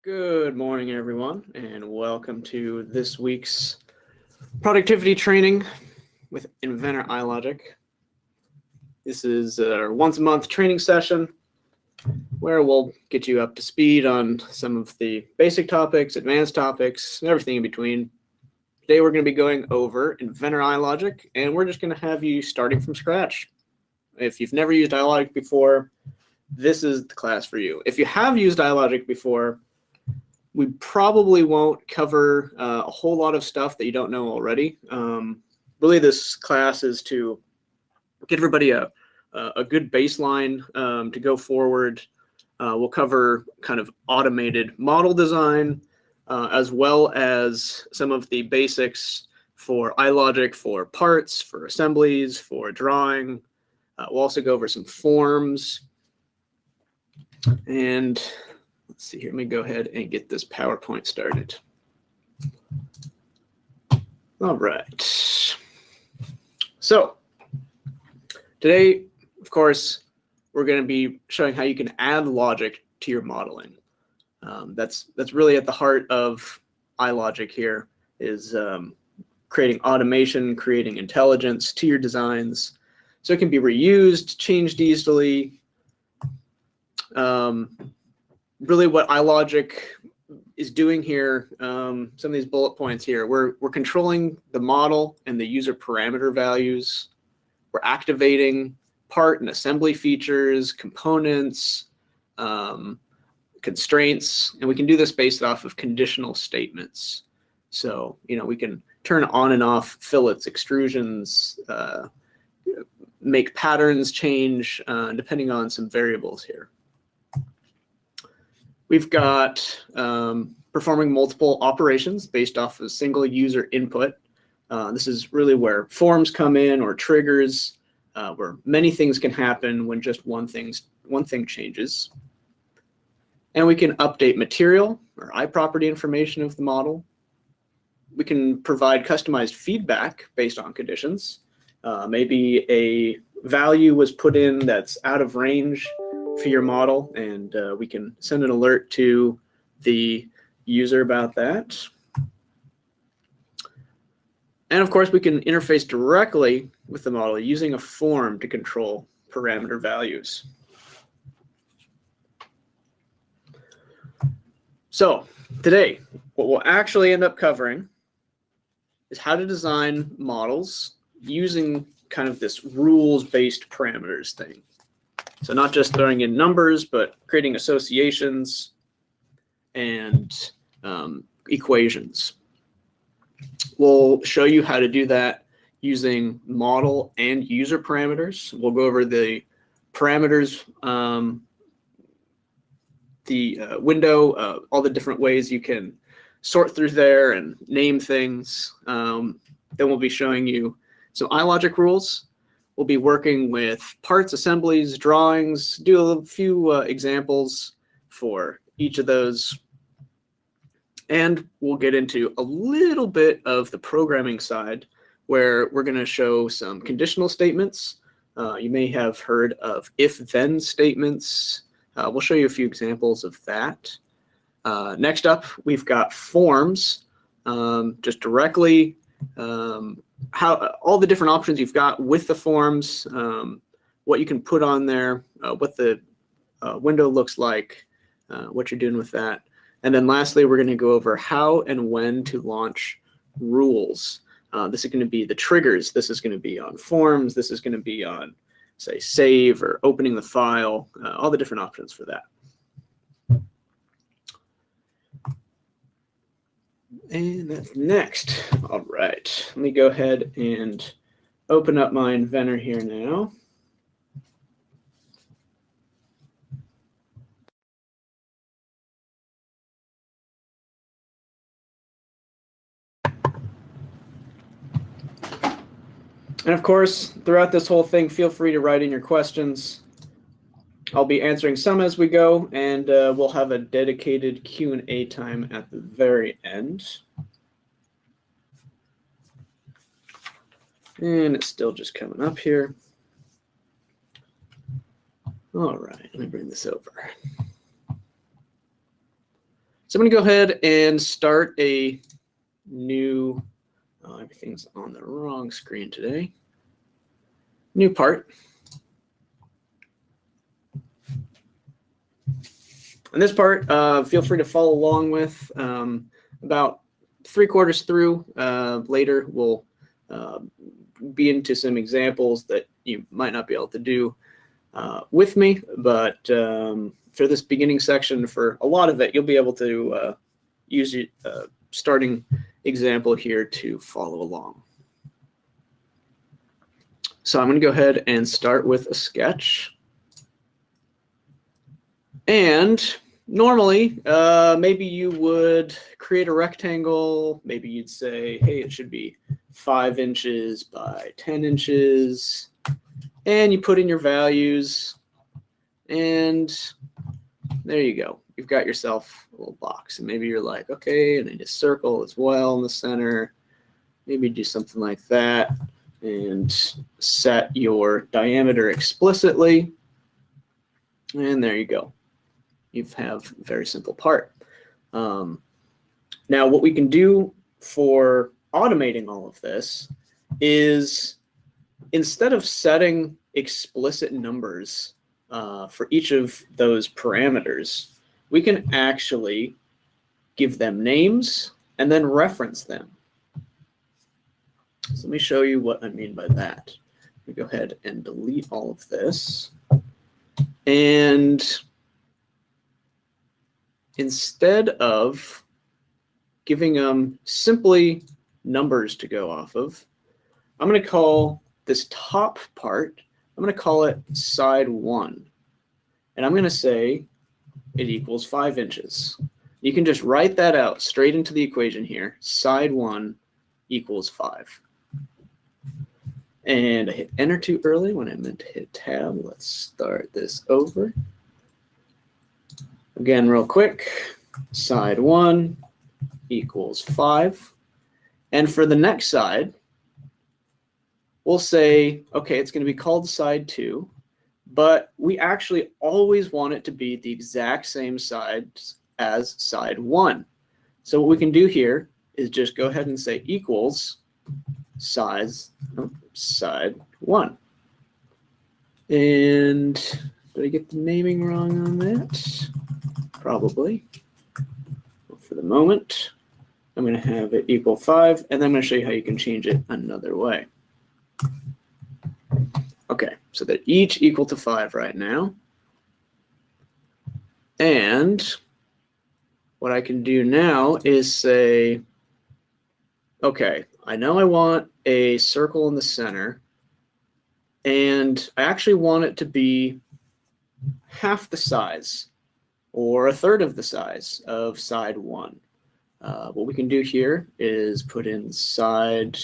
Good morning, everyone, and welcome to this week's productivity training with Inventor iLogic. This is our once-a-month training session where we'll get you up to speed on some of the basic topics, advanced topics, and everything in between. Today we're going to be going over Inventor iLogic, and we're just going to have you starting from scratch. If you've never used iLogic before, this is the class for you. If you have used iLogic before, we probably won't cover a whole lot of stuff that you don't know already. Really, this class is to get everybody a good baseline to go forward. We'll cover kind of automated model design, as well as some of the basics for iLogic, for parts, for assemblies, for drawing. We'll also go over some forms. And let's see here, let me go ahead and get this PowerPoint started. All right. So today, of course, we're going to be showing how you can add logic to your modeling. That's really at the heart of iLogic here, is creating automation, creating intelligence to your designs, so it can be reused, changed easily. Really what iLogic is doing here, some of these bullet points here, we're controlling the model and the user parameter values. We're activating part and assembly features, components, constraints, and we can do this based off of conditional statements. So, we can turn on and off fillets, extrusions, make patterns change depending on some variables here. We've got performing multiple operations based off of a single user input. This is really where forms come in, or triggers, where many things can happen when just one thing changes. And we can update material or iProperty information of the model. We can provide customized feedback based on conditions. Maybe a value was put in that's out of range for your model, and we can send an alert to the user about that. And of course, we can interface directly with the model using a form to control parameter values. So today, what we'll actually end up covering is how to design models using kind of this rules-based parameters thing. So not just throwing in numbers, but creating associations and equations. We'll show you how to do that using model and user parameters. We'll go over the parameters, the window, all the different ways you can sort through there and name things. Then we'll be showing you some iLogic rules. We'll be working with parts, assemblies, drawings, do a few examples for each of those. And we'll get into a little bit of the programming side, where we're going to show some conditional statements. You may have heard of if-then statements. We'll show you a few examples of that. Next up, we've got forms, just directly how all the different options you've got with the forms, what you can put on there, what the window looks like, what you're doing with that. And then lastly, we're going to go over how and when to launch rules. This is going to be the triggers. This is going to be on forms. This is going to be on, say, save or opening the file, all the different options for that. And that's next. All right, let me go ahead and open up my Inventor here now. And of course, throughout this whole thing, feel free to write in your questions. I'll be answering some as we go, and we'll have a dedicated Q&A time at the very end. And it's still just coming up here. All right, let me bring this over. So I'm going to go ahead and start a new, everything's on the wrong screen today, new part. And this part, feel free to follow along with. About 3/4 through, later we'll be into some examples that you might not be able to do with me, but for this beginning section, for a lot of it, you'll be able to use your starting example here to follow along. So I'm going to go ahead and start with a sketch. And normally, maybe you would create a rectangle. Maybe you'd say, hey, it should be 5 inches by 10 inches. And you put in your values. And there you go. You've got yourself a little box. And maybe you're like, okay, and I need a circle as well in the center. Maybe do something like that. And set your diameter explicitly. And there you go. You have a very simple part. Now, what we can do for automating all of this is, instead of setting explicit numbers for each of those parameters, we can actually give them names and then reference them. So let me show you what I mean by that. Let me go ahead and delete all of this. And instead of giving them simply numbers to go off of, I'm going to call this top part, I'm going to call it side 1. And I'm going to say it equals 5 inches. You can just write that out straight into the equation here. Side 1 equals 5. And I hit enter too early when I meant to hit tab. Let's start this over. Again, real quick, side 1 equals 5. And for the next side, we'll say, okay, it's going to be called side 2, but we actually always want it to be the exact same size as side 1. So what we can do here is just go ahead and say equals side 1. And did I get the naming wrong on that? Probably. But for the moment, I'm going to have it equal 5, and then I'm going to show you how you can change it another way. Okay, so they're each equal to 5 right now. And what I can do now is say, okay, I know I want a circle in the center, and I actually want it to be half the size, or 1/3 of the size of side 1. What we can do here is put in side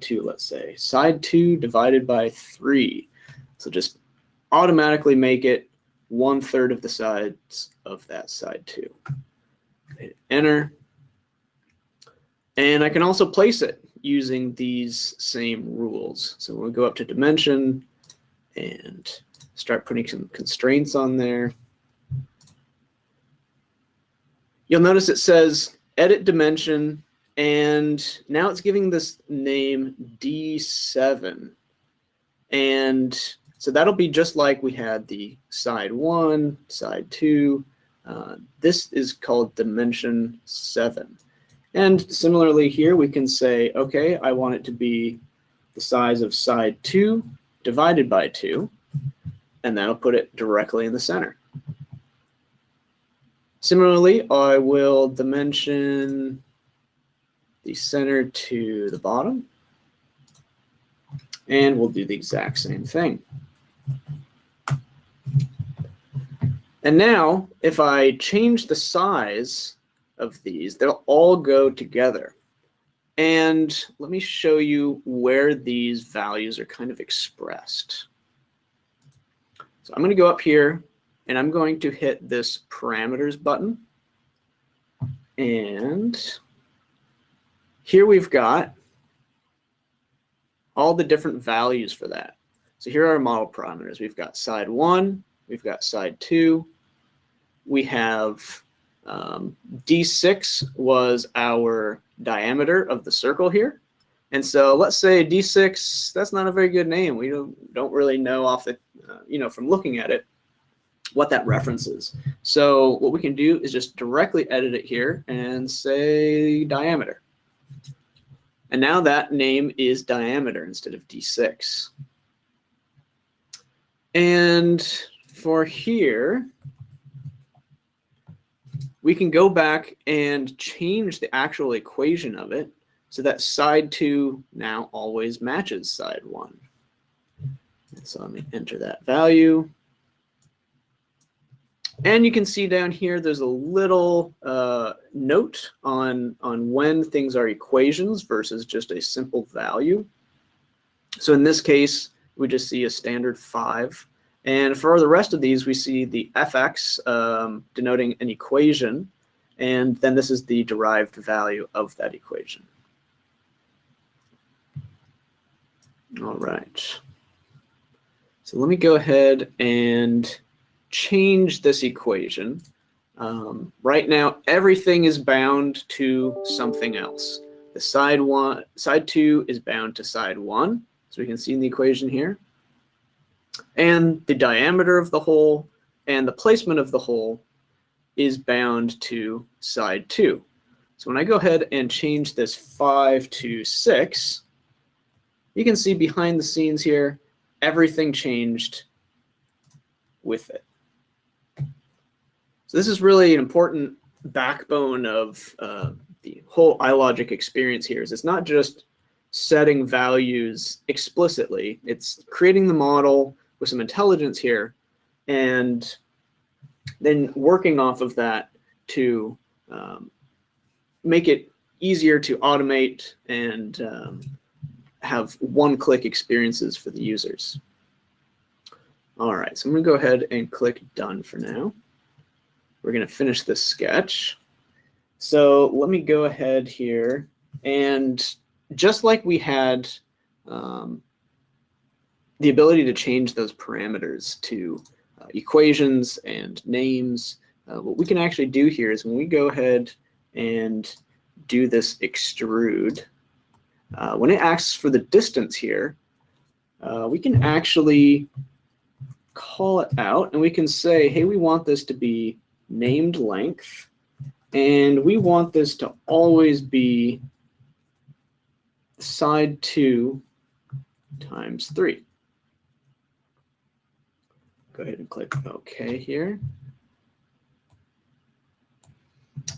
2, let's say. Side 2 divided by 3. So just automatically make it 1/3 of the sides of that side 2. Hit enter. And I can also place it using these same rules. So we'll go up to dimension and start putting some constraints on there. You'll notice it says edit dimension, and now it's giving this name D7. And so that'll be just like we had the side 1, side 2. This is called dimension 7. And similarly here, we can say, okay, I want it to be the size of side 2 divided by 2, and that'll put it directly in the center. Similarly, I will dimension the center to the bottom, and we'll do the exact same thing. And now, if I change the size of these, they'll all go together. And let me show you where these values are kind of expressed. So I'm going to go up here, and I'm going to hit this parameters button. And here we've got all the different values for that. So here are our model parameters. We've got side 1, we've got side 2, we have D6 was our diameter of the circle here. And so let's say D6, that's not a very good name. We don't really know off the, from looking at it, what that references. So what we can do is just directly edit it here and say diameter. And now that name is diameter instead of D6. And for here, we can go back and change the actual equation of it so that side 2 now always matches side 1. So let me enter that value. And you can see down here, there's a little note on when things are equations versus just a simple value. So in this case, we just see a standard 5. And for the rest of these, we see the fx denoting an equation. And then this is the derived value of that equation. All right. So let me go ahead and change this equation. Right now, everything is bound to something else. The side 2 is bound to side 1, so we can see in the equation here. And the diameter of the hole and the placement of the hole is bound to side 2. So when I go ahead and change this 5 to 6, you can see behind the scenes here, everything changed with it. So this is really an important backbone of the whole iLogic experience here. It's not just setting values explicitly. It's creating the model with some intelligence here and then working off of that to make it easier to automate and have one-click experiences for the users. All right, so I'm going to go ahead and click Done for now. We're going to finish this sketch. So let me go ahead here, and just like we had the ability to change those parameters to equations and names, what we can actually do here is when we go ahead and do this extrude, when it asks for the distance here, we can actually call it out and we can say, hey, we want this to be named length, and we want this to always be side 2 times 3. Go ahead and click OK here.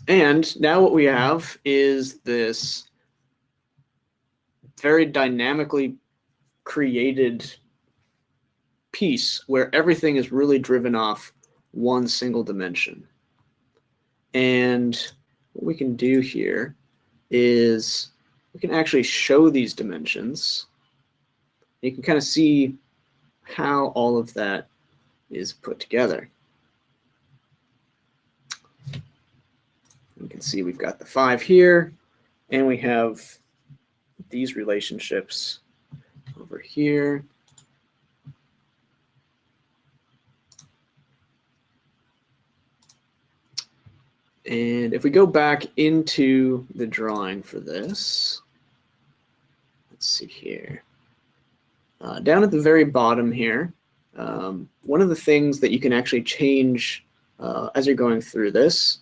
And now what we have is this very dynamically created piece where everything is really driven off one single dimension. And what we can do here is we can actually show these dimensions. You can kind of see how all of that is put together. You can see we've got the 5 here, and we have these relationships over here. And if we go back into the drawing for this, let's see here. Down at the very bottom here, one of the things that you can actually change as you're going through this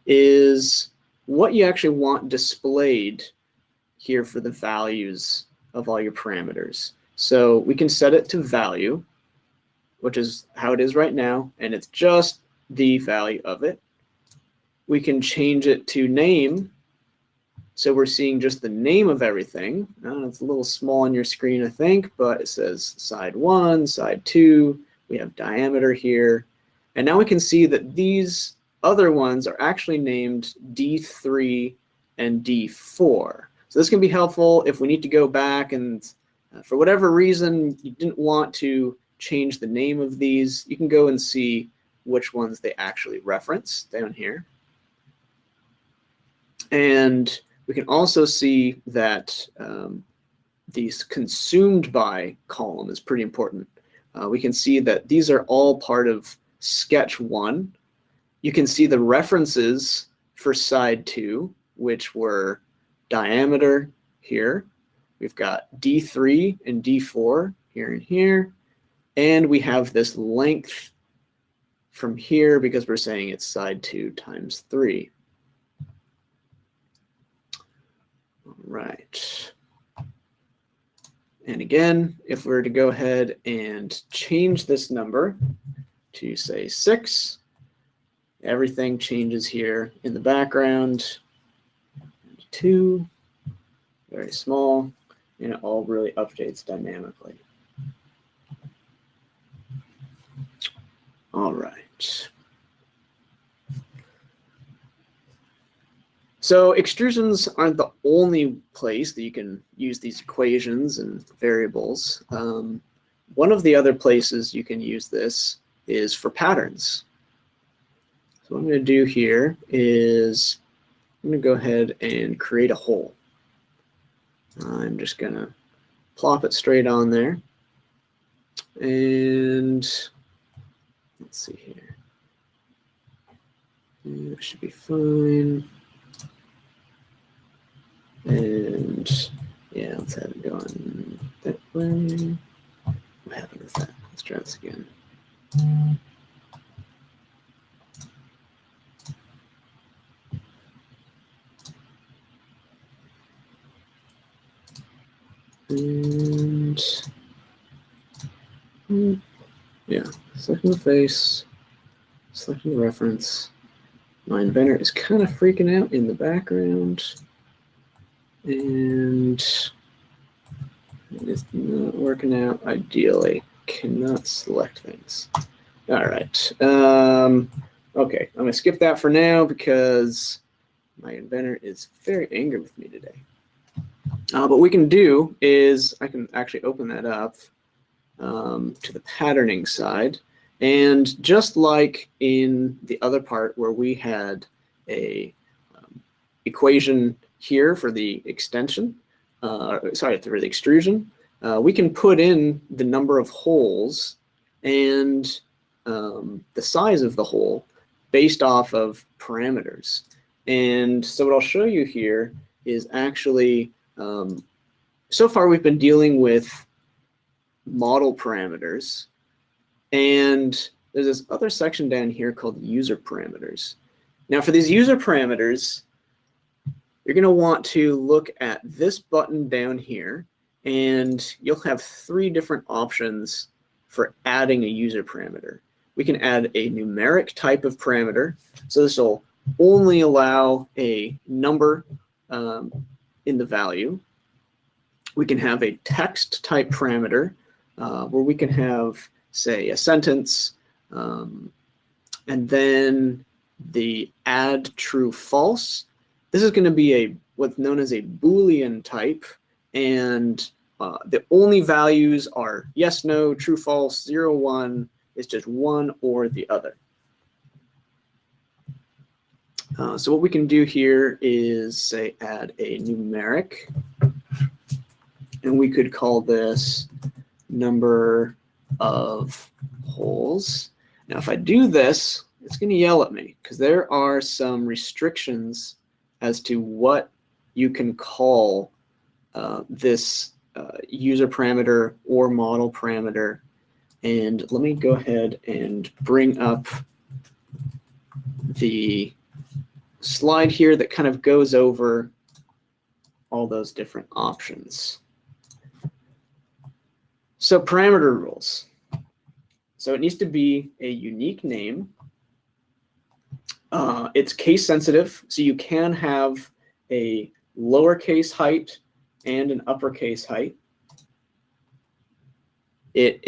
is what you actually want displayed here for the values of all your parameters. So we can set it to value, which is how it is right now, and it's just the value of it. We can change it to name, so we're seeing just the name of everything. It's a little small on your screen, I think, but it says side 1, side 2, we have diameter here, and now we can see that these other ones are actually named D3 and D4. So this can be helpful if we need to go back and for whatever reason you didn't want to change the name of these, you can go and see which ones they actually reference down here. And we can also see that these consumed by column is pretty important. We can see that these are all part of sketch 1. You can see the references for side 2, which were diameter here. We've got D3 and D4 here and here. And we have this length from here because we're saying it's side 2 times 3. All right. And again, if we were to go ahead and change this number to say 6, everything changes here in the background. 2, very small, and it all really updates dynamically. All right. So extrusions aren't the only place that you can use these equations and variables. One of the other places you can use this is for patterns. So what I'm going to do here is I'm going to go ahead and create a hole. I'm just going to plop it straight on there. And let's see here. That should be fine. And yeah, let's have it going that way. What happened with that? Let's try this again. And yeah, selecting the face, selecting the reference. My Inventor is kind of freaking out in the background. And it's not working out ideally. Cannot select things. All right. Okay, I'm going to skip that for now because my Inventor is very angry with me today. What we can do is I can actually open that up to the patterning side. And just like in the other part where we had a equation here for the extension, sorry, for the extrusion, we can put in the number of holes and the size of the hole based off of parameters. And so what I'll show you here is actually, so far we've been dealing with model parameters, and there's this other section down here called user parameters. Now for these user parameters, you're going to want to look at this button down here, and you'll have 3 different options for adding a user parameter. We can add a numeric type of parameter, so this will only allow a number in the value. We can have a text type parameter where we can have, say, a sentence, and then the add true false. This is going to be what's known as a Boolean type, and the only values are yes, no, true, false, 0, 1. It's just one or the other. So what we can do here is say add a numeric, and we could call this number of holes. Now if I do this, it's going to yell at me because there are some restrictions as to what you can call this user parameter or model parameter. And let me go ahead and bring up the slide here that kind of goes over all those different options. So parameter rules. So it needs to be a unique name. It's case sensitive, so you can have a lowercase height and an uppercase height. It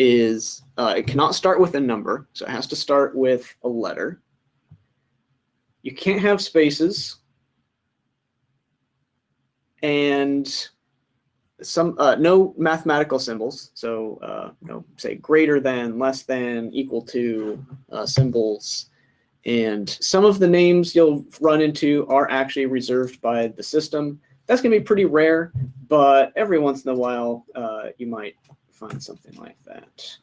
cannot start with a number, so it has to start with a letter. You can't have spaces, and no mathematical symbols. So say greater than, less than, equal to symbols. And some of the names you'll run into are actually reserved by the system. That's going to be pretty rare, but every once in a while you might find something like that.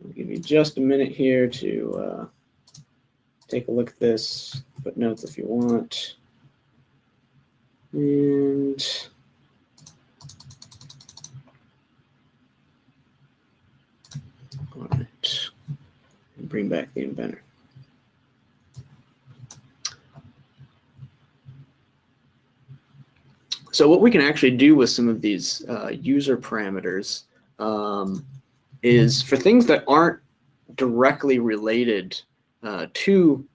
I'll give you just a minute here to take a look at this, put notes if you want. And all right, bring back the Inventor. So what we can actually do with some of these user parameters is for things that aren't directly related to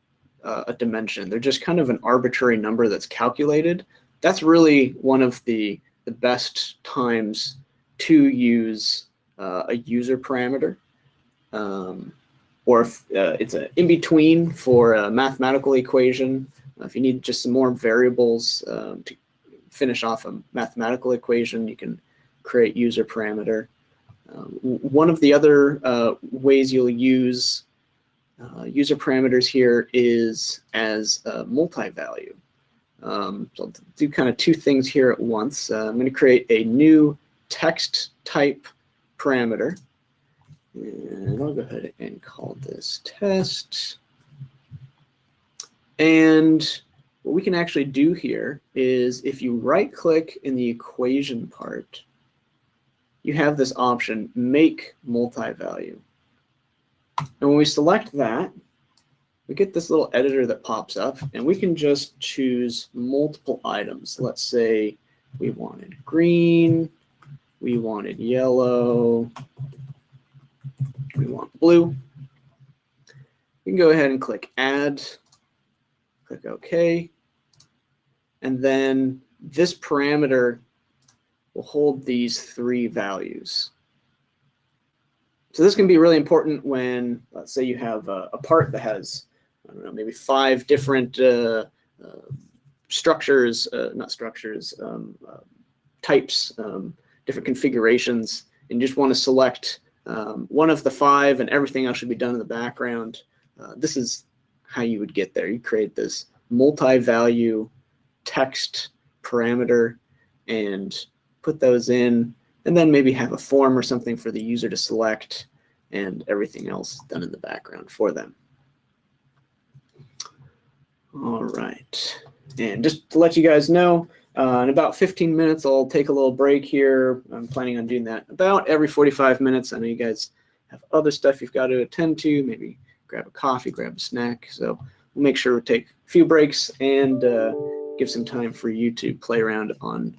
a dimension, they're just kind of an arbitrary number that's calculated. That's really one of the best times to use a user parameter. Or if it's an in-between for a mathematical equation, if you need just some more variables to finish off a mathematical equation, you can create user parameter. One of the other ways you'll use user parameters here is as a multi-value. So I'll do kind of two things here at once. I'm going to create a new text type parameter. And I'll go ahead and call this test. And what we can actually do here is if you right click in the equation part, you have this option, make multi-value. And when we select that, we get this little editor that pops up, and we can just choose multiple items. Let's say we wanted green, we wanted yellow, we want blue. We can go ahead and click add, click OK, and then this parameter will hold these three values. So this can be really important when, let's say you have a part that has, I don't know, maybe 5 different structures, not structures, types, different configurations, and you just want to select one of the 5 and everything else should be done in the background. This is how you would get there. You create this multi-value text parameter and put those in, and then maybe have a form or something for the user to select, and everything else done in the background for them. All right, and just to let you guys know, in about 15 minutes, I'll take a little break here. I'm planning on doing that about every 45 minutes. I know you guys have other stuff you've got to attend to, maybe grab a coffee, grab a snack. So we'll make sure we take a few breaks and give some time for you to play around on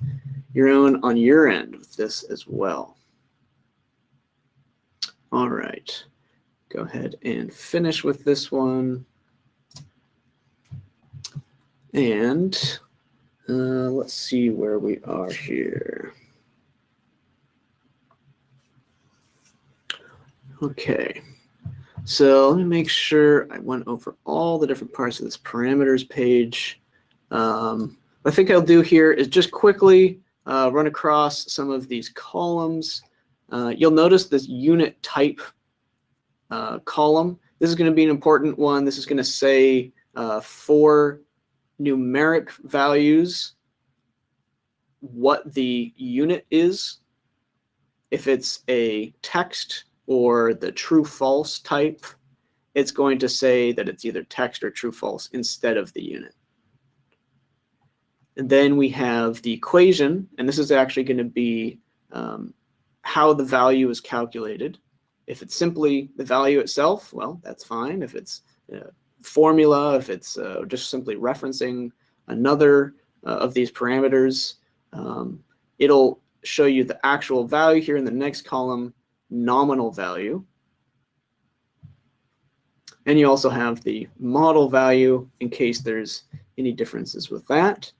your own on your end with this as well. All right, go ahead and finish with this one. And let's see where we are here. Okay, so let me make sure I went over all the different parts of this parameters page. What I think I'll do here is just quickly run across some of these columns. You'll notice this unit type column. This is going to be an important one. This is going to say for numeric values what the unit is. If it's a text or the true false type, it's going to say that it's either text or true false instead of the unit. And then we have the equation, and this is actually going to be how the value is calculated. If it's simply the value itself, well, that's fine. If it's formula, if it's just simply referencing another of these parameters, it'll show you the actual value here in the next column, nominal value. And you also have the model value in case there's any differences with that.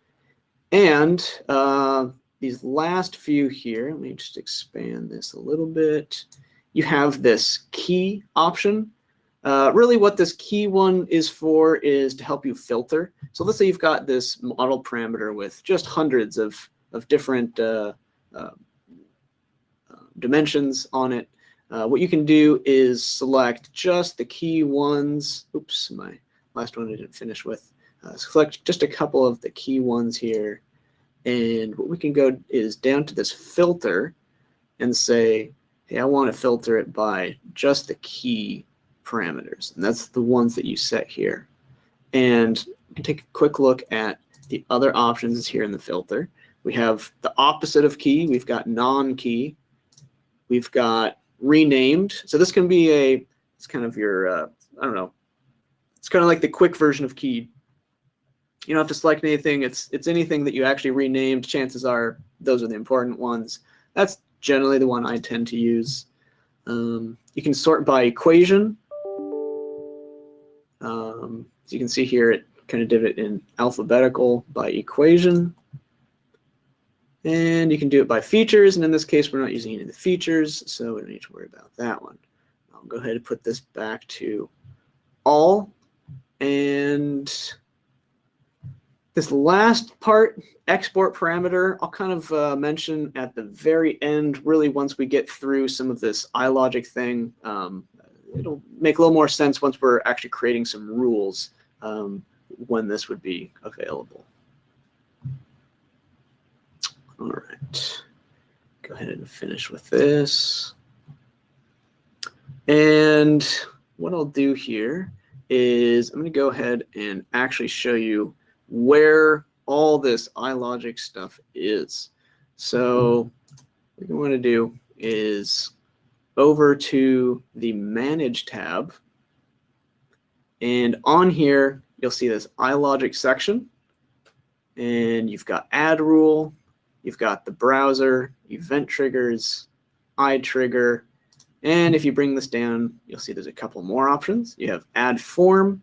And these last few here, let me just expand this a little bit. You have this key option. Really what this key one is for is to help you filter. So let's say you've got this model parameter with just hundreds of different dimensions on it. What you can do is select just the key ones. Oops, my last one I didn't finish with. Select just a couple of the key ones here. And what we can go is down to this filter and say, hey, I want to filter it by just the key parameters, and that's the ones that you set here. And you can take a quick look at the other options here in the filter. We have the opposite of key. We've got non-key. We've got renamed. So this can be it's kind of your, I don't know, it's kind of like the quick version of keyed. You don't have to select anything. It's anything that you actually renamed. Chances are those are the important ones. That's generally the one I tend to use. You can sort by equation. So you can see here it kind of did it in alphabetical by equation. And you can do it by features, and in this case we're not using any of the features, so we don't need to worry about that one. I'll go ahead and put this back to all, and this last part, export parameter, I'll kind of mention at the very end, really once we get through some of this iLogic thing. It'll make a little more sense once we're actually creating some rules when this would be available. All right, go ahead and finish with this. And what I'll do here is I'm going to go ahead and actually show you where all this iLogic stuff is. So what we want to do is over to the Manage tab. And on here, you'll see this iLogic section. And you've got Add Rule. You've got the browser, event triggers, iTrigger, and if you bring this down, you'll see there's a couple more options. You have add form,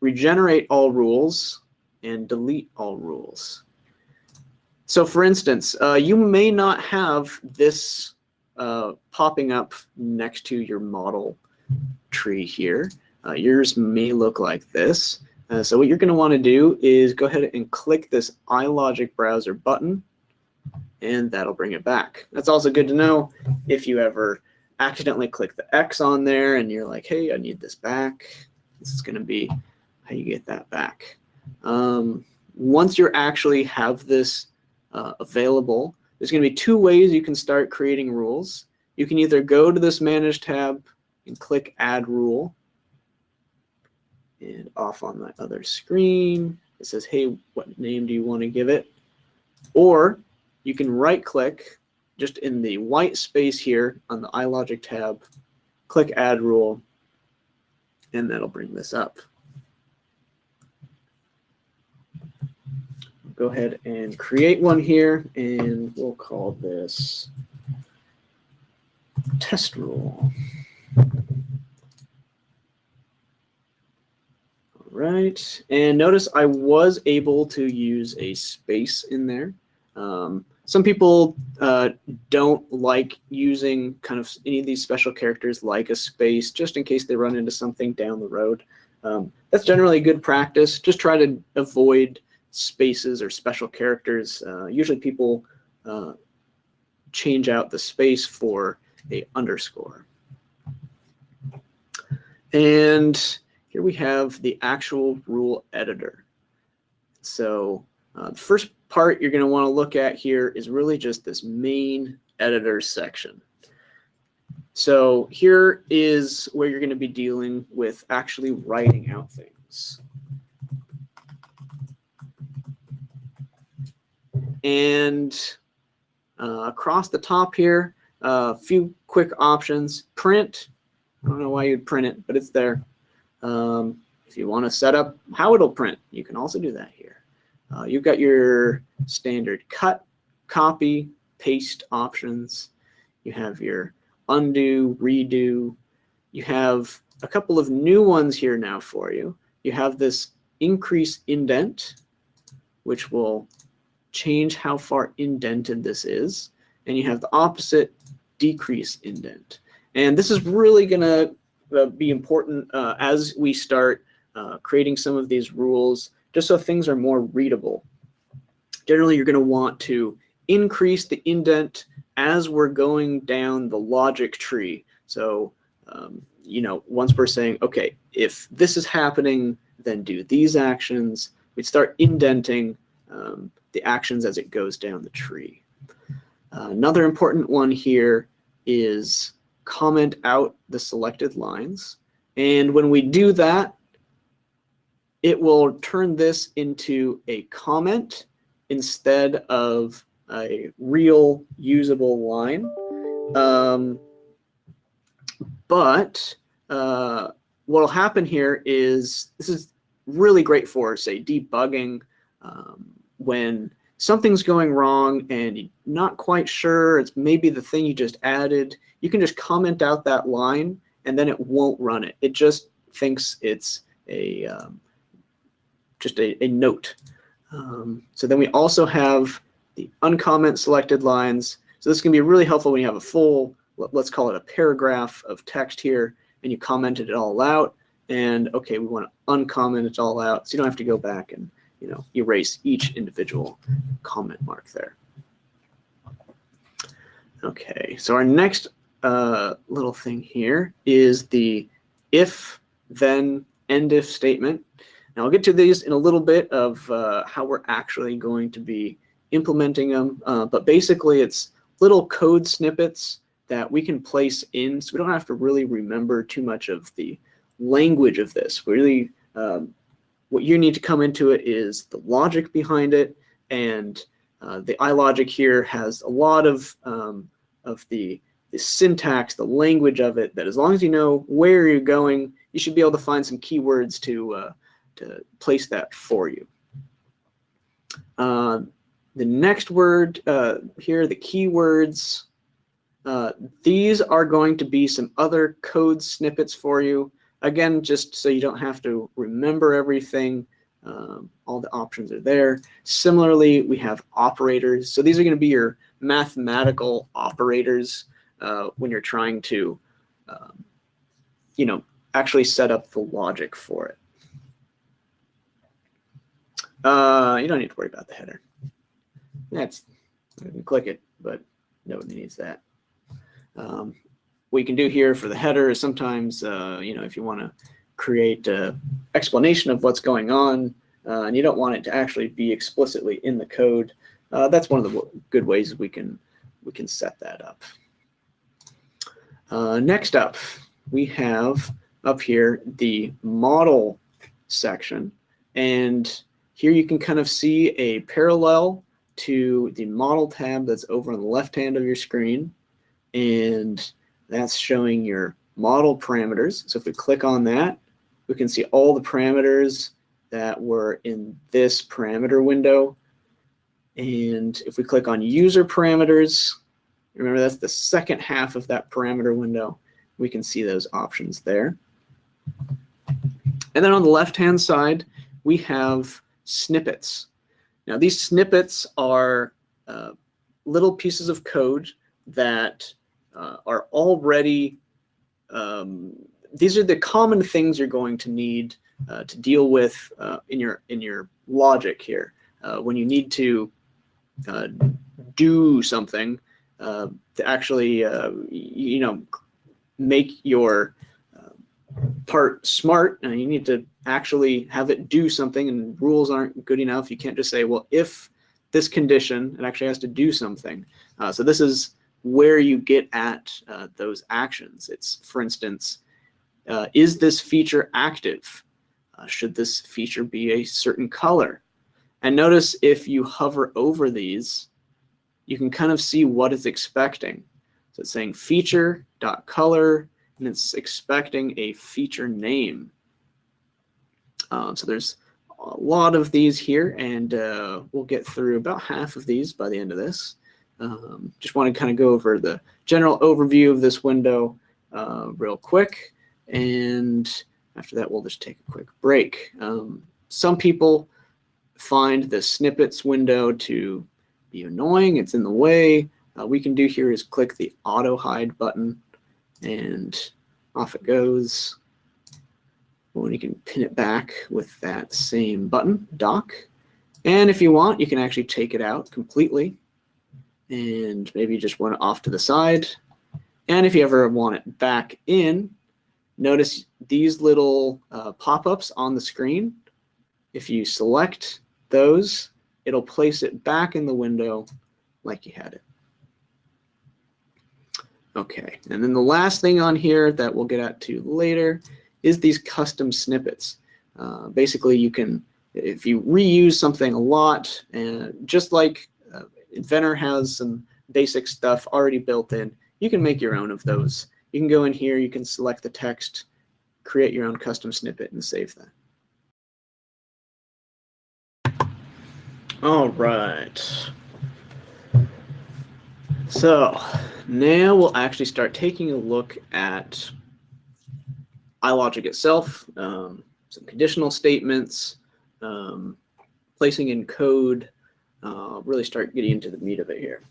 regenerate all rules, and delete all rules. So for instance, you may not have this popping up next to your model tree here. Yours may look like this. So what you're going to want to do is go ahead and click this iLogic browser button, and that'll bring it back. That's also good to know if you ever accidentally click the X on there and you're like, hey, I need this back. This is going to be how you get that back. Once you actually have this available, there's going to be two ways you can start creating rules. You can either go to this Manage tab and click Add Rule. And off on my other screen, it says, hey, what name do you want to give it? Or you can right-click just in the white space here on the iLogic tab, click Add Rule, and that'll bring this up. Go ahead and create one here, and we'll call this test rule. All right, and notice I was able to use a space in there. Some people don't like using kind of any of these special characters like a space, just in case they run into something down the road. That's generally good practice. Just try to avoid spaces or special characters. Usually people change out the space for a underscore. And here we have the actual rule editor. So the first part you're going to want to look at here is really just this main editor section. So here is where you're going to be dealing with actually writing out things. And across the top here, a few quick options. Print, I don't know why you'd print it, but it's there. If you want to set up how it'll print, you can also do that here. You've got your standard cut, copy, paste options. You have your undo, redo. You have a couple of new ones here now for you. You have this increase indent, which will change how far indented this is. And you have the opposite, decrease indent. And this is really going to be important as we start creating some of these rules, just so things are more readable. Generally, you're going to want to increase the indent as we're going down the logic tree. So, you know, once we're saying, okay, if this is happening, then do these actions, we'd start indenting the actions as it goes down the tree. Another important one here is comment out the selected lines. And when we do that, it will turn this into a comment instead of a real usable line. But what will happen here is, this is really great for, say, debugging when something's going wrong and you're not quite sure, it's maybe the thing you just added. You can just comment out that line and then it won't run it. It just thinks it's a just a note. So then we also have the uncomment selected lines. So this can be really helpful when you have a full, let's call it a paragraph of text here, and you commented it all out. And okay, we want to uncomment it all out, so you don't have to go back and erase each individual comment mark there. Okay, so our next little thing here is the if, then, end if statement. Now I'll get to these in a little bit of how we're actually going to be implementing them, but basically it's little code snippets that we can place in, so we don't have to really remember too much of the language of this. Really, what you need to come into it is the logic behind it, and the iLogic here has a lot of the syntax, the language of it, that as long as you know where you're going, you should be able to find some keywords to place that for you. The next word here, the keywords, these are going to be some other code snippets for you. Again, just so you don't have to remember everything, all the options are there. Similarly, we have operators. So these are going to be your mathematical operators when you're trying to, actually set up the logic for it. You don't need to worry about the header. You can click it, but nobody needs that. What you can do here for the header is sometimes, if you want to create an explanation of what's going on, and you don't want it to actually be explicitly in the code, that's one of the good ways we can set that up. Next up, we have up here the model section, and here you can kind of see a parallel to the model tab that's over on the left hand of your screen, and that's showing your model parameters. So if we click on that, we can see all the parameters that were in this parameter window. And if we click on user parameters, remember that's the second half of that parameter window, we can see those options there. And then on the left-hand side, we have snippets. Now these snippets are little pieces of code that are already, these are the common things you're going to need to deal with in your logic here. When you need to do something to actually, make your part smart, and you need to actually have it do something, and rules aren't good enough. You can't just say, well, if this condition, it actually has to do something. So this is where you get at those actions. It's, for instance, is this feature active? Should this feature be a certain color? And notice if you hover over these, you can kind of see what it's expecting. So it's saying feature.color, and it's expecting a feature name. So there's a lot of these here, and we'll get through about half of these by the end of this. Just want to kind of go over the general overview of this window real quick, and after that we'll just take a quick break. Some people find the snippets window to be annoying, it's in the way. We can do here is click the auto hide button, and off it goes. Well, you can pin it back with that same button, dock. And if you want, you can actually take it out completely, and maybe just want it off to the side. And if you ever want it back in, notice these little pop-ups on the screen. If you select those, it'll place it back in the window like you had it. Okay, and then the last thing on here that we'll get at to later is these custom snippets. Basically, you can, if you reuse something a lot, and just like Inventor has some basic stuff already built in, you can make your own of those. You can go in here, you can select the text, create your own custom snippet, and save that. All right. So now we'll actually start taking a look at iLogic itself, some conditional statements, placing in code, really start getting into the meat of it here.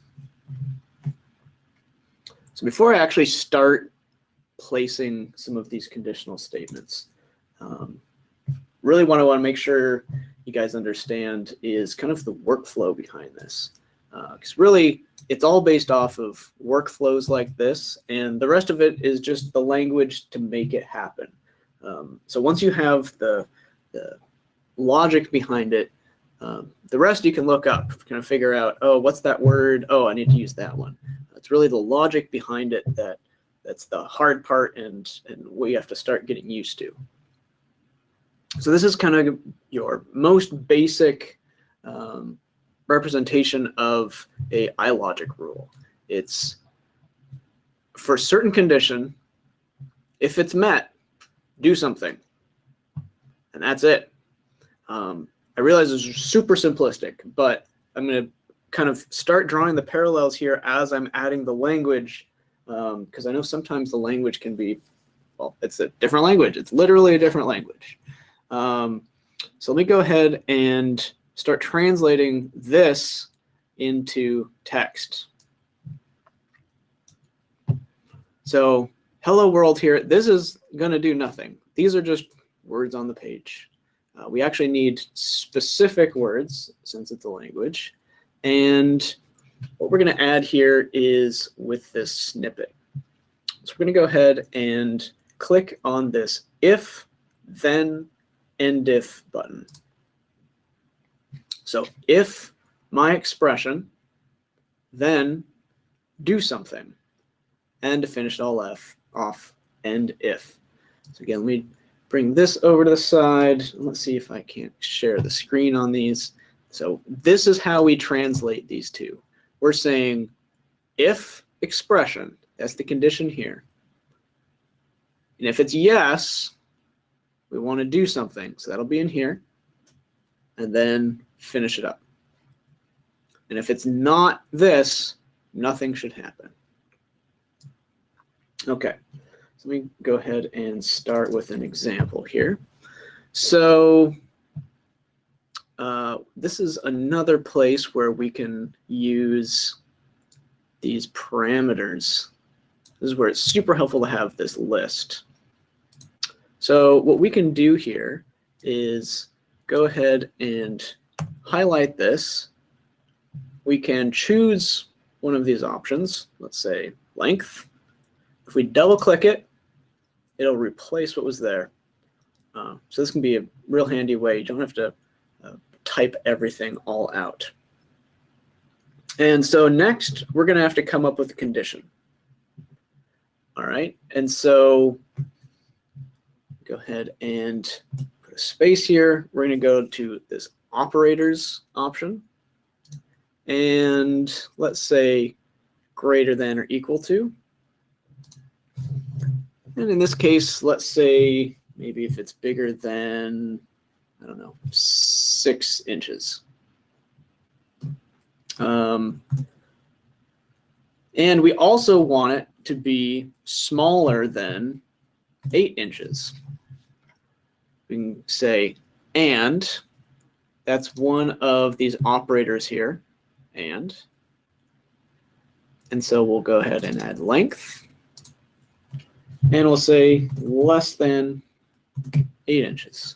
So before I actually start placing some of these conditional statements, really what I want to make sure you guys understand is kind of the workflow behind this. Because really, it's all based off of workflows like this, and the rest of it is just the language to make it happen. So once you have the logic behind it, the rest you can look up, kind of figure out, oh, what's that word? Oh, I need to use that one. It's really the logic behind it that's the hard part and we have to start getting used to. So this is kind of your most basic representation of a iLogic rule. It's for a certain condition, if it's met, do something, and that's it. I realize it's super simplistic, but I'm going to kind of start drawing the parallels here as I'm adding the language, because I know sometimes the language can be, well, it's a different language. It's literally a different language. So let me go ahead and start translating this into text. So hello world here, this is going to do nothing. These are just words on the page. We actually need specific words since it's a language. And what we're going to add here is with this snippet. So we're going to go ahead and click on this if, then, end if button. So if my expression, then do something. And to finish it all off, end if. So again, let me bring this over to the side. Let's see if I can't share the screen on these. So this is how we translate these two. We're saying if expression, that's the condition here. And if it's yes, we want to do something. So that'll be in here. And then finish it up. And if it's not this, nothing should happen. Okay, so let me go ahead and start with an example here. So this is another place where we can use these parameters. This is where it's super helpful to have this list. So what we can do here is go ahead and highlight this. We can choose one of these options, let's say length. If we double click it, it'll replace what was there. So this can be a real handy way. You don't have to type everything all out. And so next, we're going to have to come up with a condition. All right, and so go ahead and put a space here. We're going to go to this operators option. And let's say greater than or equal to. And in this case, let's say maybe if it's bigger than, I don't know, 6 inches. And we also want it to be smaller than 8 inches. We can say and, that's one of these operators here, and so we'll go ahead and add length. And we'll say less than 8 inches.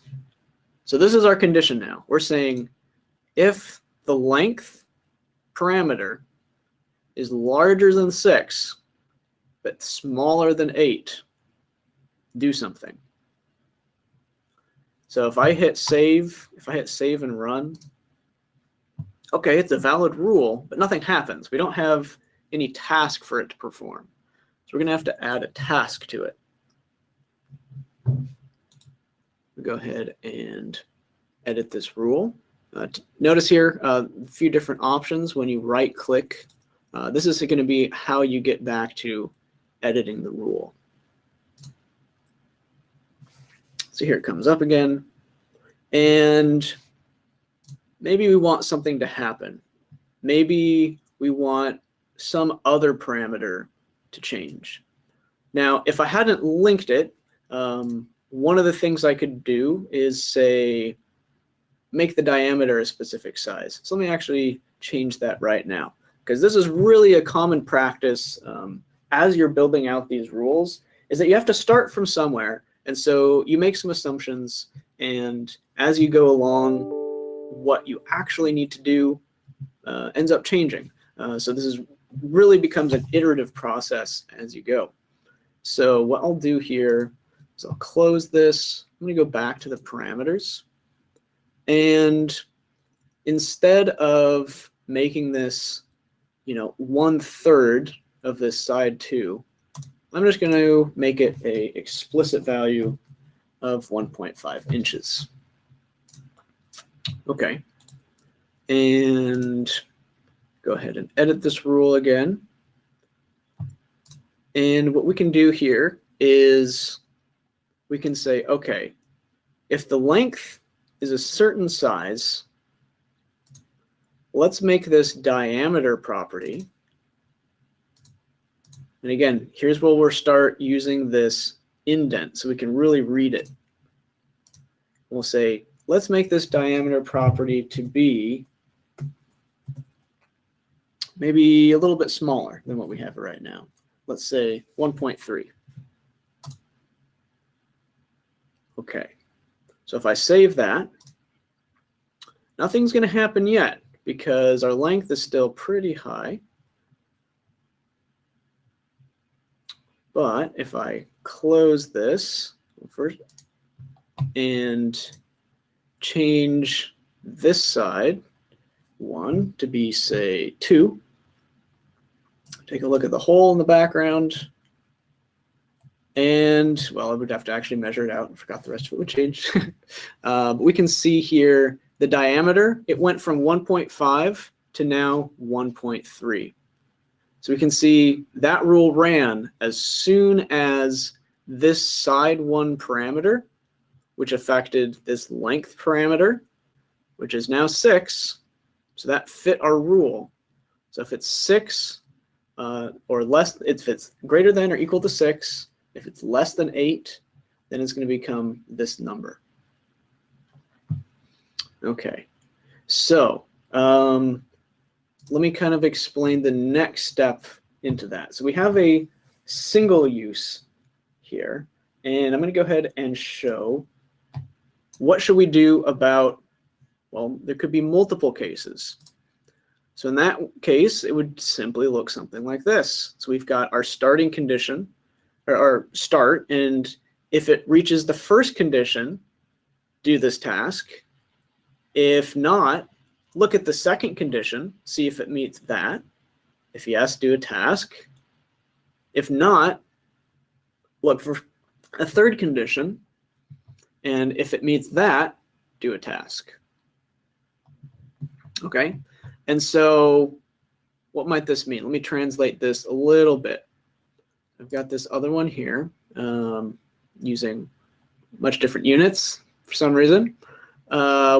So this is our condition now. We're saying if the length parameter is larger than 6, but smaller than 8, do something. So if I hit save, and run, okay, it's a valid rule, but nothing happens. We don't have any task for it to perform. we're going to have to add a task to it. We'll go ahead and edit this rule. Notice here a few different options when you right click. This is going to be how you get back to editing the rule. So here it comes up again. And maybe we want something to happen. Maybe we want some other parameter to change. Now, if I hadn't linked it, one of the things I could do is say, make the diameter a specific size. So let me actually change that right now, because this is really a common practice as you're building out these rules, is that you have to start from somewhere. And so you make some assumptions, and as you go along, what you actually need to do ends up changing. So this really becomes an iterative process as you go. So what I'll do here is I'll close this. I'm going to go back to the parameters. And instead of making this, 1/3 of this side 2, I'm just going to make it an explicit value of 1.5 inches. Okay. And go ahead and edit this rule again. And what we can do here is we can say, okay, if the length is a certain size, let's make this diameter property. And again, here's where we'll start using this indent so we can really read it. We'll say, let's make this diameter property to be maybe a little bit smaller than what we have right now. Let's say 1.3. Okay, so if I save that, nothing's going to happen yet because our length is still pretty high. But if I close this first and change this side 1 to be, say, 2, take a look at the hole in the background. And, well, I would have to actually measure it out. I forgot the rest of it would change. But we can see here the diameter, it went from 1.5 to now 1.3. So we can see that rule ran as soon as this side 1 parameter, which affected this length parameter, which is now 6. So that fit our rule. So if it's 6 or less, if it's greater than or equal to 6, if it's less than 8, then it's going to become this number. Okay, so let me kind of explain the next step into that. So we have a single use here, and I'm going to go ahead and show what should we do about, well, there could be multiple cases. So in that case, it would simply look something like this. So we've got our starting condition, or our start, and if it reaches the first condition, do this task. If not, look at the second condition, see if it meets that. If yes, do a task. If not, look for a third condition, and if it meets that, do a task. Okay, and so what might this mean? Let me translate this a little bit. I've got this other one here using much different units for some reason.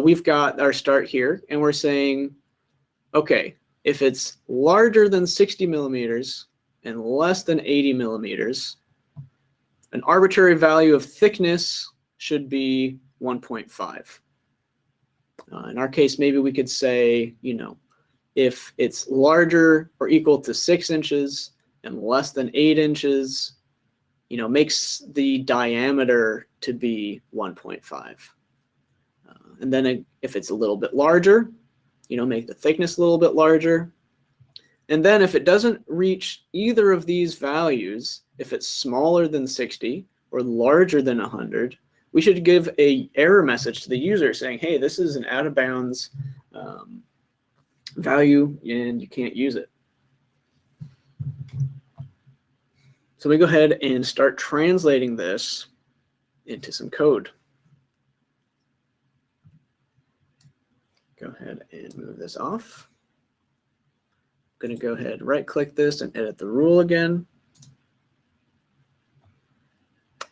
We've got our start here, and we're saying, okay, if it's larger than 60 millimeters and less than 80 millimeters, an arbitrary value of thickness should be 1.5. In our case, maybe we could say, if it's larger or equal to 6 inches and less than 8 inches, makes the diameter to be 1.5. And then if it's a little bit larger, make the thickness a little bit larger. And then if it doesn't reach either of these values, if it's smaller than 60 or larger than 100, we should give an error message to the user saying, hey, this is an out of bounds value and you can't use it. So we go ahead and start translating this into some code. Go ahead and move this off. I'm going to go ahead and right-click this and edit the rule again.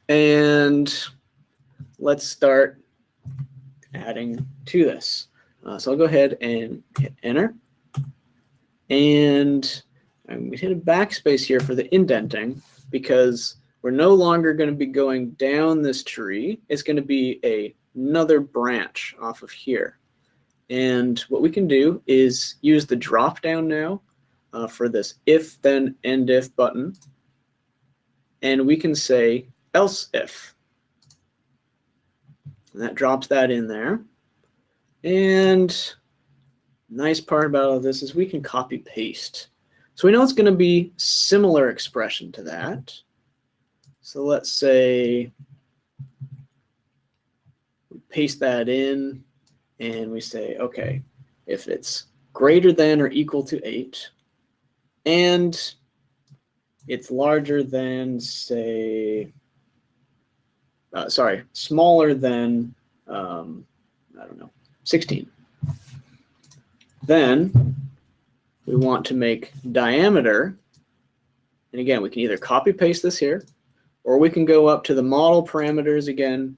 And let's start adding to this. So I'll go ahead and hit enter. And I'm going to hit a backspace here for the indenting because we're no longer going to be going down this tree. It's going to be another branch off of here. And what we can do is use the drop down now for this if, then, end if button. And we can say else if. And that drops that in there. And nice part about all this is we can copy paste. So we know it's going to be similar expression to that. So let's say we paste that in and we say, okay, if it's greater than or equal to 8 and it's larger than, say, smaller than, I don't know, 16. Then we want to make diameter, and again, we can either copy paste this here, or we can go up to the model parameters again,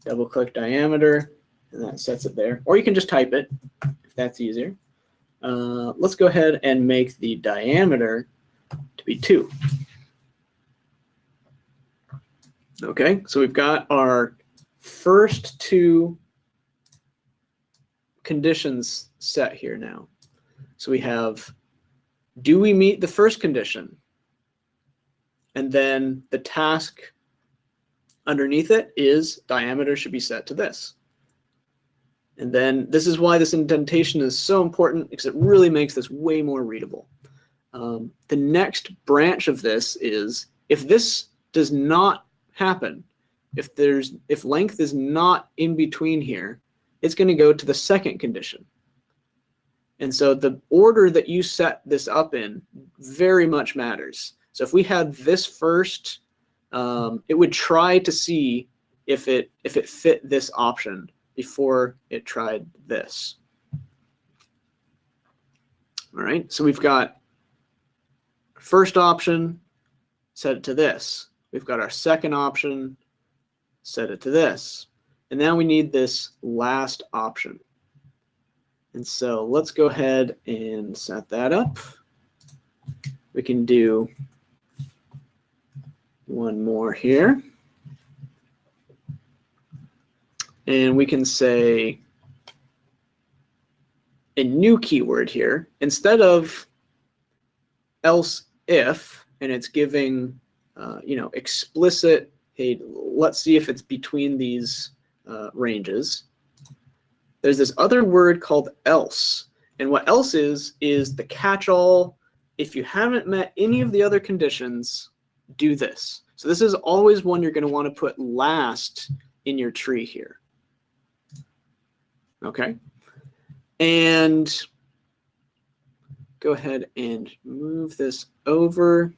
double click diameter, and that sets it there. Or you can just type it, if that's easier. Let's go ahead and make the diameter to be 2. Okay, so we've got our first 2 conditions set here now. So we have, do we meet the first condition? And then the task underneath it is diameter should be set to this. And then this is why this indentation is so important, because it really makes this way more readable. The next branch of this is if this does not happen, if length is not in between here, it's going to go to the second condition. And so the order that you set this up in very much matters. So if we had this first, it would try to see if it fit this option before it tried this. All right, so we've got first option, set it to this. We've got our second option, set it to this. And now we need this last option. And so let's go ahead and set that up. We can do one more here. And we can say a new keyword here. Instead of else if, and it's giving explicit, hey, let's see if it's between these ranges. There's this other word called else. And what else is the catch-all. If you haven't met any of the other conditions, do this. So this is always one you're going to want to put last in your tree here. Okay. And go ahead and move this over.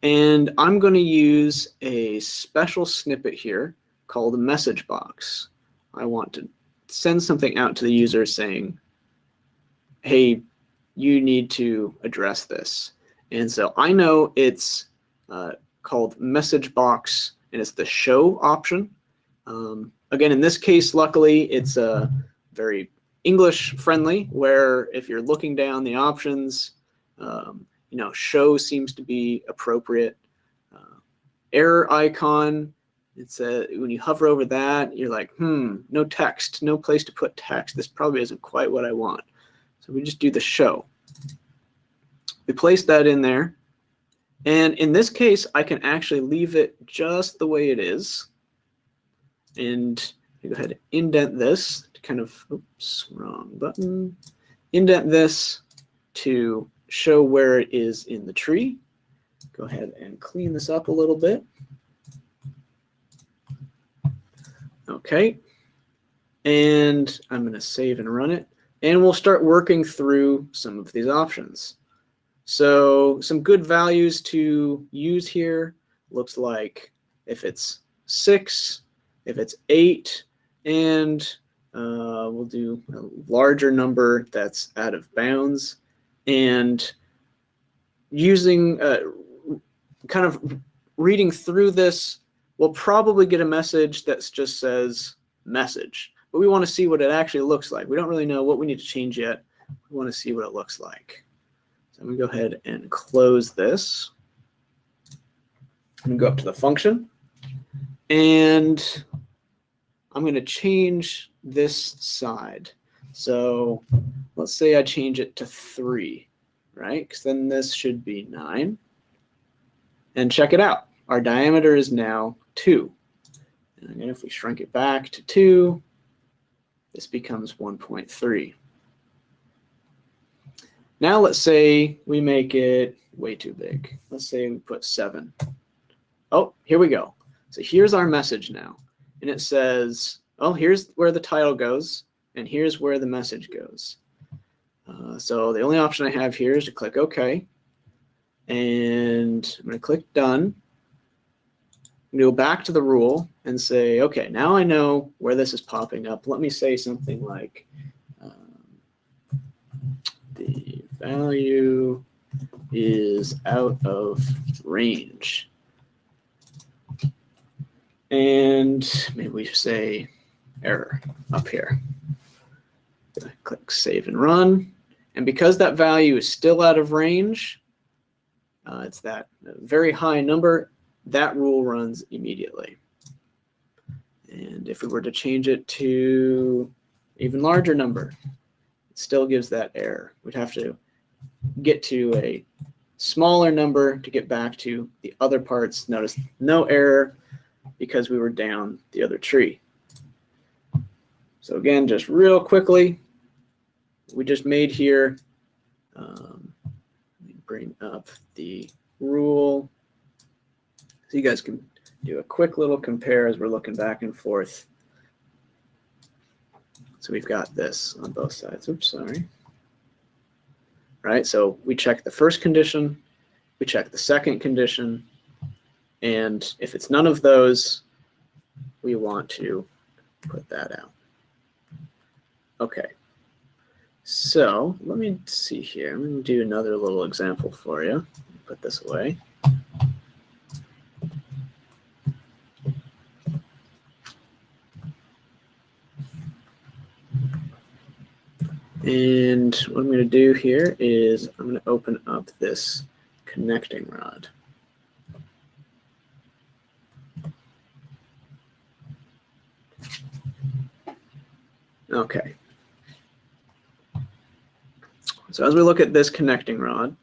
And I'm going to use a special snippet here called a message box. I want to send something out to the user saying, hey, you need to address this. And so I know it's called message box, and it's the show option. Again, in this case, luckily, it's very English friendly, where if you're looking down the options, show seems to be appropriate. Error icon, it's when you hover over that, you're like, no text, no place to put text. This probably isn't quite what I want. So we just do the show. We place that in there. And in this case, I can actually leave it just the way it is. And go ahead and indent this to kind of, oops, wrong button. Indent this to show where it is in the tree. Go ahead and clean this up a little bit. Okay. And I'm going to save and run it. And we'll start working through some of these options. So some good values to use here looks like if it's 6, if it's 8, and we'll do a larger number that's out of bounds. And using kind of reading through this, we'll probably get a message that just says message, but we want to see what it actually looks like. We don't really know what we need to change yet. We want to see what it looks like. So I'm going to go ahead and close this. I'm going to go up to the function, and I'm going to change this side. So let's say I change it to 3, right? Because then this should be 9. And check it out. Our diameter is now 2. And again, if we shrink it back to 2, this becomes 1.3. Now let's say we make it way too big. Let's say we put 7. Oh, here we go. So here's our message now. And it says, oh, here's where the title goes, and here's where the message goes. So the only option I have here is to click OK. And I'm going to click Done. I'm going to go back to the rule and say, OK, now I know where this is popping up. Let me say something like, the value is out of range. And maybe we say error up here. Click Save and Run. And because that value is still out of range, it's that very high number, that rule runs immediately. And if we were to change it to even larger number, it still gives that error. We'd have to get to a smaller number to get back to the other parts. Notice no error because we were down the other tree. So again, just real quickly, we just made here, let me bring up the rule so you guys can do a quick little compare as we're looking back and forth. So we've got this on both sides. Oops, sorry. Right, so we check the first condition, we check the second condition, and if it's none of those, we want to put that out. Okay, so let me see here. I'm going to do another little example for you. Put this away. And what I'm going to do here is I'm going to open up this connecting rod. Okay. So as we look at this connecting rod,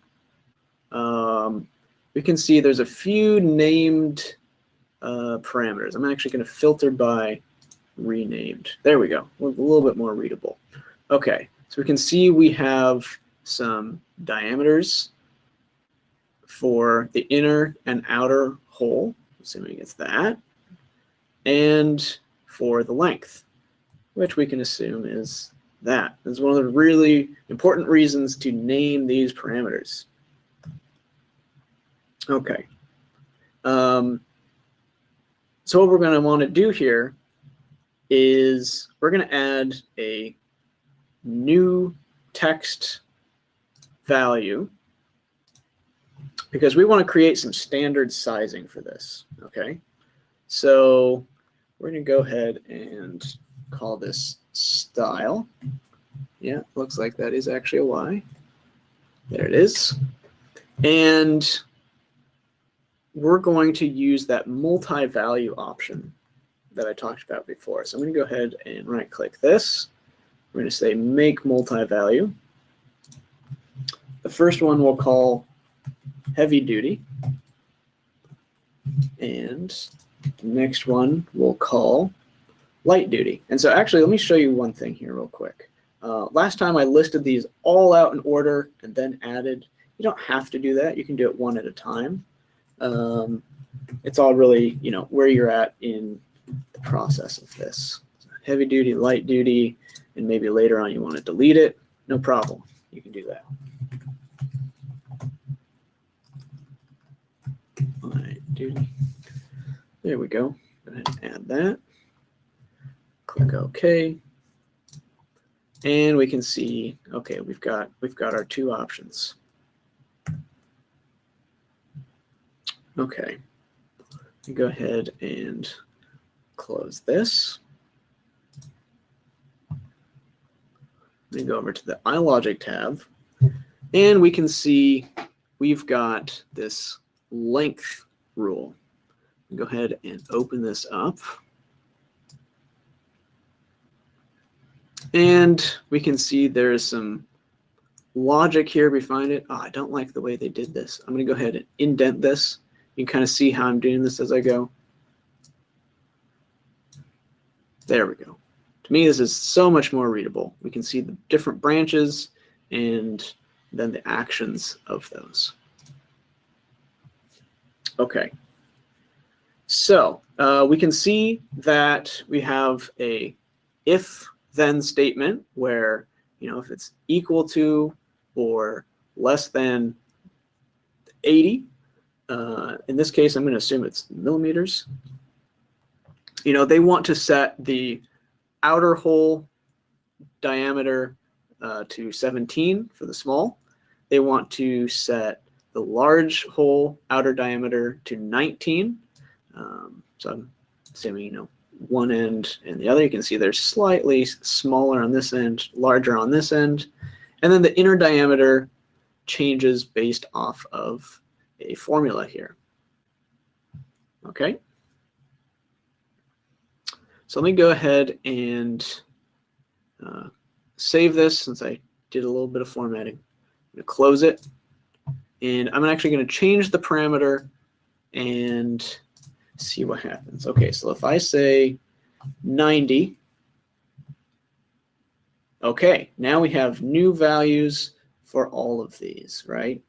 we can see there's a few named parameters. I'm actually going to filter by renamed. There we go. A little bit more readable. Okay, so we can see we have some diameters for the inner and outer hole, assuming it's that, and for the length, which we can assume is that. This is one of the really important reasons to name these parameters. Okay. So what we're going to want to do here is we're going to add a new text value because we want to create some standard sizing for this. Okay. So we're going to go ahead and call this style. Yeah, looks like that is actually a Y. There it is. And we're going to use that multi-value option that I talked about before. So I'm going to go ahead and right-click this. We're going to say make multi-value. The first one we'll call heavy duty. And the next one we'll call light duty. And so actually, let me show you one thing here real quick. Last time I listed these all out in order and then added. You don't have to do that. You can do it one at a time. It's all really, you know, where you're at in the process of this. So heavy duty, light duty, and maybe later on you want to delete it. No problem. You can do that. duty. There we go. Go ahead and add that. Click OK. And we can see, okay, we've got our two options. Okay. Go ahead and close this. Let me go over to the iLogic tab, and we can see we've got this length rule. Go ahead and open this up. And we can see there is some logic here. We find it. Oh, I don't like the way they did this. I'm going to go ahead and indent this. You can kind of see how I'm doing this as I go. There we go. To me, this is so much more readable. We can see the different branches and then the actions of those. Okay. So we can see that we have a if-then statement where, if it's equal to or less than 80, in this case, I'm going to assume it's millimeters. They want to set the outer hole diameter to 17 for the small. They want to set the large hole outer diameter to 19. So I'm assuming, one end and the other. You can see they're slightly smaller on this end, larger on this end. And then the inner diameter changes based off of a formula here. Okay. So let me go ahead and save this since I did a little bit of formatting. I'm going to close it. And I'm actually going to change the parameter and see what happens. Okay, so if I say 90, okay, now we have new values for all of these, right?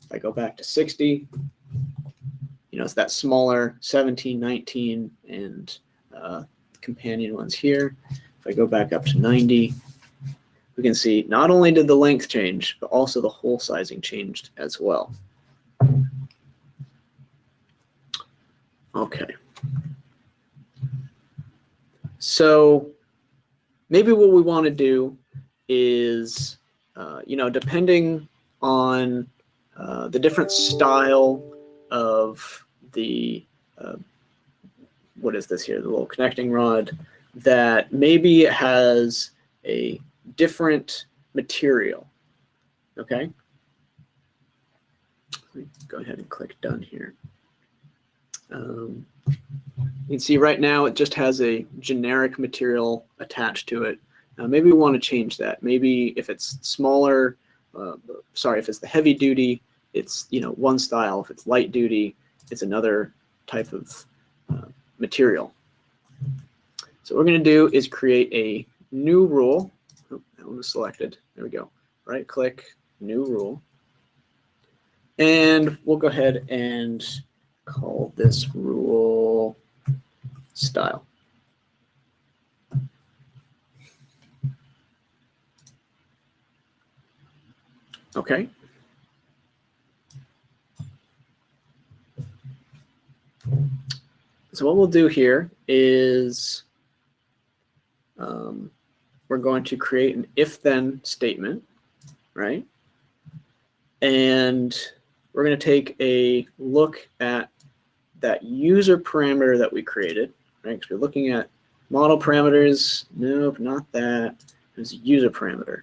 If I go back to 60, it's that smaller 17, 19, and companion ones here. If I go back up to 90, we can see not only did the length change, but also the hole sizing changed as well. Okay. So maybe what we want to do is, depending on the different style of the, what is this here, the little connecting rod, that maybe it has a different material. Okay. Let me go ahead and click done here. You can see right now it just has a generic material attached to it. Maybe we want to change that. Maybe if it's smaller, if it's the heavy duty, it's one style. If it's light duty, it's another type of material. So what we're going to do is create a new rule. Oh, that one was selected. There we go. Right click, new rule. And we'll go ahead and call this rule style. Okay. So what we'll do here is we're going to create an if-then statement, right? And we're going to take a look at that user parameter that we created, right? Because we're looking at model parameters. Nope, not that. There's a user parameter.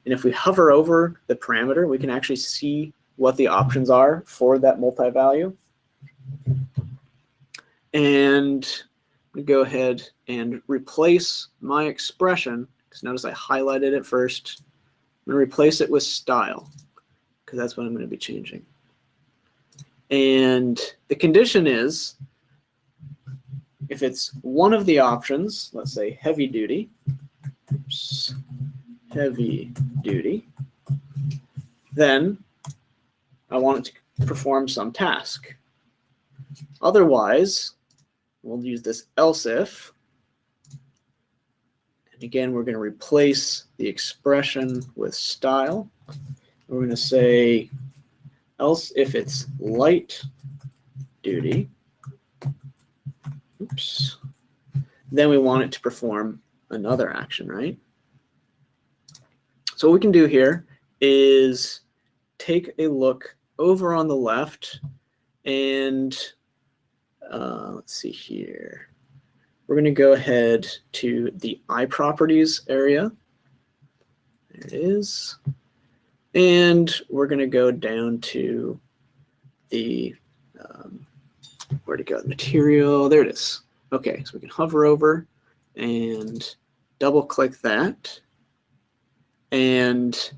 And if we hover over the parameter, we can actually see what the options are for that multi-value. And we go ahead and replace my expression, because notice I highlighted it first. I'm going to replace it with style, because that's what I'm going to be changing. And the condition is, if it's one of the options, let's say heavy duty, then I want it to perform some task. Otherwise, we'll use this else if. And again, we're going to replace the expression with style. We're going to say else if it's light duty. Oops. Then we want it to perform another action, right? So what we can do here is take a look over on the left and let's see here. We're going to go ahead to the iProperties area. There it is. And we're going to go down to the, where to go? The material. There it is. Okay, so we can hover over and double click that. And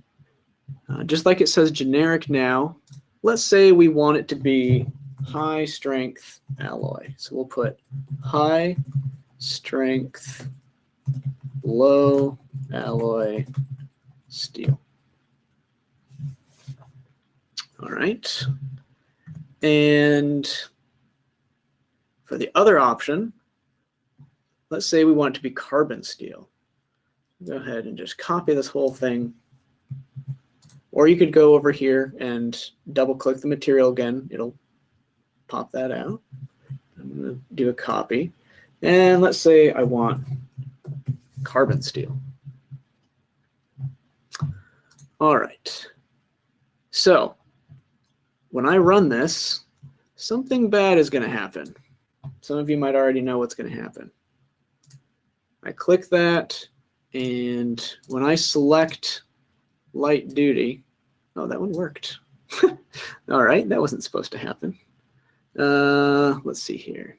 just like it says generic now, let's say we want it to be high strength alloy. So we'll put high strength, low alloy steel. All right. And for the other option, let's say we want it to be carbon steel. Go ahead and just copy this whole thing. Or you could go over here and double click the material again. It'll pop that out. I'm going to do a copy. And let's say I want carbon steel. All right. So when I run this, something bad is going to happen. Some of you might already know what's going to happen. I click that, and when I select light duty, oh, that one worked. All right, that wasn't supposed to happen. Let's see here.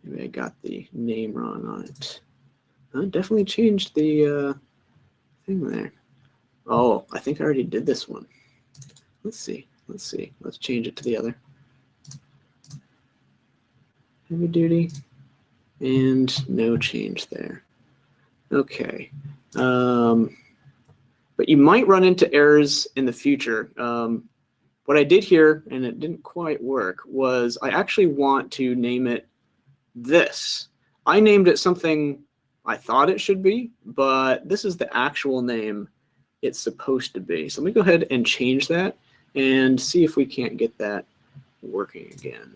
Maybe I got the name wrong on it. I definitely changed the thing there. Oh, I think I already did this one. Let's see. Let's change it to the other. Heavy duty. And no change there. Okay. But you might run into errors in the future. What I did here, and it didn't quite work, was I actually want to name it this. I named it something I thought it should be, but this is the actual name it's supposed to be. So let me go ahead and change that and see if we can't get that working again.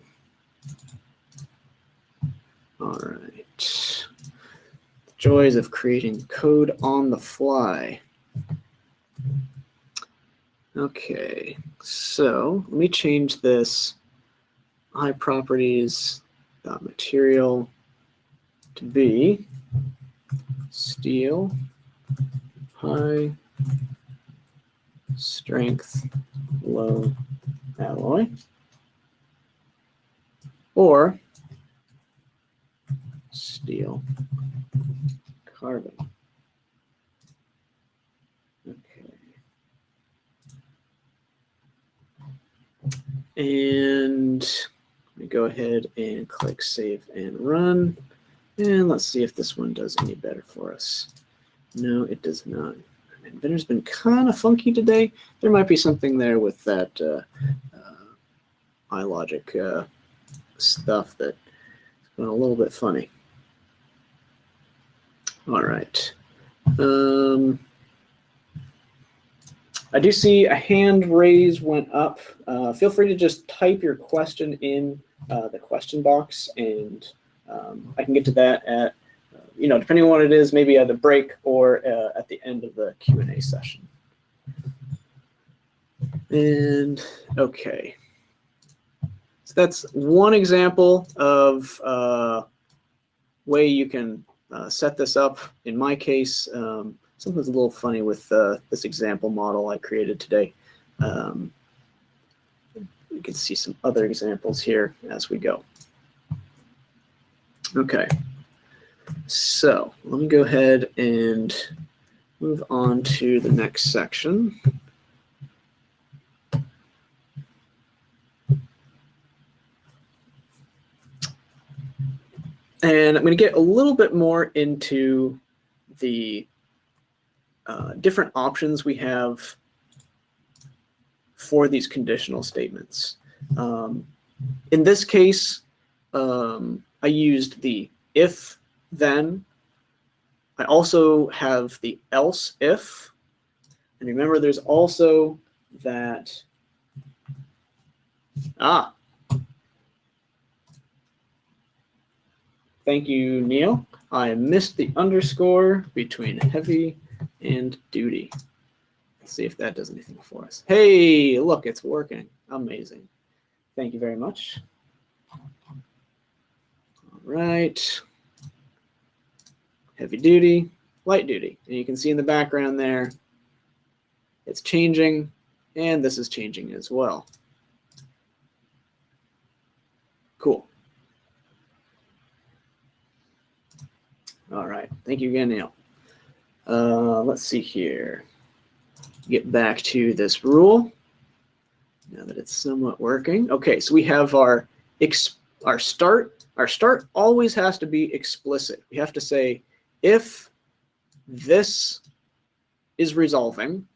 All right. Joys of creating code on the fly. Okay, so let me change this iProperties.material to be steel high strength low alloy, or steel carbon. Okay. And let me go ahead and click save and run. And let's see if this one does any better for us. No, it does not. Inventor's been kind of funky today. There might be something there with that iLogic stuff that's going a little bit funny. All right. I do see a hand raise went up. Feel free to just type your question in the question box, and I can get to that at, depending on what it is, maybe at the break or at the end of the Q&A session. And okay. So that's one example of way you can set this up. In my case, something's a little funny with this example model I created today. You can see some other examples here as we go. Okay, so let me go ahead and move on to the next section. And I'm going to get a little bit more into the different options we have for these conditional statements. In this case, I used the if, then. I also have the else if. And remember, there's also that Ah, thank you, Neil. I missed the underscore between heavy and duty. Let's see if that does anything for us. Hey, look, it's working. Amazing. Thank you very much. All right. Heavy duty, light duty. And you can see in the background there, it's changing, and this is changing as well. Cool. All right. Thank you again, Neil. Let's see here. Get back to this rule now that it's somewhat working. Okay, so we have our start. Our start always has to be explicit. We have to say, if this is resolving,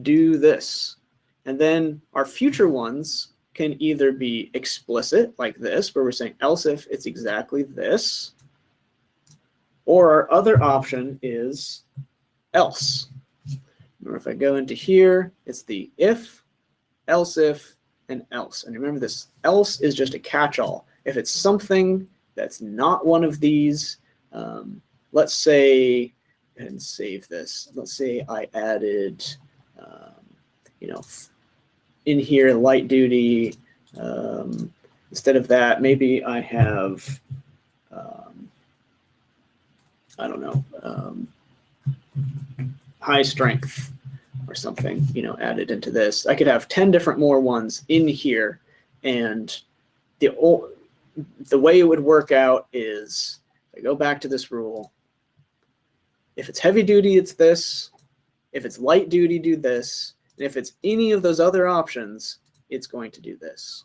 do this. And then our future ones can either be explicit, like this, where we're saying else if it's exactly this, or our other option is else. Remember, if I go into here, it's the if, else if, and else. And remember, this else is just a catch-all. If it's something that's not one of these, let's say, and save this. Let's say I added, in here, light duty. Instead of that, maybe I have, I don't know, high strength or something, added into this. I could have 10 different more ones in here, and the way it would work out is, if I go back to this rule, if it's heavy duty, it's this. If it's light duty, do this. And if it's any of those other options, it's going to do this.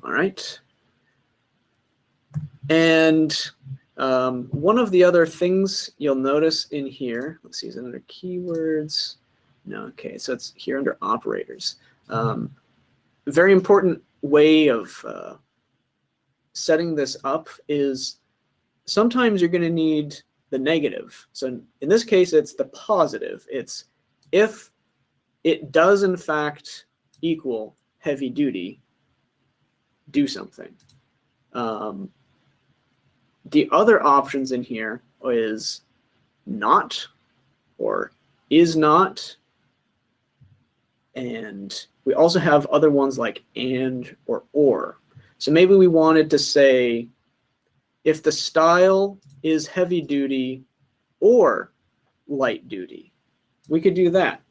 All right. And one of the other things you'll notice in here, let's see, is it under keywords? No, okay, so it's here under operators. Very important way of setting this up is sometimes you're going to need the negative. So in this case, it's the positive. It's if it does in fact equal heavy duty, do something. The other options in here is not or is not. And we also have other ones like and or. So maybe we wanted to say, if the style is heavy duty or light duty, we could do that.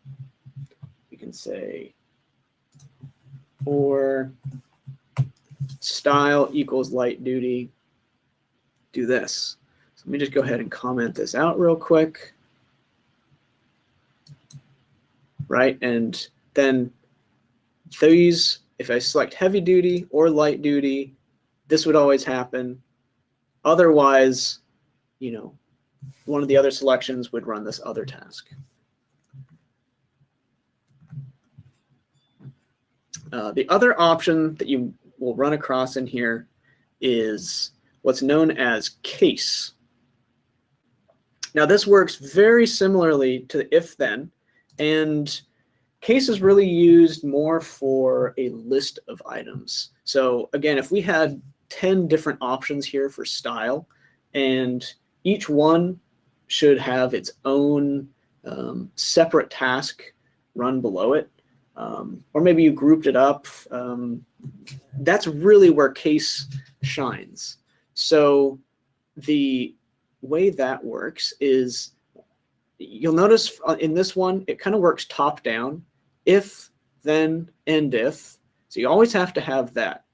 We can say, or style equals light duty, do this. So let me just go ahead and comment this out real quick. Right, and then these, if I select heavy duty or light duty, this would always happen. Otherwise, one of the other selections would run this other task. The other option that you will run across in here is what's known as case. Now this works very similarly to if-then, and case is really used more for a list of items. So again, if we had 10 different options here for style, and each one should have its own separate task run below it, or maybe you grouped it up, that's really where case shines. So the way that works is, you'll notice in this one, it kind of works top down. If, then, and if. So you always have to have that.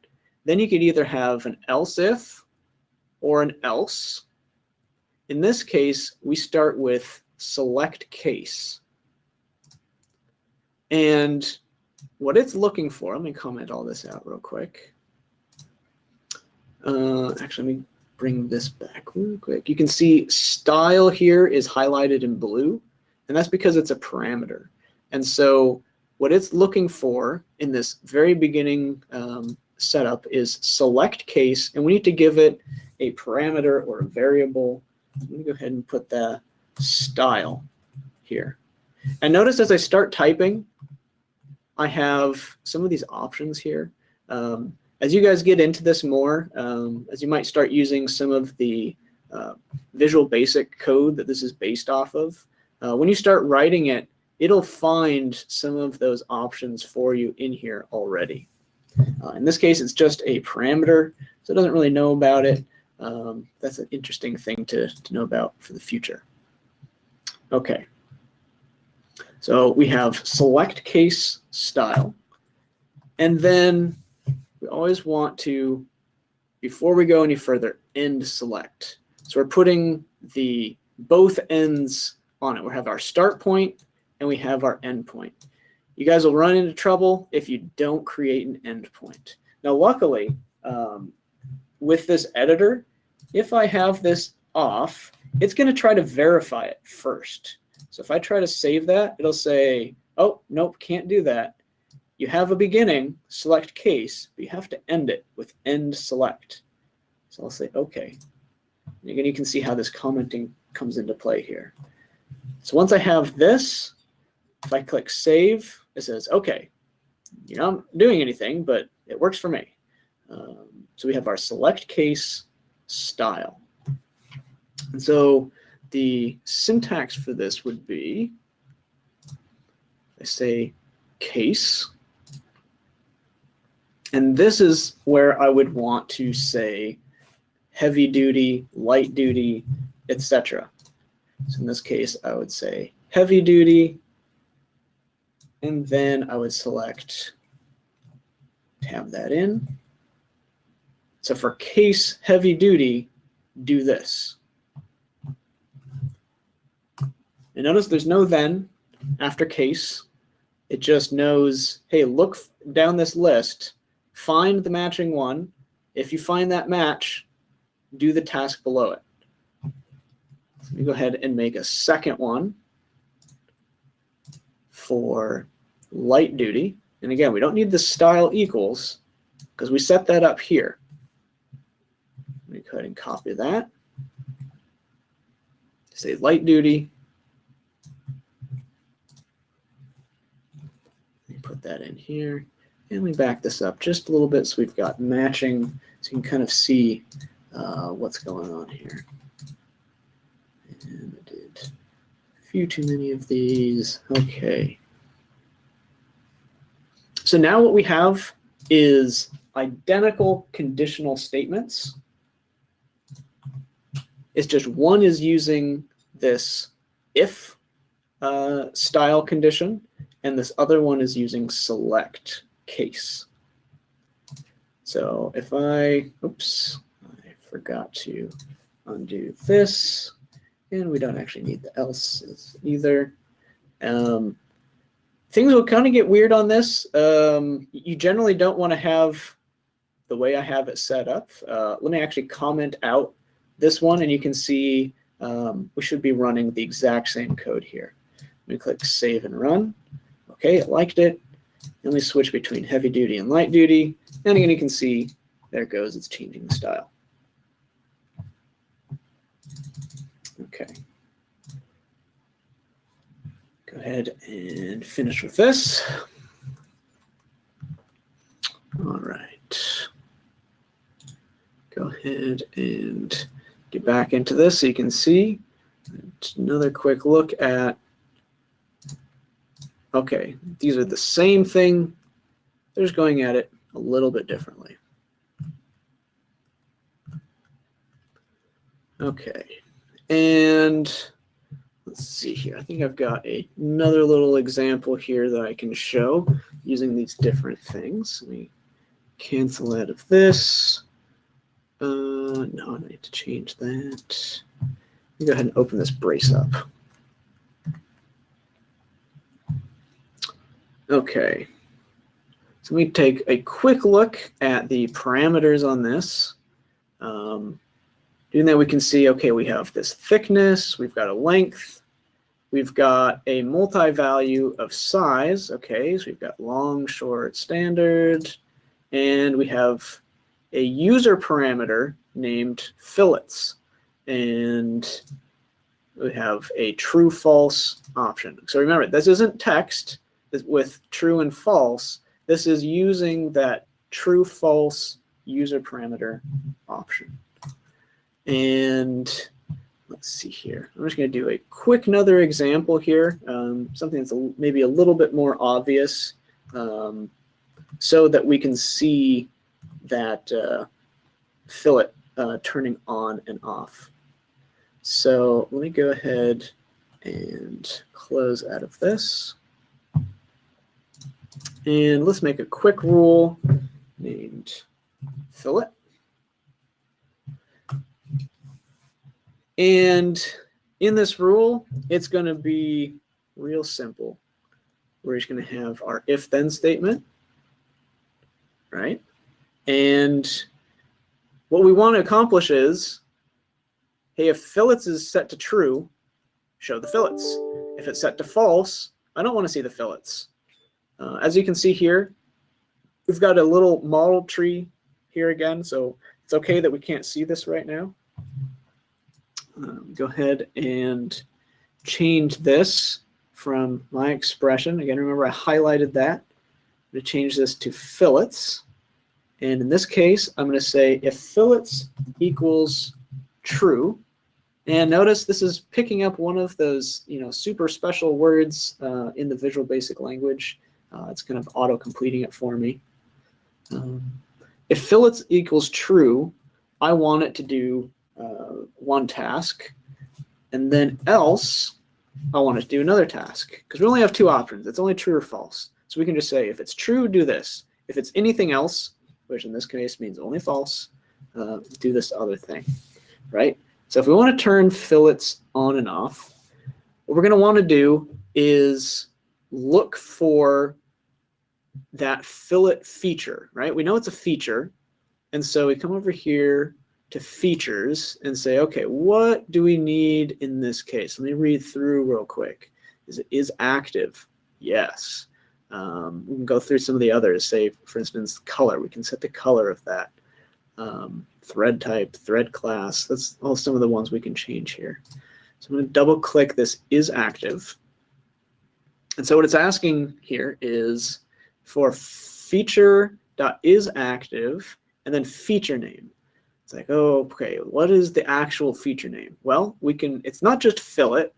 Then you could either have an else if or an else. In this case, we start with select case. And what it's looking for, let me comment all this out real quick. Actually, let me bring this back real quick. You can see style here is highlighted in blue, and that's because it's a parameter. And so what it's looking for in this very beginning setup is select case, and we need to give it a parameter or a variable. Let me go ahead and put the style here. And notice as I start typing, I have some of these options here. As you guys get into this more, as you might start using some of the Visual Basic code that this is based off of, when you start writing it, it'll find some of those options for you in here already. In this case, it's just a parameter, so it doesn't really know about it. That's an interesting thing to know about for the future. Okay. So we have select case style. And then we always want to, before we go any further, end select. So we're putting the both ends on it. We have our start point and we have our end point. You guys will run into trouble if you don't create an end point. Now, luckily, with this editor, if I have this off, it's going to try to verify it first. So if I try to save that, it'll say, oh, nope, can't do that. You have a beginning, select case, but you have to end it with end select. So I'll say, okay. And again, you can see how this commenting comes into play here. So once I have this, if I click save, it says, okay, you're not doing anything, but it works for me. So we have our select case style. And so the syntax for this would be, I say case, and this is where I would want to say heavy duty, light duty, etc. So in this case, I would say heavy duty, and then I would select, tab that in. So for case heavy duty, do this. And notice there's no then after case. It just knows, hey, look down this list, find the matching one. If you find that match, do the task below it. Let me go ahead and make a second one for light duty. And again, we don't need the style equals because we set that up here. Let me go ahead and copy that. Say light duty. Let me put that in here. And we back this up just a little bit so we've got matching, so you can kind of see what's going on here. And I did a few too many of these. Okay. So now what we have is identical conditional statements. It's just one is using this if style condition, and this other one is using select case. So if I, oops, I forgot to undo this, and we don't actually need the else's either. Things will kind of get weird on this. You generally don't want to have the way I have it set up. Let me actually comment out this one, and you can see we should be running the exact same code here. Let me click save and run. Okay, it liked it. And we switch between heavy duty and light duty. And again, you can see there it goes, it's changing the style. Okay. Go ahead and finish with this. All right. Go ahead and get back into this so you can see. Another quick look at, okay, these are the same thing. They're just going at it a little bit differently. Okay, and let's see here. I think I've got another little example here that I can show using these different things. Let me cancel out of this. No, I need to change that. Let me go ahead and open this brace up. Okay, so let me take a quick look at the parameters on this. Doing that, we can see, okay, we have this thickness, we've got a length, we've got a multi-value of size, okay, so we've got long, short, standard, and we have a user parameter named fillets, and we have a true false option. So remember, this isn't text, with true and false, this is using that true false user parameter option. And let's see here. I'm just going to do a quick another example here, something that's maybe a little bit more obvious, so that we can see that fillet turning on and off. So let me go ahead and close out of this. And let's make a quick rule named fillet. And in this rule, it's going to be real simple. We're just going to have our if-then statement, right? And what we want to accomplish is, hey, if fillets is set to true, show the fillets. If it's set to false, I don't want to see the fillets. As you can see here, we've got a little model tree here again, so it's okay that we can't see this right now. Go ahead and change this from my expression. Again, remember I highlighted that. I'm going to change this to fillets. And in this case, I'm going to say if fillets equals true. And notice this is picking up one of those, super special words in the Visual Basic language. It's kind of auto-completing it for me. If fillets equals true, I want it to do one task, and then else I want it to do another task, because we only have two options. It's only true or false. So we can just say, if it's true, do this. If it's anything else, which in this case means only false, do this other thing, right? So if we want to turn fillets on and off, what we're going to want to do is look for that fillet feature, right? We know it's a feature, and so we come over here to features and say, okay, what do we need in this case? Let me read through real quick. Is active? Yes. We can go through some of the others. Say, for instance, color. We can set the color of that. Thread type, thread class. That's all some of the ones we can change here. So I'm going to double click this is active. And so what it's asking here is for feature.isActive and then feature name. It's like, oh, okay, what is the actual feature name? Well, it's not just fillet.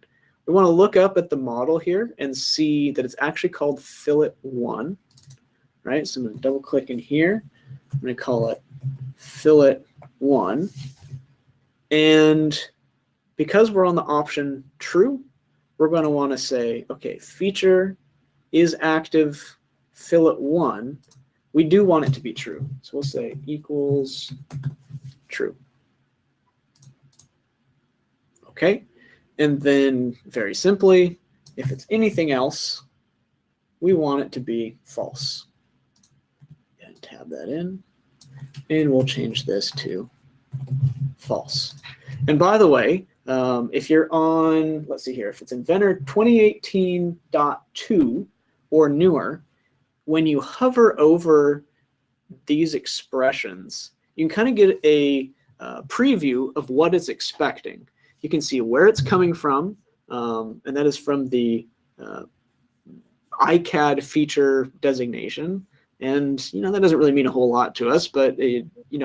We want to look up at the model here and see that it's actually called fillet1, right? So I'm going to double click in here. I'm going to call it fillet1. And because we're on the option true, we're going to want to say, okay, feature is active fillet1. We do want it to be true. So we'll say equals true. Okay. And then very simply, if it's anything else, we want it to be false. And tab that in. And we'll change this to false. And by the way, if you're on, let's see here, if it's Inventor 2018.2 or newer, when you hover over these expressions, you can kind of get a preview of what it's expecting. You can see where it's coming from, and that is from the ICAD feature designation. And that doesn't really mean a whole lot to us, but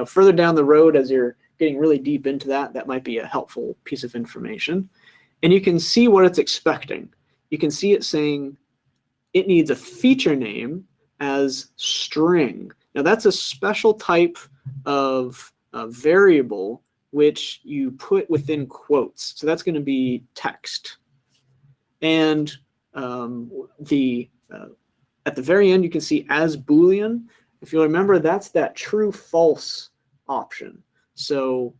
further down the road, as you're getting really deep into that might be a helpful piece of information. And you can see what it's expecting. You can see it saying it needs a feature name as string. Now that's a special type of variable which you put within quotes. So that's going to be text. And at the very end, you can see as Boolean. If you'll remember, that's that true false option. So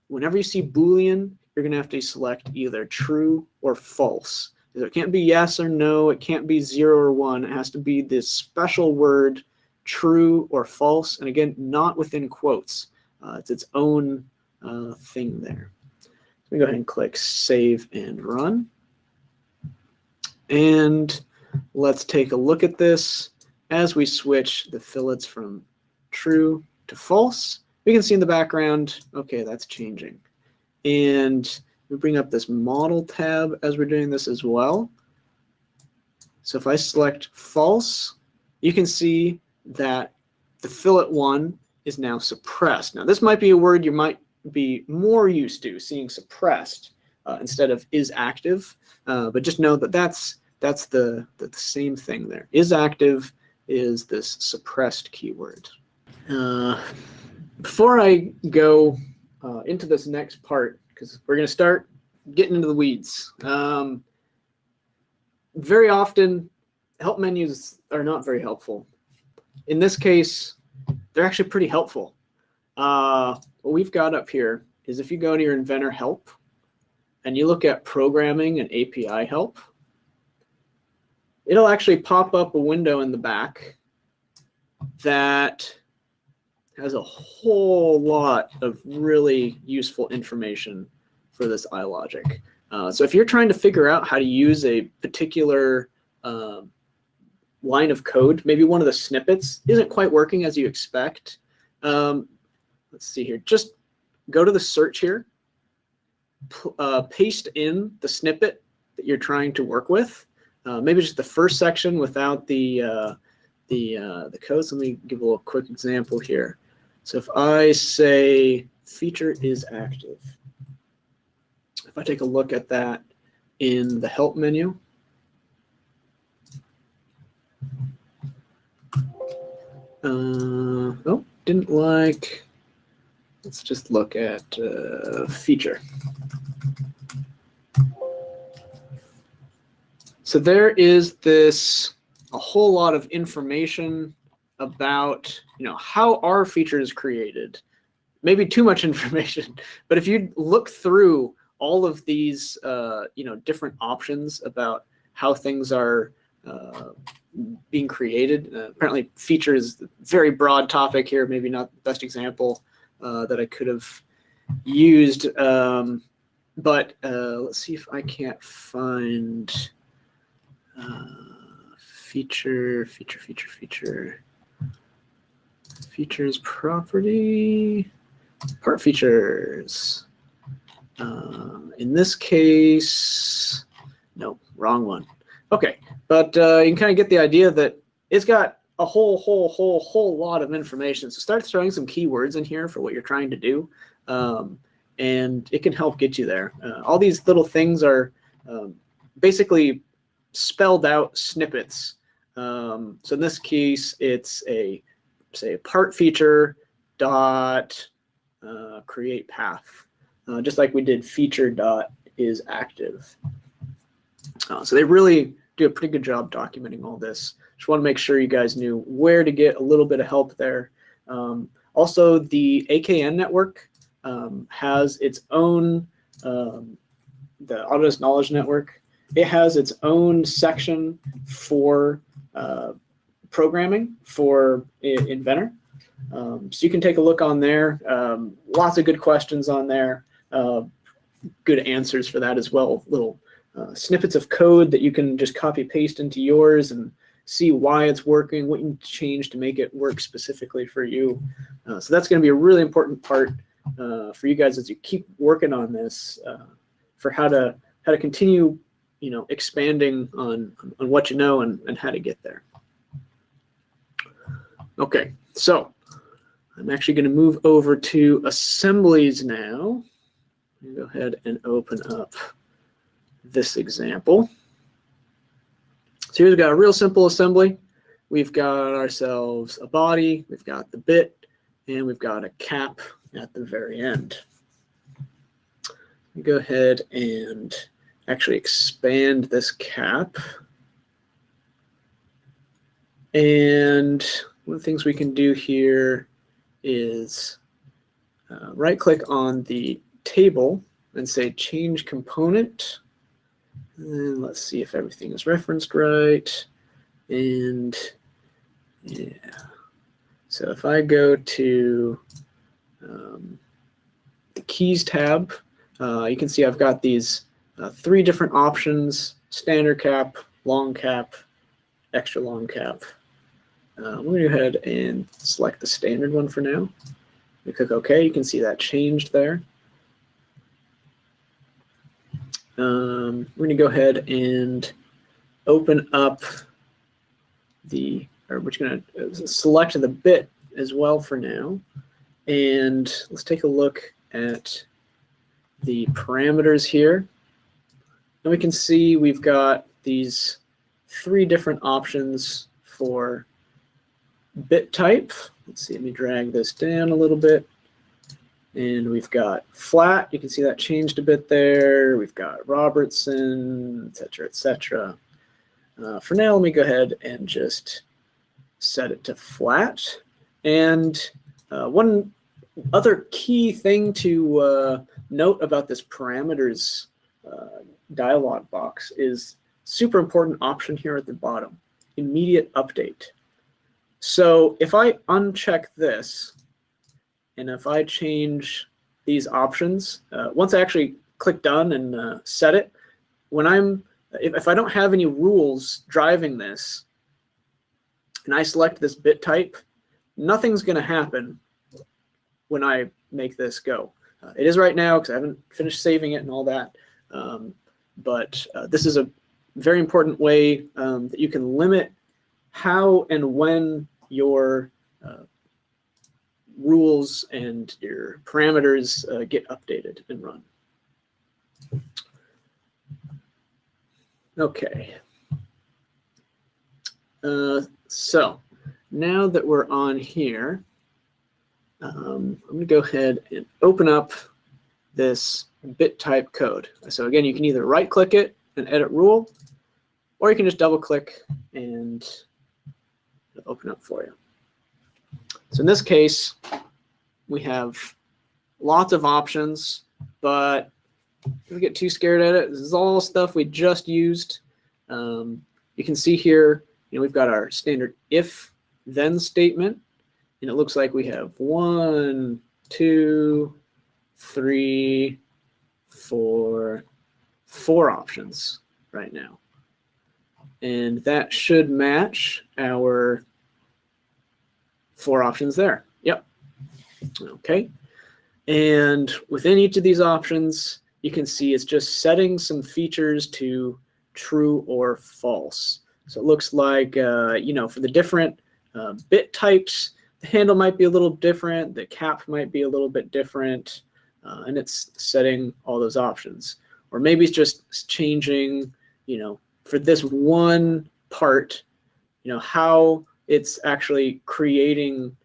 whenever you see Boolean, you're going to have to select either true or false. It can't be yes or no. It can't be 0 or 1. It has to be this special word, true or false. And again, not within quotes. It's its own thing there. Let me go ahead and click Save and Run. And let's take a look at this. As we switch the fillets from true to false, we can see in the background, okay, that's changing. And we bring up this model tab as we're doing this as well. So if I select false, you can see that the fillet one is now suppressed. Now this might be a word you might be more used to seeing suppressed instead of is active, but just know that that's the same thing there. Is active is this suppressed keyword. Before I go into this next part, because we're going to start getting into the weeds. Very often, help menus are not very helpful. In this case, they're actually pretty helpful. What we've got up here is if you go to your Inventor help and you look at programming and API help, it'll actually pop up a window in the back that has a whole lot of really useful information for this iLogic. So if you're trying to figure out how to use a particular line of code, maybe one of the snippets isn't quite working as you expect, let's see here, just go to the search here, paste in the snippet that you're trying to work with, maybe just the first section without the code. So let me give a little quick example here. So if I say feature is active, if I take a look at that in the help menu, oh, didn't like, let's just look at feature. So there is a whole lot of information about, how our feature is created. Maybe too much information, but if you look through all of these, different options about how things are being created, apparently feature is a very broad topic here, maybe not the best example that I could have used, but let's see if I can't find features property, part features. In this case, no, wrong one. Okay, but you can kind of get the idea that it's got a whole lot of information. So start throwing some keywords in here for what you're trying to do, and it can help get you there. All these little things are basically spelled out snippets. So in this case, it's a part feature dot create path, just like we did feature dot is active. So they really do a pretty good job documenting all this. Just want to make sure you guys knew where to get a little bit of help there. Also, the AKN network has its own, the Autodesk Knowledge Network, it has its own section for programming for Inventor. So you can take a look on there. Lots of good questions on there. Good answers for that as well. Little snippets of code that you can just copy paste into yours and see why it's working, what you can change to make it work specifically for you. So that's going to be a really important part for you guys as you keep working on this, for how to continue, expanding on what you know and how to get there. Okay, so I'm actually going to move over to assemblies now. Go ahead and open up this example. So here we've got a real simple assembly. We've got ourselves a body, we've got the bit, and we've got a cap at the very end. Go ahead and actually expand this cap. And one of the things we can do here is right-click on the table and say change component. And let's see if everything is referenced right. And yeah, so if I go to the keys tab, you can see I've got these 3 different options: standard cap, long cap, extra long cap. I'm going to go ahead and select the standard one for now. We click OK. You can see that changed there. We're going to go ahead and open up we're going to select the bit as well for now. And let's take a look at the parameters here. And we can see we've got these 3 different options for bit type. Let's see, let me drag this down a little bit. And we've got flat. You can see that changed a bit there. We've got Robertson, et cetera, et cetera. For now, let me go ahead and just set it to flat. And one other key thing to note about this parameters dialog box is super important option here at the bottom, immediate update. So if I uncheck this, and if I change these options, once I actually click done and set it, when if I don't have any rules driving this, and I select this bit type, nothing's going to happen when I make this go. It is right now because I haven't finished saving it and all that. But this is a very important way that you can limit how and when your rules and your parameters get updated and run. Okay. So now that we're on here, I'm going to go ahead and open up this bit type code. So again, you can either right click it and edit rule, or you can just double click and it'll open up for you. So in this case, we have lots of options, but don't get too scared at it. This is all stuff we just used. You can see here, we've got our standard if then statement, and it looks like we have 1, 2, 3, 4 options right now. And that should match our 4 options there. Yep. Okay. And within each of these options, you can see it's just setting some features to true or false. So it looks like, for the different bit types, the handle might be a little different, the cap might be a little bit different, and it's setting all those options. Or maybe it's just changing, for this one part, how it's actually creating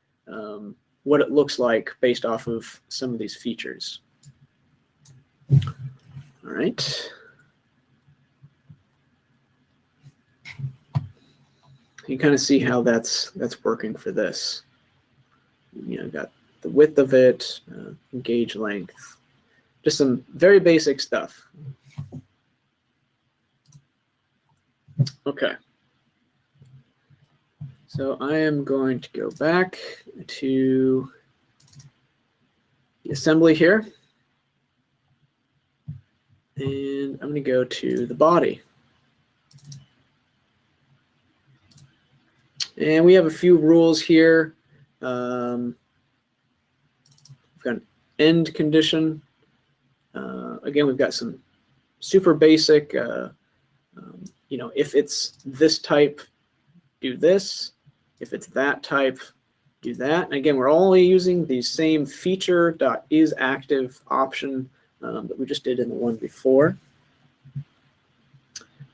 what it looks like based off of some of these features. All right. You kind of see how that's working for this. Got the width of it, gauge length, just some very basic stuff. Okay. So I am going to go back to the assembly here. And I'm going to go to the body. And we have a few rules here. We've got an end condition. Again, we've got some super basic, if it's this type, do this. If it's that type, do that. And again, we're only using the same feature.isActive option that we just did in the one before.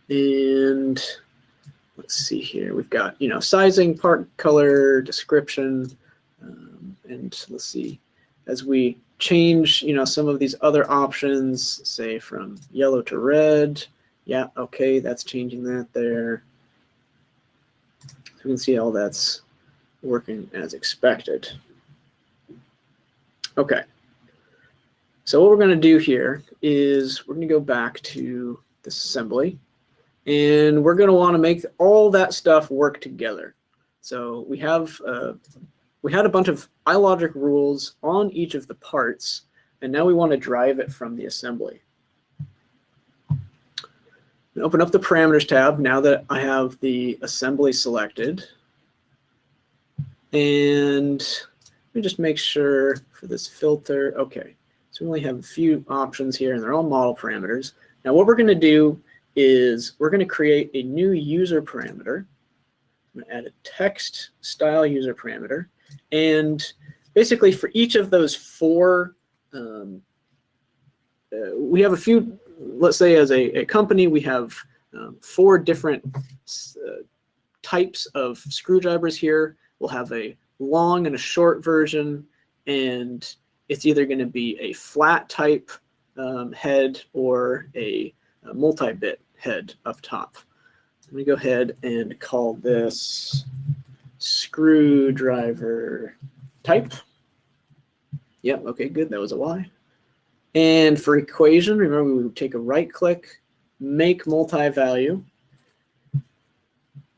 And let's see here. We've got, sizing, part, color, description, and let's see. As we change, some of these other options, say from yellow to red, yeah, okay, that's changing that there. So we can see all that's working as expected. Okay. So what we're going to do here is we're going to go back to this assembly, and we're going to want to make all that stuff work together. So we have we had a bunch of iLogic rules on each of the parts, and now we want to drive it from the assembly. Open up the parameters tab now that I have the assembly selected. And let me just make sure for this filter, okay. So we only have a few options here, and they're all model parameters. Now what we're going to do is we're going to create a new user parameter. I'm going to add a text style user parameter. And basically for each of those four, we have a few, let's say as a company, we have 4 different types of screwdrivers here. We'll have a long and a short version, and it's either going to be a flat type head or a multi-bit head up top. Let me go ahead and call this screwdriver type. Yep, okay, good, that was a Y. And for equation, remember we would take a right click, make multi-value,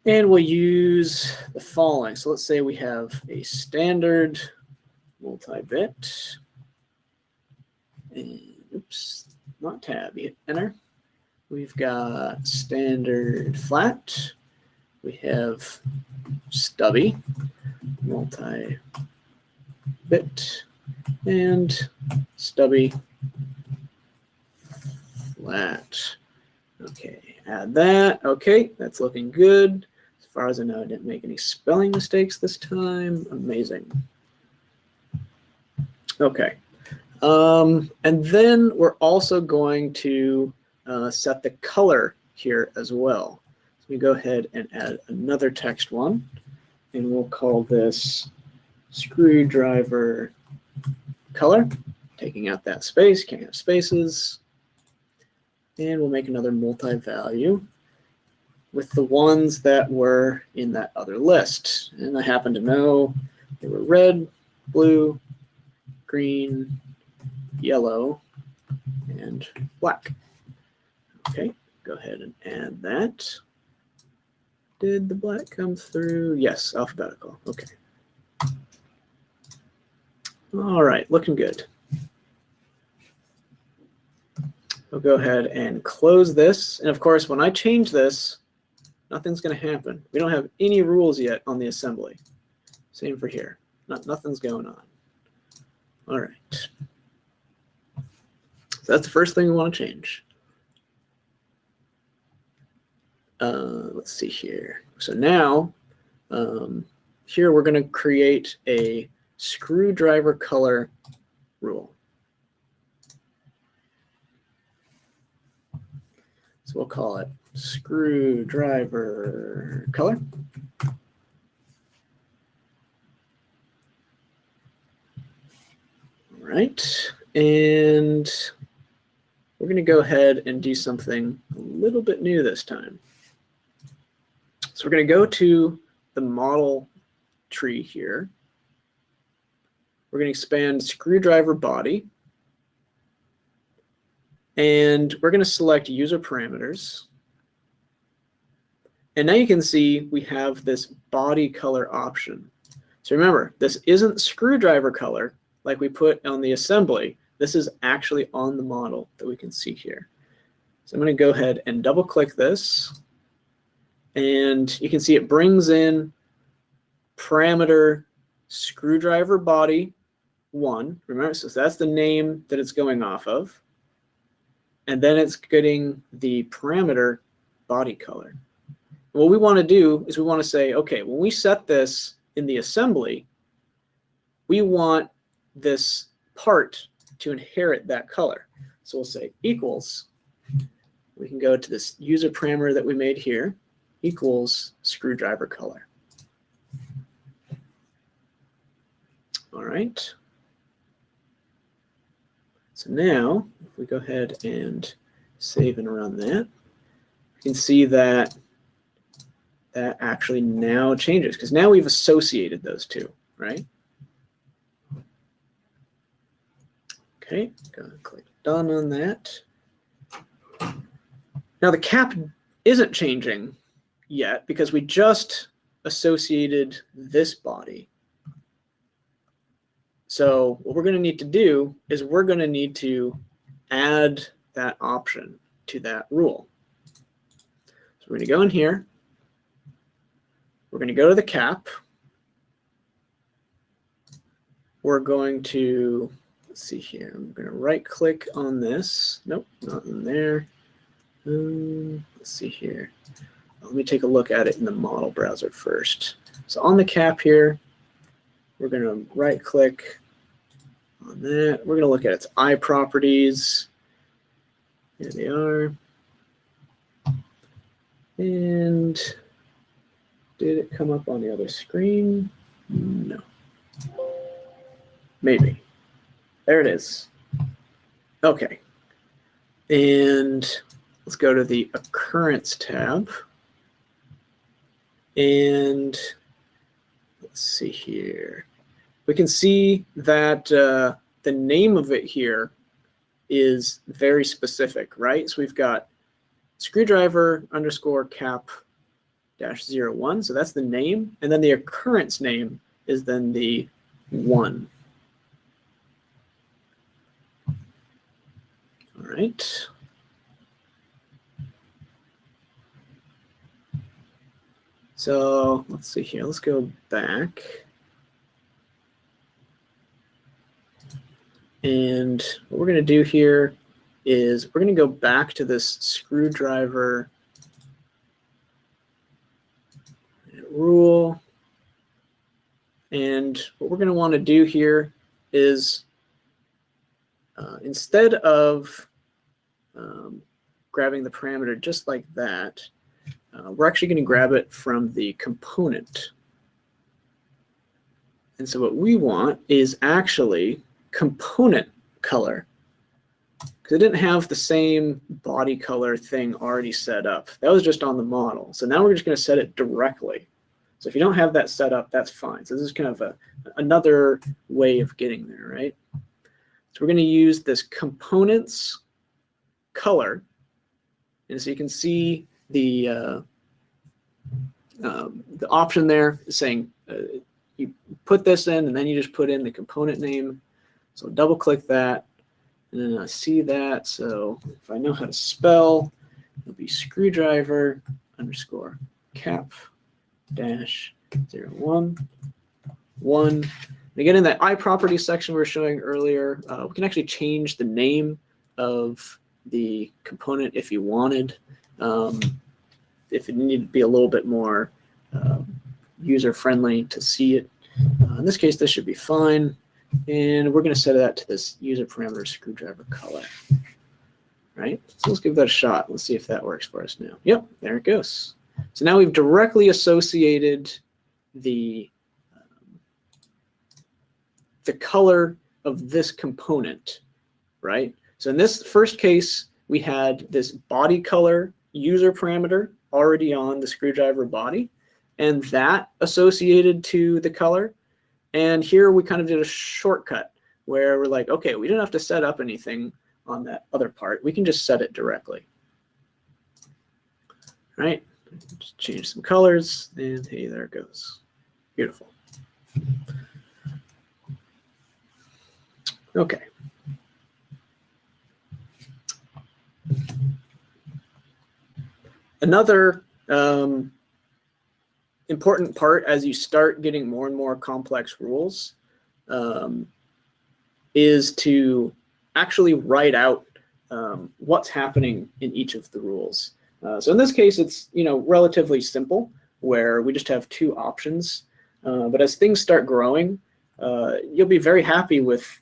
and we'll use the following. So let's say we have a standard multi-bit, and oops, not tab, hit enter. We've got standard flat, we have stubby, multi-bit, and stubby flat. Okay, add that. Okay, that's looking good. As far as I know, I didn't make any spelling mistakes this time. Amazing. Okay, and then we're also going to set the color here as well. So we go ahead and add another text one, and we'll call this screwdriver color, taking out that space, can't have spaces. And we'll make another multi-value with the ones that were in that other list. And I happen to know they were red, blue, green, yellow, and black. Okay, go ahead and add that. Did the black come through? Yes, alphabetical. Okay. All right, looking good. We'll go ahead and close this. And of course, when I change this, nothing's going to happen. We don't have any rules yet on the assembly. Same for here. Nothing's going on. All right. So that's the first thing we want to change. Let's see here. So now, here we're going to create a screwdriver color rule. So we'll call it screwdriver color. All right, and we're going to go ahead and do something a little bit new this time. So we're going to go to the model tree here. We're going to expand screwdriver body. And we're going to select user parameters. And now you can see we have this body color option. So remember, this isn't screwdriver color like we put on the assembly. This is actually on the model that we can see here. So I'm going to go ahead and double click this. And you can see it brings in parameter screwdriver body 1. Remember, so that's the name that it's going off of. And then it's getting the parameter body color. What we want to do is we want to say, okay, when we set this in the assembly, we want this part to inherit that color. So we'll say equals, we can go to this user parameter that we made here, equals screwdriver color. All right. So now, if we go ahead and save and run that, you can see that that actually now changes, because now we've associated those two, right? Okay, go and click done on that. Now the cap isn't changing yet because we just associated this body. So what we're going to need to do is we're going to need to add that option to that rule. So we're going to go in here. We're going to go to the cap. We're going to, let's see here, I'm going to right click on this. Nope, not in there. Let's see here. Let me take a look at it in the model browser first. So on the cap here, we're going to right click on that. We're going to look at its eye properties. Here they are. And did it come up on the other screen? No. Maybe. There it is. Okay. And let's go to the Occurrence tab. And let's see here. We can see that the name of it here is very specific, right? So we've got screwdriver underscore cap dash 01. So that's the name. And then the occurrence name is then the 1. All right. So let's see here. Let's go back. And what we're going to do here is we're going to go back to this screwdriver rule. And what we're going to want to do here is instead of grabbing the parameter just like that, we're actually going to grab it from the component. And so what we want is actually component color, because it didn't have the same body color thing already set up. That was just on the model. So now we're just going to set it directly. So if you don't have that set up, that's fine. So this is kind of another way of getting there, right? So we're going to use this components color. And so you can see the option there is saying you put this in and then you just put in the component name. So double click that and then I see that. So if I know how to spell, it'll be screwdriver underscore cap dash 01 1. And again, in that iProperties section we were showing earlier, we can actually change the name of the component if you wanted. If it needed to be a little bit more user-friendly to see it. In this case, this should be fine. And we're going to set that to this user parameter screwdriver color. Right? So let's give that a shot. Let's see if that works for us now. Yep, there it goes. So now we've directly associated the color of this component, right? So in this first case, we had this body color user parameter already on the screwdriver body, and that associated to the color. And here we kind of did a shortcut where we're like, okay, we don't have to set up anything on that other part. We can just set it directly. All right, just change some colors, and hey, there it goes. Beautiful. Okay. Another important part as you start getting more and more complex rules is to actually write out what's happening in each of the rules. So in this case, it's relatively simple, where we just have 2 options. But as things start growing, you'll be very happy with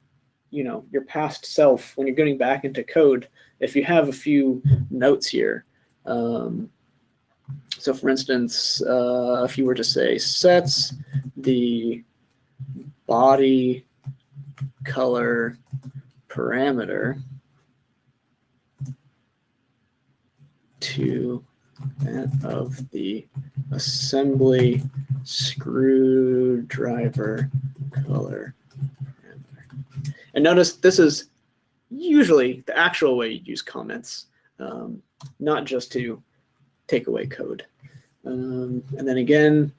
your past self when you're getting back into code if you have a few notes here. So for instance, if you were to say sets the body color parameter to that of the assembly screwdriver color parameter. And notice this is usually the actual way you use comments, not just to take away code. And then again,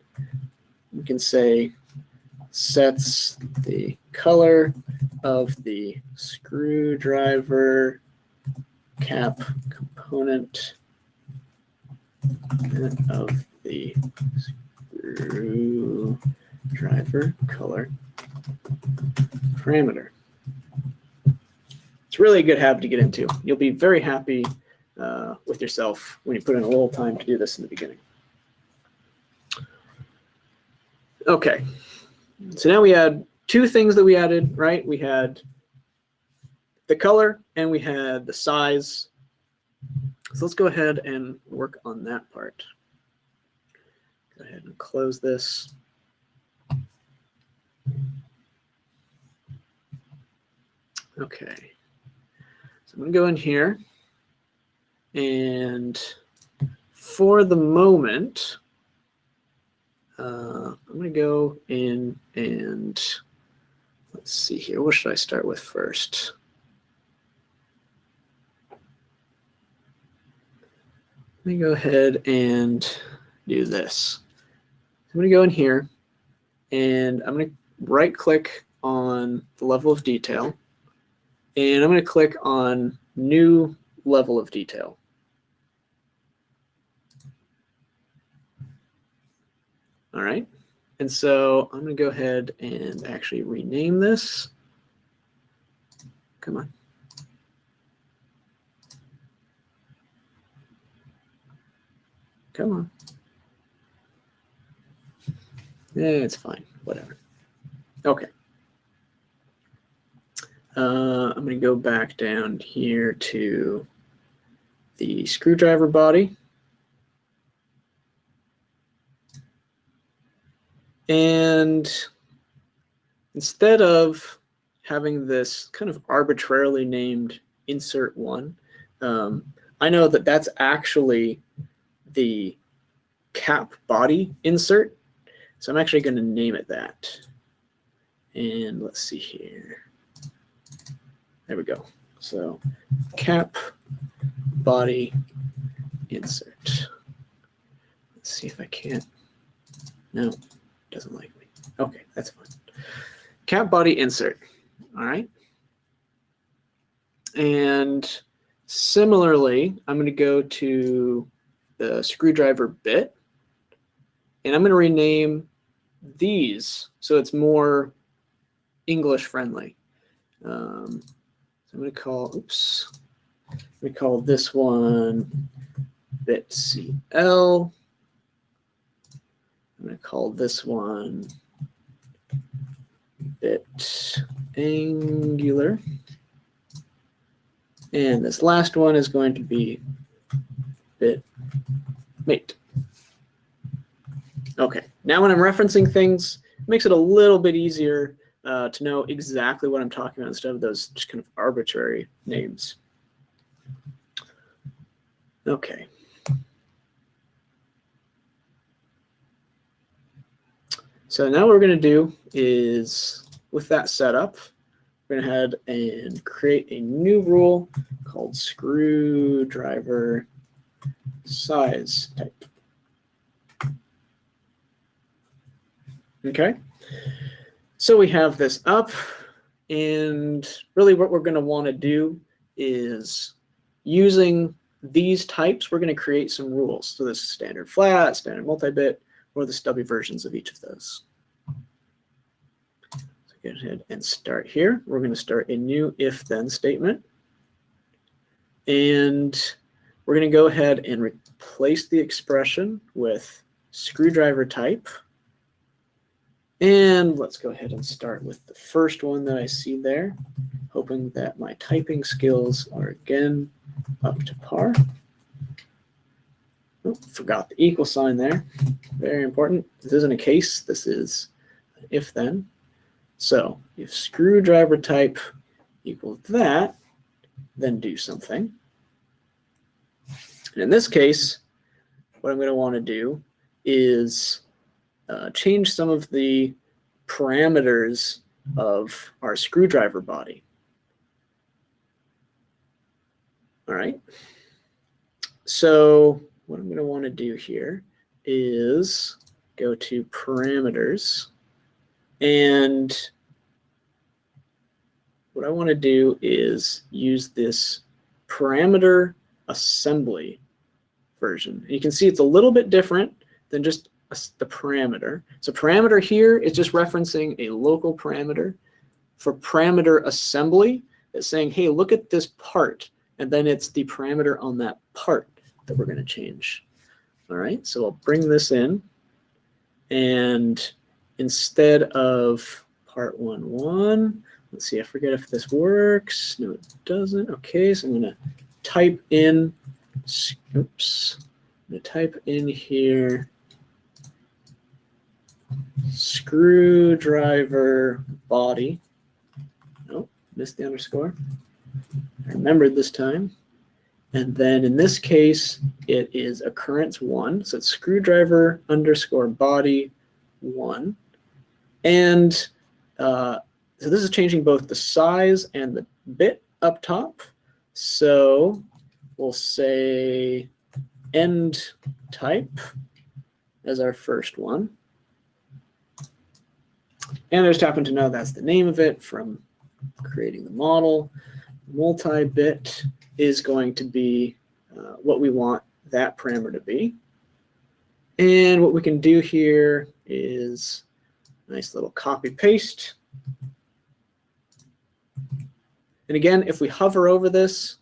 you can say sets the color of the screwdriver cap component of the screwdriver color parameter. It's really a good habit to get into. You'll be very happy with yourself when you put in a little time to do this in the beginning. Okay, so now we had two things that we added, right? We had the color and we had the size. So let's go ahead and work on that part. Go ahead and close this. Okay, so I'm going to go in here, and for the moment, I'm going to go in and let's see here. What should I start with first? Let me go ahead and do this. I'm going to go in here, and I'm going to right-click on the level of detail, and I'm going to click on New Level of Detail. All right, and so I'm going to go ahead and actually rename this. Come on. Come on. Yeah, it's fine, whatever. Okay. I'm going to go back down here to the screwdriver body. And instead of having this kind of arbitrarily named insert one, I know that that's actually the cap body insert. So I'm actually going to name it that. And let's see here. There we go. So cap body insert. Let's see if I can't. No, it doesn't like me. Okay, that's fine. Cap body insert. All right. And similarly, I'm going to go to the screwdriver bit, and I'm going to rename these so it's more English friendly. So I'm going to call, oops, we call this one bit CL. I'm going to call this one bit angular. And this last one is going to be bit mate. Okay, now when I'm referencing things, it makes it a little bit easier to know exactly what I'm talking about instead of those just kind of arbitrary names. Okay. So now what we're going to do is, with that setup, we're going to head and create a new rule called screwdriver size type. Okay. So we have this up, and really what we're going to want to do is, using these types, we're going to create some rules. So this is standard flat, standard multi-bit, or the stubby versions of each of those. So go ahead and start here. We're going to start a new if-then statement. And we're going to go ahead and replace the expression with screwdriver type. And let's go ahead and start with the first one that I see there, hoping that my typing skills are again up to par. Oh, forgot the equal sign there. Very important. This isn't a case. This is an if-then. So if screwdriver type equals that, then do something. And in this case, what I'm going to want to do is change some of the parameters of our screwdriver body. All right. So what I'm going to want to do here is go to parameters, and what I want to do is use this parameter assembly version. And you can see it's a little bit different than just the parameter. So parameter here is just referencing a local parameter. For parameter assembly, it's saying, hey, look at this part. and then it's the parameter on that part that we're going to change. All right, so I'll bring this in, and instead of part 1.1, let's see, I forget if this works. No, it doesn't. Okay, so I'm going to type in, oops, I'm going to type in here, screwdriver body. Nope, missed the underscore. I remembered this time. And then in this case, it is occurrence 1. So it's screwdriver underscore body 1. And so this is changing both the size and the bit up top. So we'll say end type as our first one. And I just happen to know that's the name of it from creating the model. Multi-bit is going to be what we want that parameter to be. And what we can do here is a nice little copy paste. And again, if we hover over this,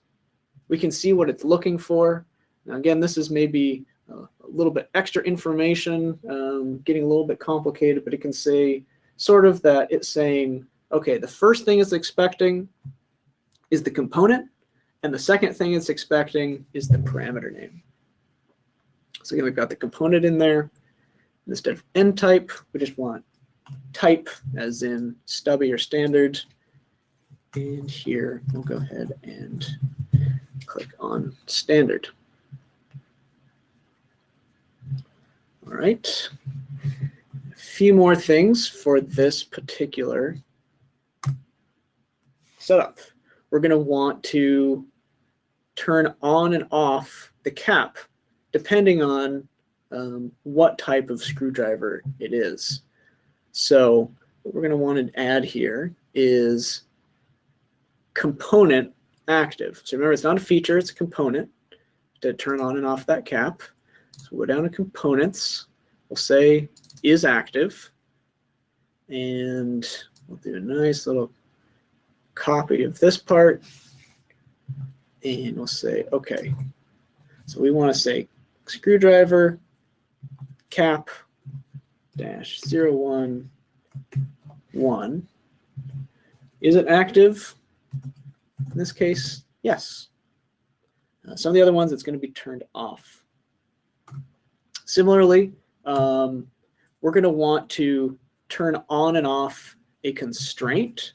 we can see what it's looking for. Now again, this is maybe a little bit extra information, getting a little bit complicated, but it can say sort of that it's saying, okay, the first thing it's expecting is the component, and the second thing it's expecting is the parameter name. So again, we've got the component in there. Instead of end type, we just want type as in stubby or standard. And here we'll go ahead and click on standard. All right. A few more things for this particular setup. We're going to want to turn on and off the cap depending on what type of screwdriver it is. So what we're going to want to add here is component active. So remember, it's not a feature, it's a component to turn on and off that cap. So we'll go down to components. We'll say is active. And we'll do a nice little copy of this part. And we'll say, okay. So we want to say screwdriver cap dash 011. Is it active? In this case, yes. Some of the other ones, it's going to be turned off. Similarly, we're going to want to turn on and off a constraint.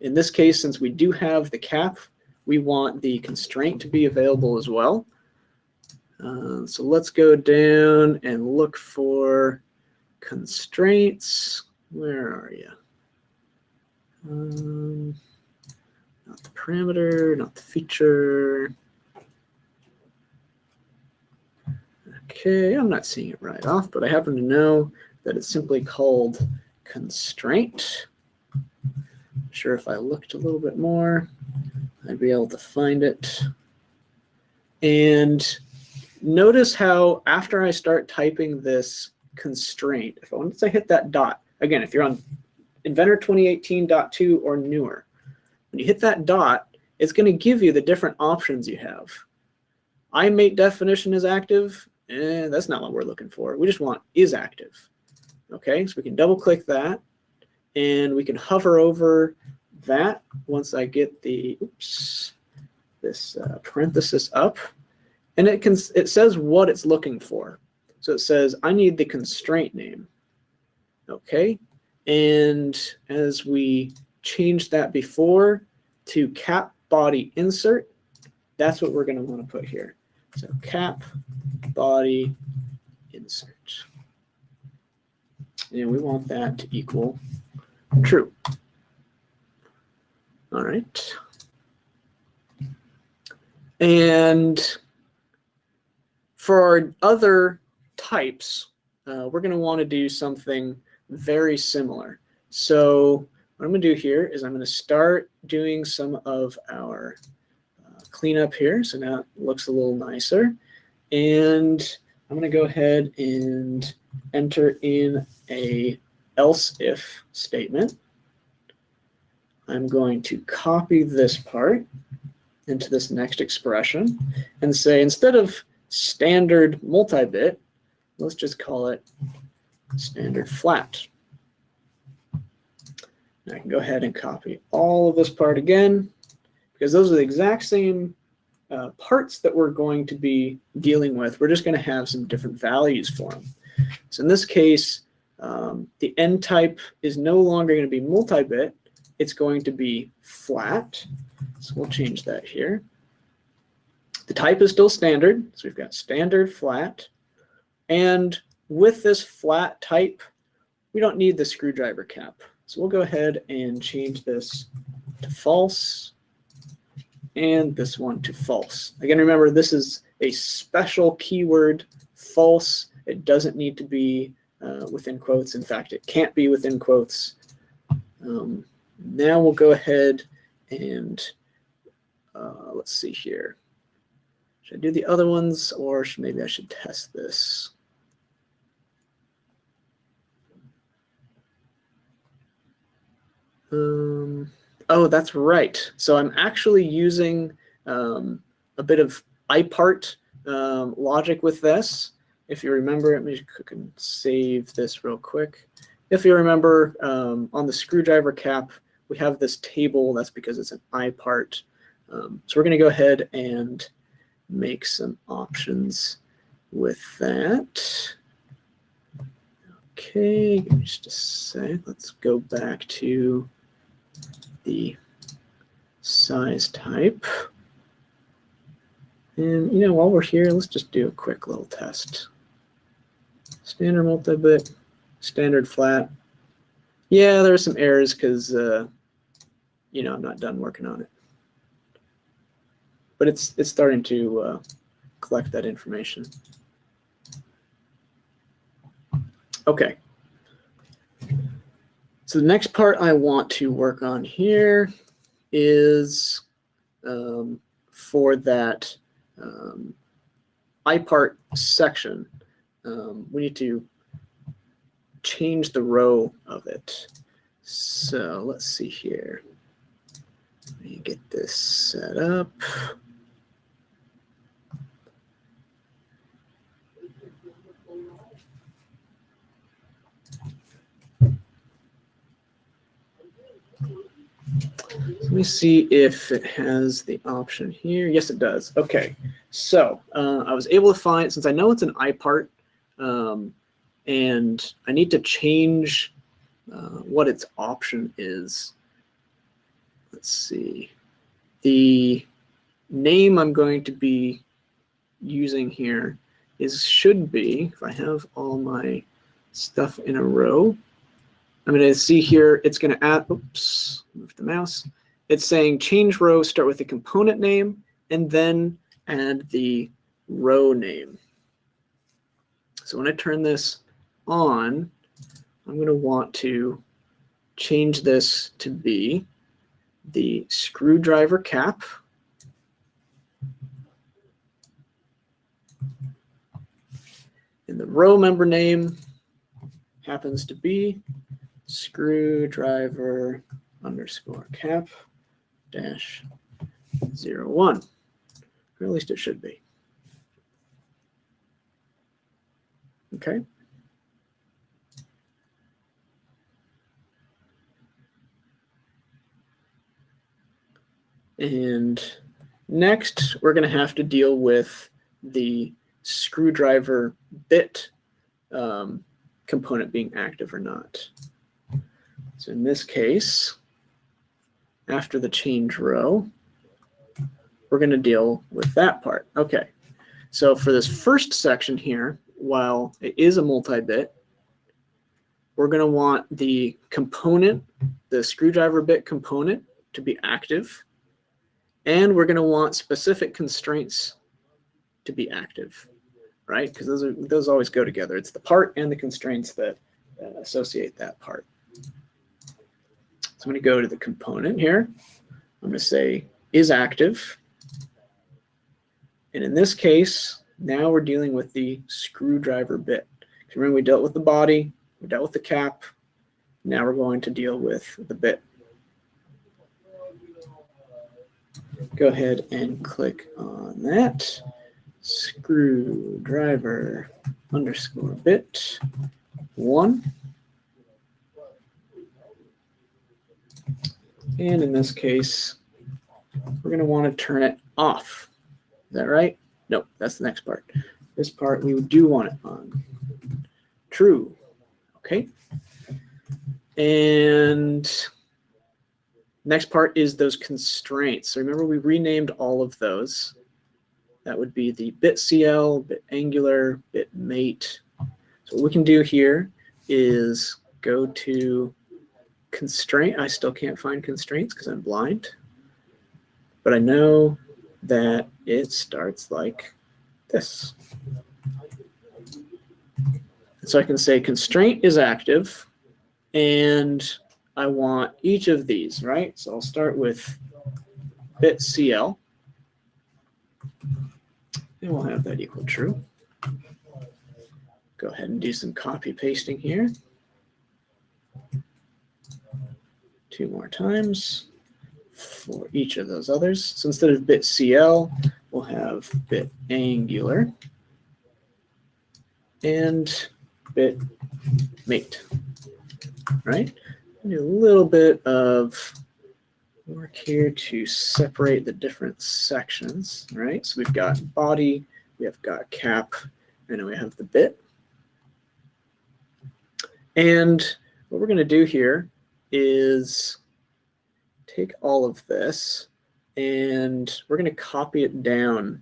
In this case, since we do have the cap, we want the constraint to be available as well. So let's go down and look for constraints. Where are you? Not the parameter, not the feature. Okay, I'm not seeing it right off, but I happen to know that it's simply called constraint. I'm sure if I looked a little bit more, I'd be able to find it. And notice how after I start typing this constraint, once I hit that dot, again, if you're on Inventor 2018.2 or newer, when you hit that dot, it's going to give you the different options you have. IMate definition is active. That's not what we're looking for. We just want is active. Okay, so we can double click that, and we can hover over that once I get the this parenthesis up, and it says what it's looking for. So it says I need the constraint name. Okay, and as we changed that before to cap body insert, that's what we're going to want to put here. So cap body insert. And we want that to equal true. All right. And for our other types, we're going to want to do something very similar. So what I'm going to do here is I'm going to start doing some of our cleanup here. So now it looks a little nicer. And I'm going to go ahead and enter in a else if statement. I'm going to copy this part, into this next expression and say, instead of standard multi-bit, let's just call it standard flat. And I can go ahead and copy all of this part again, because those are the exact same parts that we're going to be dealing with. We're just going to have some different values for them. So in this case, the end type is no longer going to be multi-bit. It's going to be flat. So we'll change that here. The type is still standard. So we've got standard flat. And with this flat type, we don't need the screwdriver cap. So we'll go ahead and change this to false and this one to false. Again, remember, this is a special keyword, false. It doesn't need to be within quotes. In fact, it can't be within quotes. Now we'll go ahead and let's see here. Should I do the other ones, or maybe I should test this? Oh, that's right. So I'm actually using a bit of IPart logic with this. If you remember, let me click and save this real quick. If you remember, on the screwdriver cap, we have this table. That's because it's an IPart. So we're going to go ahead and make some options with that. Okay, give me just a sec. Let's go back to the size type. And while we're here, let's just do a quick little test. Standard multi-bit, standard flat. Yeah, there are some errors because I'm not done working on it. But it's starting to collect that information. Okay. So the next part I want to work on here is for that IPart section. We need to change the row of it. So let's see here. Let me get this set up. Let me see if it has the option here. Yes, it does. Okay, so I was able to find, since I know it's an IPart, and I need to change what its option is. Let's see. The name I'm going to be using here should be, if I have all my stuff in a row, I'm going to see here, it's going to add, oops, move the mouse. It's saying change row, start with the component name, and then add the row name. So when I turn this on, I'm going to want to change this to be the screwdriver cap. And the row member name happens to be screwdriver underscore cap dash 01, or at least it should be. Okay. And next, we're going to have to deal with the screwdriver bit component being active or not. So in this case, after the change row, we're going to deal with that part. Okay, so for this first section here, while it is a multi-bit, we're going to want the component, the screwdriver bit component, to be active. And we're going to want specific constraints to be active, right? Because those always go together. It's the part and the constraints that associate that part. So I'm going to go to the component here. I'm going to say is active. And in this case, now we're dealing with the screwdriver bit. Remember, we dealt with the body, we dealt with the cap. Now we're going to deal with the bit. go ahead and click on that. Screwdriver underscore bit 1. And in this case, we're going to want to turn it off. Is that right? Nope, that's the next part. This part we do want it on. True. Okay. And next part is those constraints. So remember, we renamed all of those. That would be the bitcl, bitangular, bitmate. So what we can do here is go to constraint. I still can't find constraints because I'm blind. But I know that it starts like this. So I can say constraint is active, and I want each of these, right? So I'll start with bitcl, and we'll have that equal true. Go ahead and do some copy pasting here. 2 more times for each of those others. So instead of bitcl, we'll have bitangular and bitmate, right? Do a little bit of work here to separate the different sections, right? So we've got body, we have got cap, and then we have the bit. And what we're going to do here is take all of this and we're going to copy it down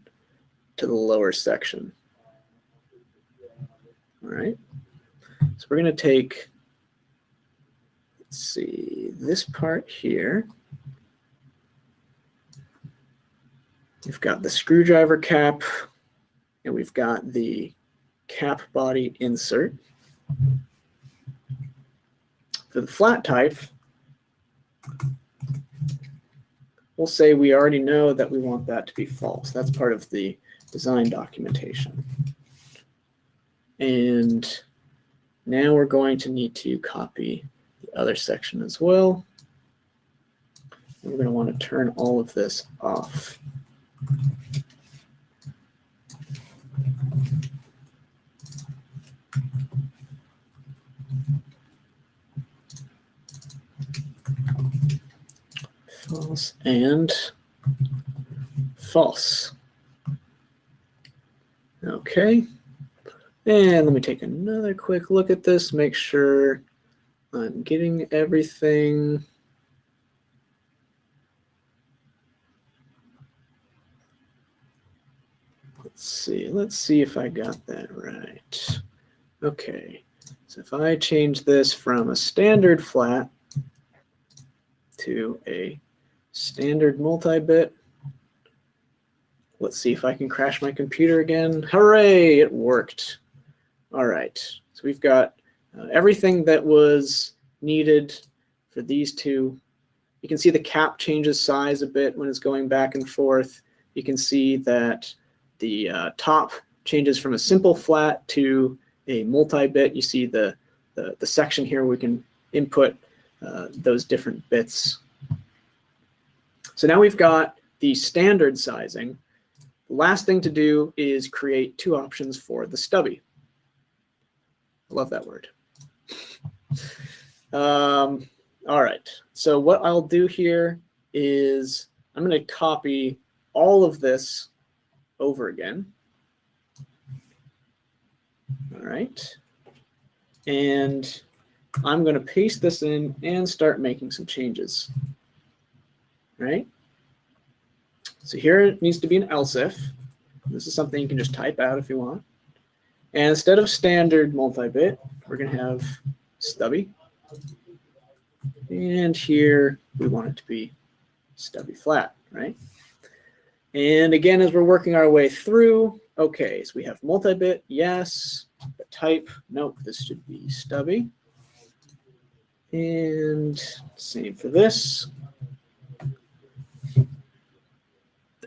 to the lower section. All right. So we're going to take, let's see, this part here. We've got the screwdriver cap and we've got the cap body insert. For the flat type, we'll say we already know that we want that to be false. That's part of the design documentation. And now we're going to need to copy the other section as well. And we're going to want to turn all of this off. False and false. Okay. And let me take another quick look at this, make sure I'm getting everything. Let's see if I got that right. Okay, so if I change this from a standard flat to a standard multi-bit, let's see if I can crash my computer again. Hooray, it worked. All right, so we've got everything that was needed for these two. You can see the cap changes size a bit when it's going back and forth. You can see that the top changes from a simple flat to a multi-bit. You see the section here where we can input those different bits. So now we've got the standard sizing. The last thing to do is create 2 options for the stubby. I love that word. All right, so what I'll do here is I'm going to copy all of this over again. All right, and I'm going to paste this in and start making some changes. All right, so here it needs to be an else if. This is something you can just type out if you want. And instead of standard multi-bit, we're going to have stubby. And here we want it to be stubby flat, right? And again, as we're working our way through, okay, so we have multi-bit, yes. The type, nope, this should be stubby. And same for this.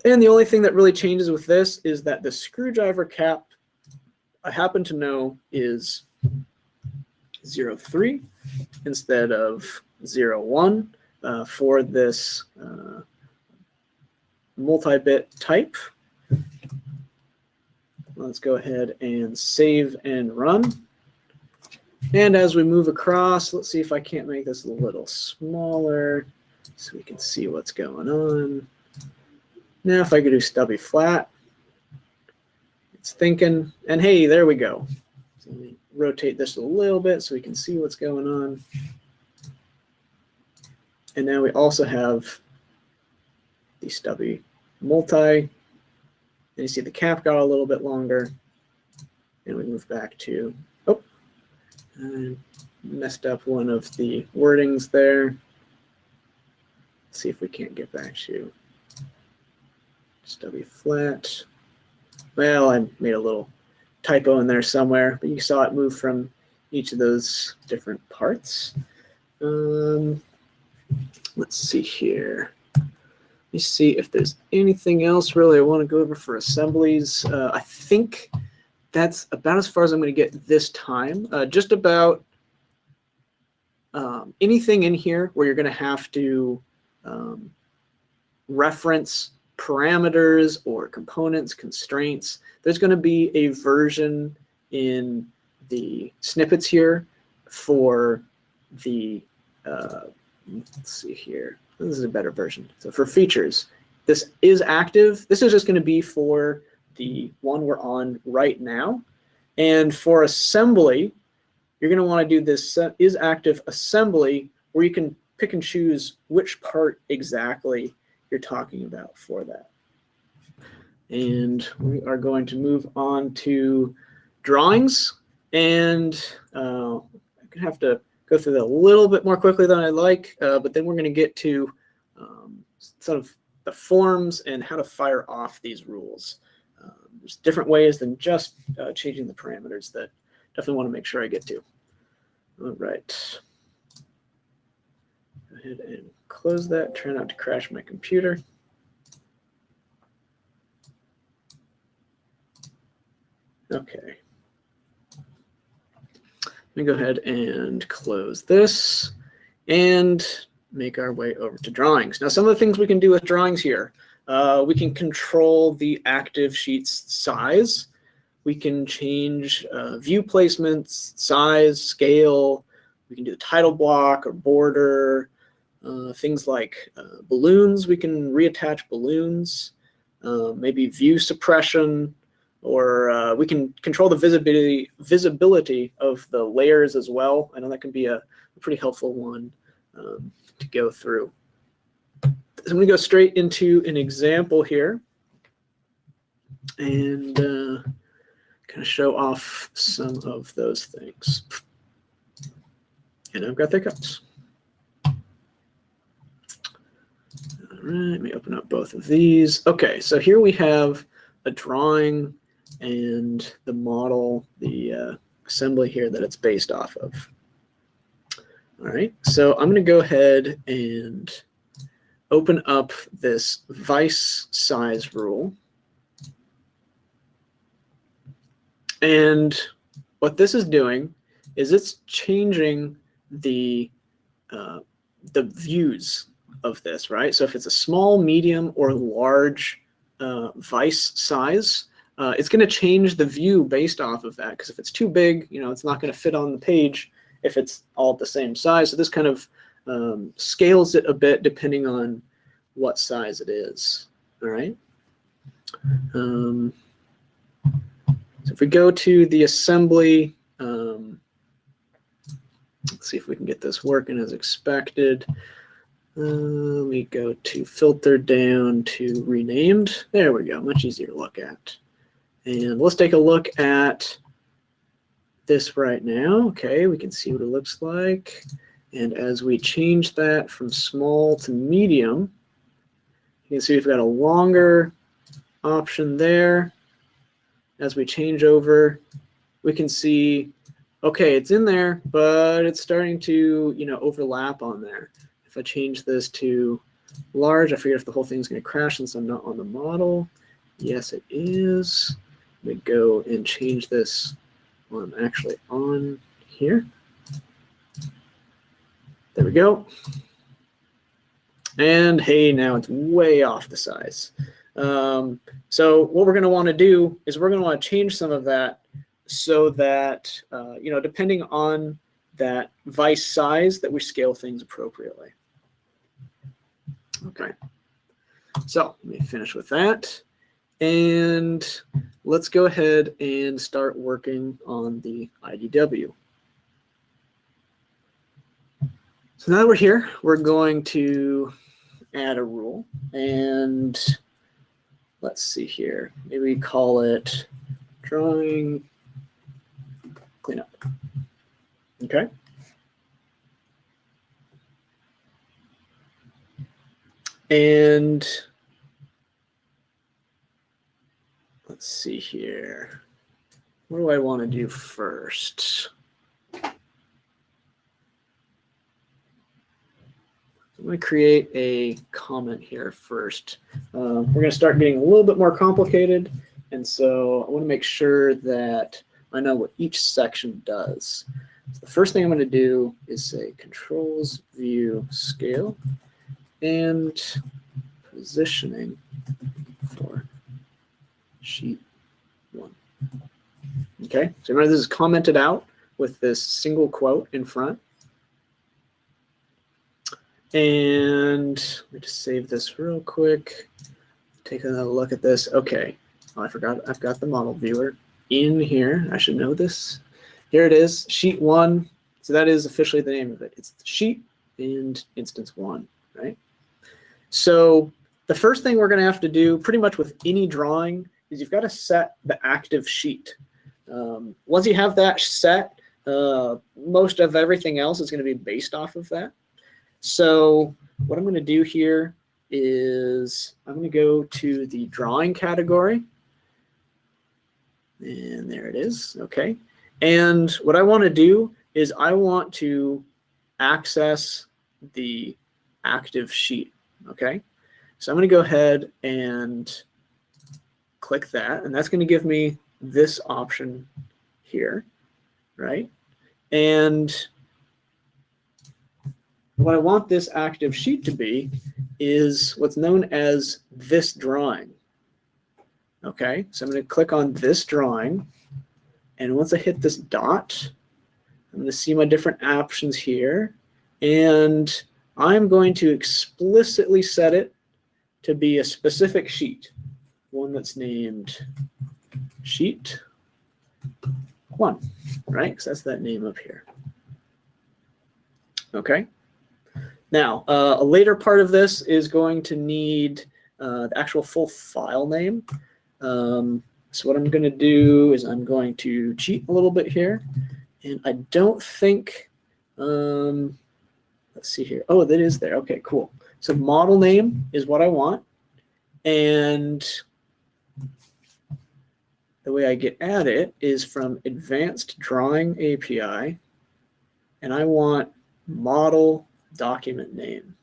And the only thing that really changes with this is that the screwdriver cap, I happen to know, is 0.3 instead of 0.1 for this multi-bit type. Let's go ahead and save and run. And as we move across, let's see if I can't make this a little smaller so we can see what's going on. Now if I could do stubby flat, it's thinking, and hey, there we go. So let me rotate this a little bit so we can see what's going on. And now we also have the stubby multi. And you see the cap got a little bit longer. And we move back to, oh, I messed up one of the wordings there. Let's see if we can't get back to stubby flat. Well, I made a little typo in there somewhere, but you saw it move from each of those different parts. Let's see here. Let me see if there's anything else really I want to go over for assemblies. I think that's about as far as I'm going to get this time. Just about anything in here where you're going to have to reference parameters or components, constraints. There's going to be a version in the snippets here for the, let's see here. This is a better version. So for features, this is active. This is just going to be for the one we're on right now. And for assembly, you're going to want to do this is active assembly where you can pick and choose which part exactly you're talking about for that. And we are going to move on to drawings. And I'm going to have to go through that a little bit more quickly than I like, but then we're going to get to sort of the forms and how to fire off these rules. There's different ways than just changing the parameters that definitely want to make sure I get to. All right. Go ahead and close that. Try not to crash my computer. Okay. Let me go ahead and close this and make our way over to drawings. Now, some of the things we can do with drawings here, we can control the active sheet's size. We can change view placements, size, scale. We can do the title block or border. Things like balloons, we can reattach balloons, maybe view suppression, or we can control the visibility of the layers as well. I know that can be a pretty helpful one to go through. So I'm going to go straight into an example here and kind of show off some of those things. And I've got the cuts. All right, let me open up both of these. Okay, so here we have a drawing and the model, the assembly here that it's based off of. All right, so I'm going to go ahead and open up this vice size rule. And what this is doing is it's changing the views of this, right? So if it's a small, medium, or large vice size, it's going to change the view based off of that. Because if it's too big, you know, it's not going to fit on the page if it's all the same size. So this kind of scales it a bit depending on what size it is. All right. So if we go to the assembly, let's see if we can get this working as expected. Let me go to filter down to renamed. There we go, much easier to look at. And let's take a look at this right now. Okay, we can see what it looks like. And as we change that from small to medium, you can see we've got a longer option there. As we change over, we can see, okay, it's in there, but it's starting to, you know, overlap on there. If I change this to large, I figure if the whole thing's going to crash since I'm not on the model. Yes, it is. Let me go and change this while I'm actually on here. There we go. And hey, now it's way off the size. So what we're going to want to do is we're going to want to change some of that so that, depending on that vise size, that we scale things appropriately. Okay. So let me finish with that. And let's go ahead and start working on the IDW. So now that we're here, we're going to add a rule. And let's see here. Maybe we call it drawing cleanup. Okay. And let's see here. What do I want to do first? I'm going to create a comment here first. We're going to start getting a little bit more complicated. And so I want to make sure that I know what each section does. So the first thing I'm going to do is say controls view scale and positioning for sheet 1. Okay, so remember this is commented out with this single quote in front. And let me just save this real quick. Take another look at this. Okay, oh, I forgot I've got the model viewer in here. I should know this. Here it is, sheet 1. So that is officially the name of it. It's the sheet and instance 1, right? So the first thing we're going to have to do pretty much with any drawing is you've got to set the active sheet. Once you have that set, most of everything else is going to be based off of that. So what I'm going to do here is I'm going to go to the drawing category. And there it is. Okay. And what I want to do is I want to access the active sheet. Okay. So I'm going to go ahead and click that. And that's going to give me this option here. Right. And what I want this active sheet to be is what's known as this drawing. Okay, so I'm going to click on this drawing, and once I hit this dot, I'm going to see my different options here, and I'm going to explicitly set it to be a specific sheet, one that's named sheet 1, right? Because that's that name up here. Okay. Now, a later part of this is going to need the actual full file name. So what I'm going to do is I'm going to cheat a little bit here. And I don't think, let's see here. Oh, that is there. Okay, cool. So model name is what I want. And the way I get at it is from Advanced Drawing API. And I want model document name.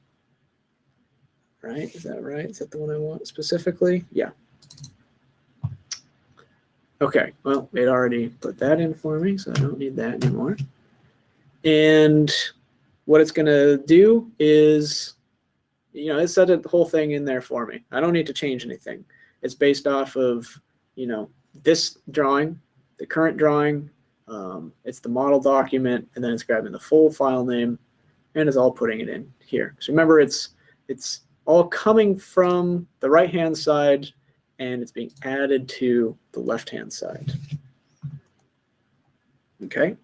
Right? Is that right? Is that the one I want specifically? Yeah. Okay, well, it already put that in for me, so I don't need that anymore. And what it's going to do is, it set the whole thing in there for me. I don't need to change anything. It's based off of, this drawing, the current drawing, it's the model document, and then it's grabbing the full file name, and it's all putting it in here. So remember, it's all coming from the right-hand side, and it's being added to the left-hand side. Okay.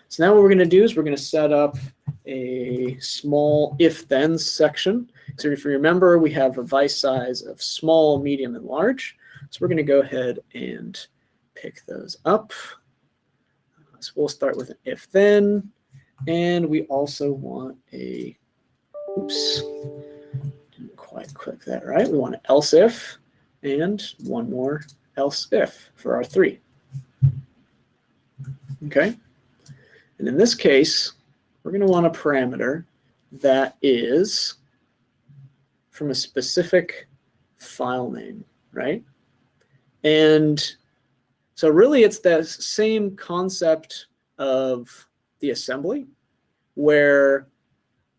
So now what we're going to do is we're going to set up a small if-then section. So if you remember, we have a vise size of small, medium, and large. So we're going to go ahead and pick those up. So we'll start with an if-then, and we also want a, oops, didn't quite click that right. We want an else if, and one more else if for our 3. Okay. And in this case, we're going to want a parameter that is from a specific file name, right? And so really it's that same concept of the assembly where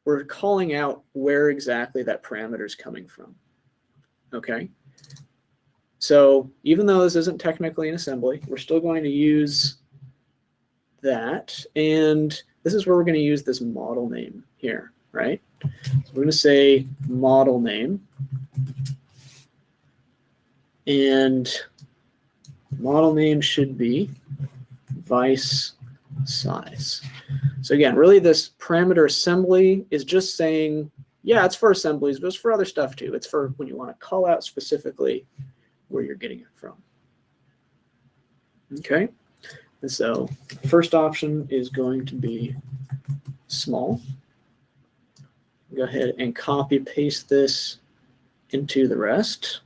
we're calling out where exactly that parameter is coming from. Okay. So even though this isn't technically an assembly, we're still going to use that. And this is where we're going to use this model name here, right? So we're going to say model name. And model name should be vice size. So again, really this parameter assembly is just saying, yeah, it's for assemblies, but it's for other stuff too. It's for when you want to call out specifically where you're getting it from. Okay, and so first option is going to be small. Go ahead and copy paste this into the rest.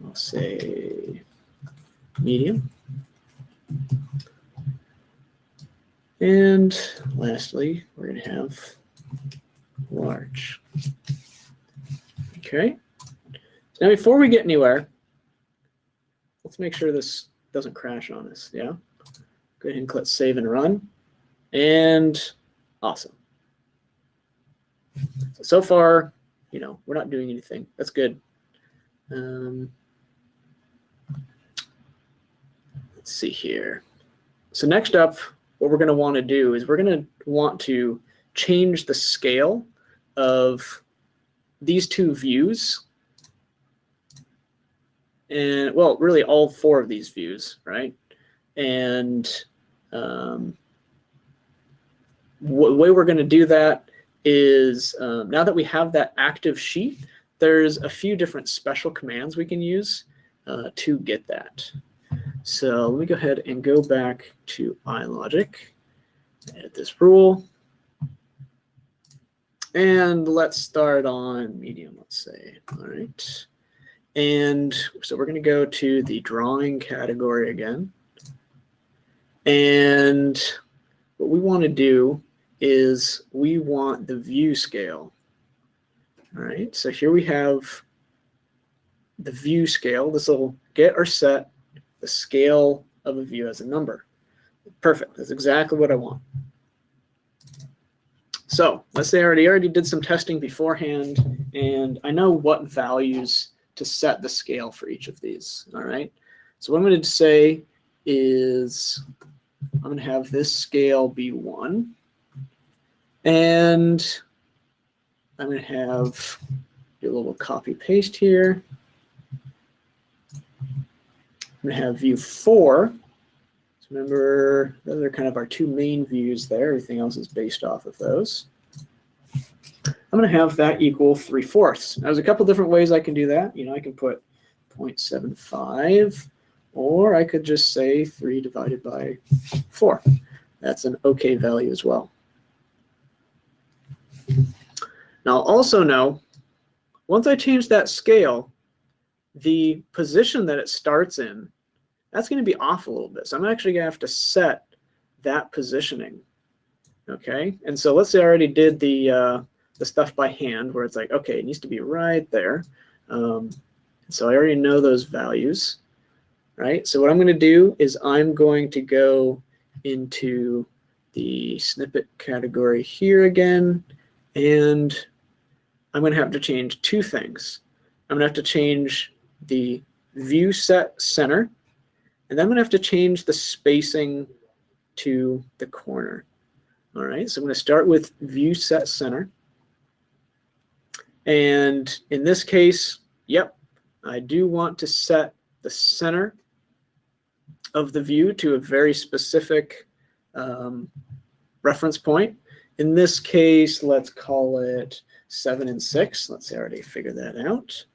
I'll say medium. And lastly, we're going to have large. Okay. So now before we get anywhere, let's make sure this doesn't crash on us. Yeah. Go ahead and click save and run. And awesome. So far, you know, we're not doing anything. That's good. Let's see here. So next up, what we're going to want to do is we're going to want to change the scale of these two views. And well, really all four of these views, right? And the way we're going to do that is now that we have that active sheet, there's a few different special commands we can use to get that. So let me go ahead and go back to iLogic, edit this rule, and let's start on medium, let's say. All right. And so we're going to go to the drawing category again. And what we want to do is we want the view scale. All right. So here we have the view scale. This will get or set the scale of a view as a number. Perfect. That's exactly what I want. So let's say I already did some testing beforehand, and I know what values to set the scale for each of these. All right. So what I'm going to say is I'm going to have this scale be 1. And I'm going to have do a little copy paste here. I'm going to have view 4. So remember, those are kind of our two main views there. Everything else is based off of those. I'm going to have that equal 3/4. Now, there's a couple different ways I can do that. You know, I can put 0.75, or I could just say 3 divided by 4. That's an okay value as well. Now, also know, once I change that scale, the position that it starts in, that's going to be off a little bit. So I'm actually going to have to set that positioning. Okay, and so let's say I already did the stuff by hand, where it's like, okay, it needs to be right there. So I already know those values, right? So what I'm going to do is I'm going to go into the snippet category here again, and I'm going to have to change two things. I'm going to have to change the view set center, and then I'm going to have to change the spacing to the corner. All right, so I'm going to start with view set center. And in this case, yep, I do want to set the center of the view to a very specific reference point. In this case, let's call it 7 and 6. Let's say I already figured that out.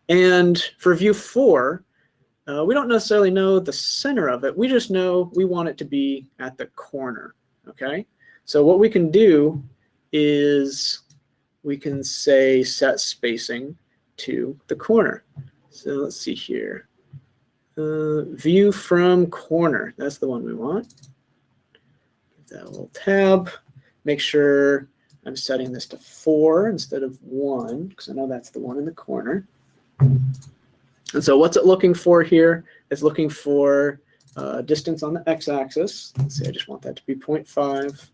And for view 4, we don't necessarily know the center of it. We just know we want it to be at the corner. Okay, so what we can do is we can say set spacing to the corner. So let's see here. View from corner. That's the one we want. Give that a little tab. Make sure I'm setting this to 4 instead of 1, because I know that's the one in the corner. And so what's it looking for here? It's looking for distance on the x-axis. Let's say I just want that to be 0.5,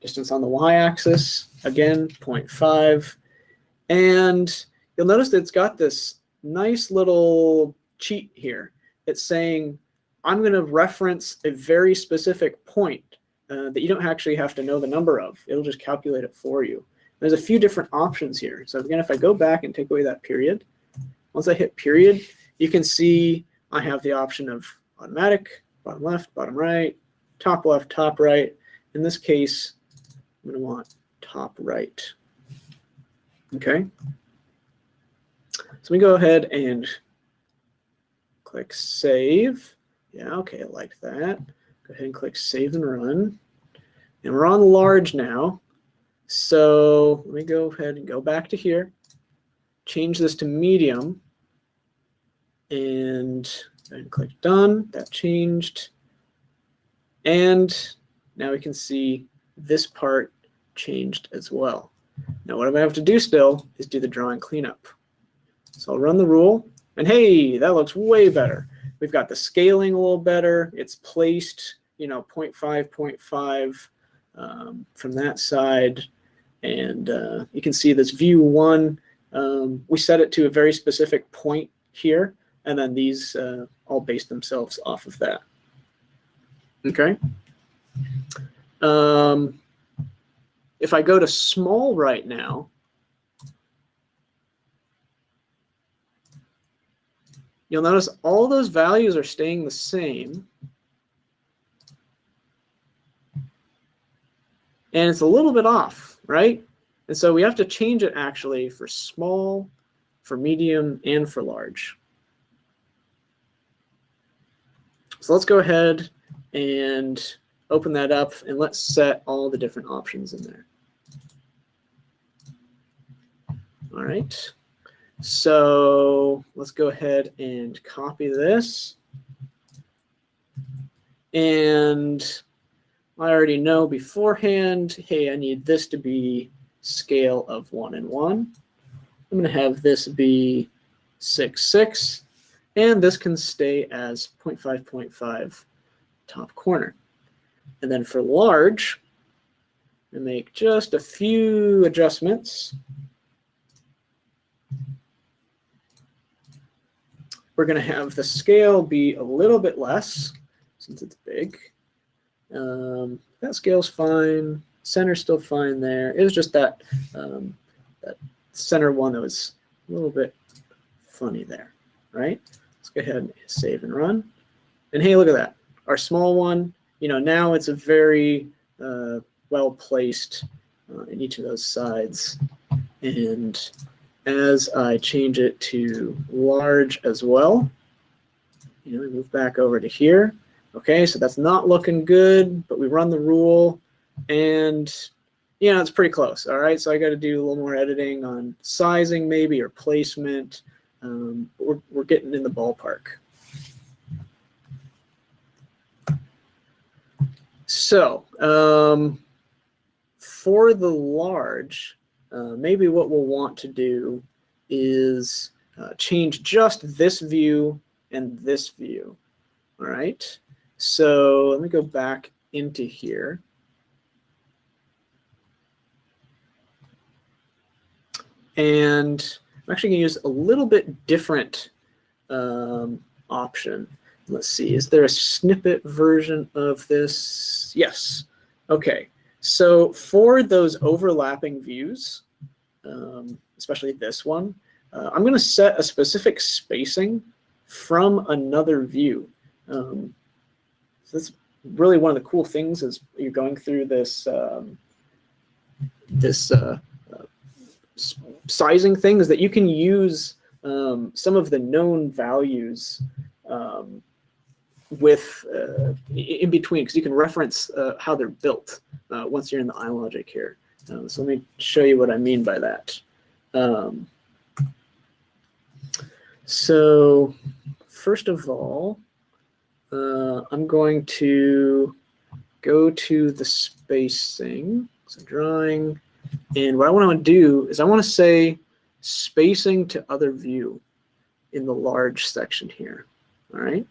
Distance on the y-axis, again, 0.5. And you'll notice that it's got this nice little cheat here. It's saying, I'm going to reference a very specific point that you don't actually have to know the number of. It'll just calculate it for you. There's a few different options here. So again, if I go back and take away that period, once I hit period, you can see I have the option of automatic, bottom left, bottom right, top left, top right. In this case, I'm going to want top right. Okay. So we go ahead and click save. Yeah, okay, I like that. Go ahead and click save and run. And we're on large now. So let me go ahead and go back to here, change this to medium, and click done. That changed. And now we can see this part changed as well. Now what I have to do still is do the drawing cleanup. So I'll run the rule, and hey, that looks way better. We've got the scaling a little better. It's placed, 0.5, 0.5 from that side. And you can see this view 1, we set it to a very specific point here, and then these all base themselves off of that. Okay. If I go to small right now, you'll notice all those values are staying the same. And it's a little bit off, right? And so we have to change it actually for small, for medium, and for large. So let's go ahead and open that up, and let's set all the different options in there. All right. So let's go ahead and copy this. And I already know beforehand, hey, I need this to be scale of 1 and 1. I'm going to have this be 6, 6. And this can stay as 0.5, 0.5 top corner. And then for large, I make just a few adjustments. We're going to have the scale be a little bit less since it's big. That scale's fine. Center's still fine there. It was just that that center one that was a little bit funny there, right? Let's go ahead and save and run. And hey, look at that. Our small one, now it's a very well placed in each of those sides. And as I change it to large as well, we move back over to here. Okay, so that's not looking good, but we run the rule, and it's pretty close. All right, so I got to do a little more editing on sizing maybe, or placement. We're getting in the ballpark. So for the large, maybe what we'll want to do is change just this view and this view. All right. So let me go back into here. And I'm actually going to use a little bit different option. Let's see, is there a snippet version of this? Yes. Okay. So for those overlapping views, especially this one, I'm going to set a specific spacing from another view. So that's really one of the cool things as you're going through this sizing thing, is that you can use some of the known values with in between, because you can reference how they're built once you're in the iLogic here. So let me show you what I mean by that. So first of all, I'm going to go to the spacing, so drawing, and what I want to do is I want to say spacing to other view in the large section here. All right.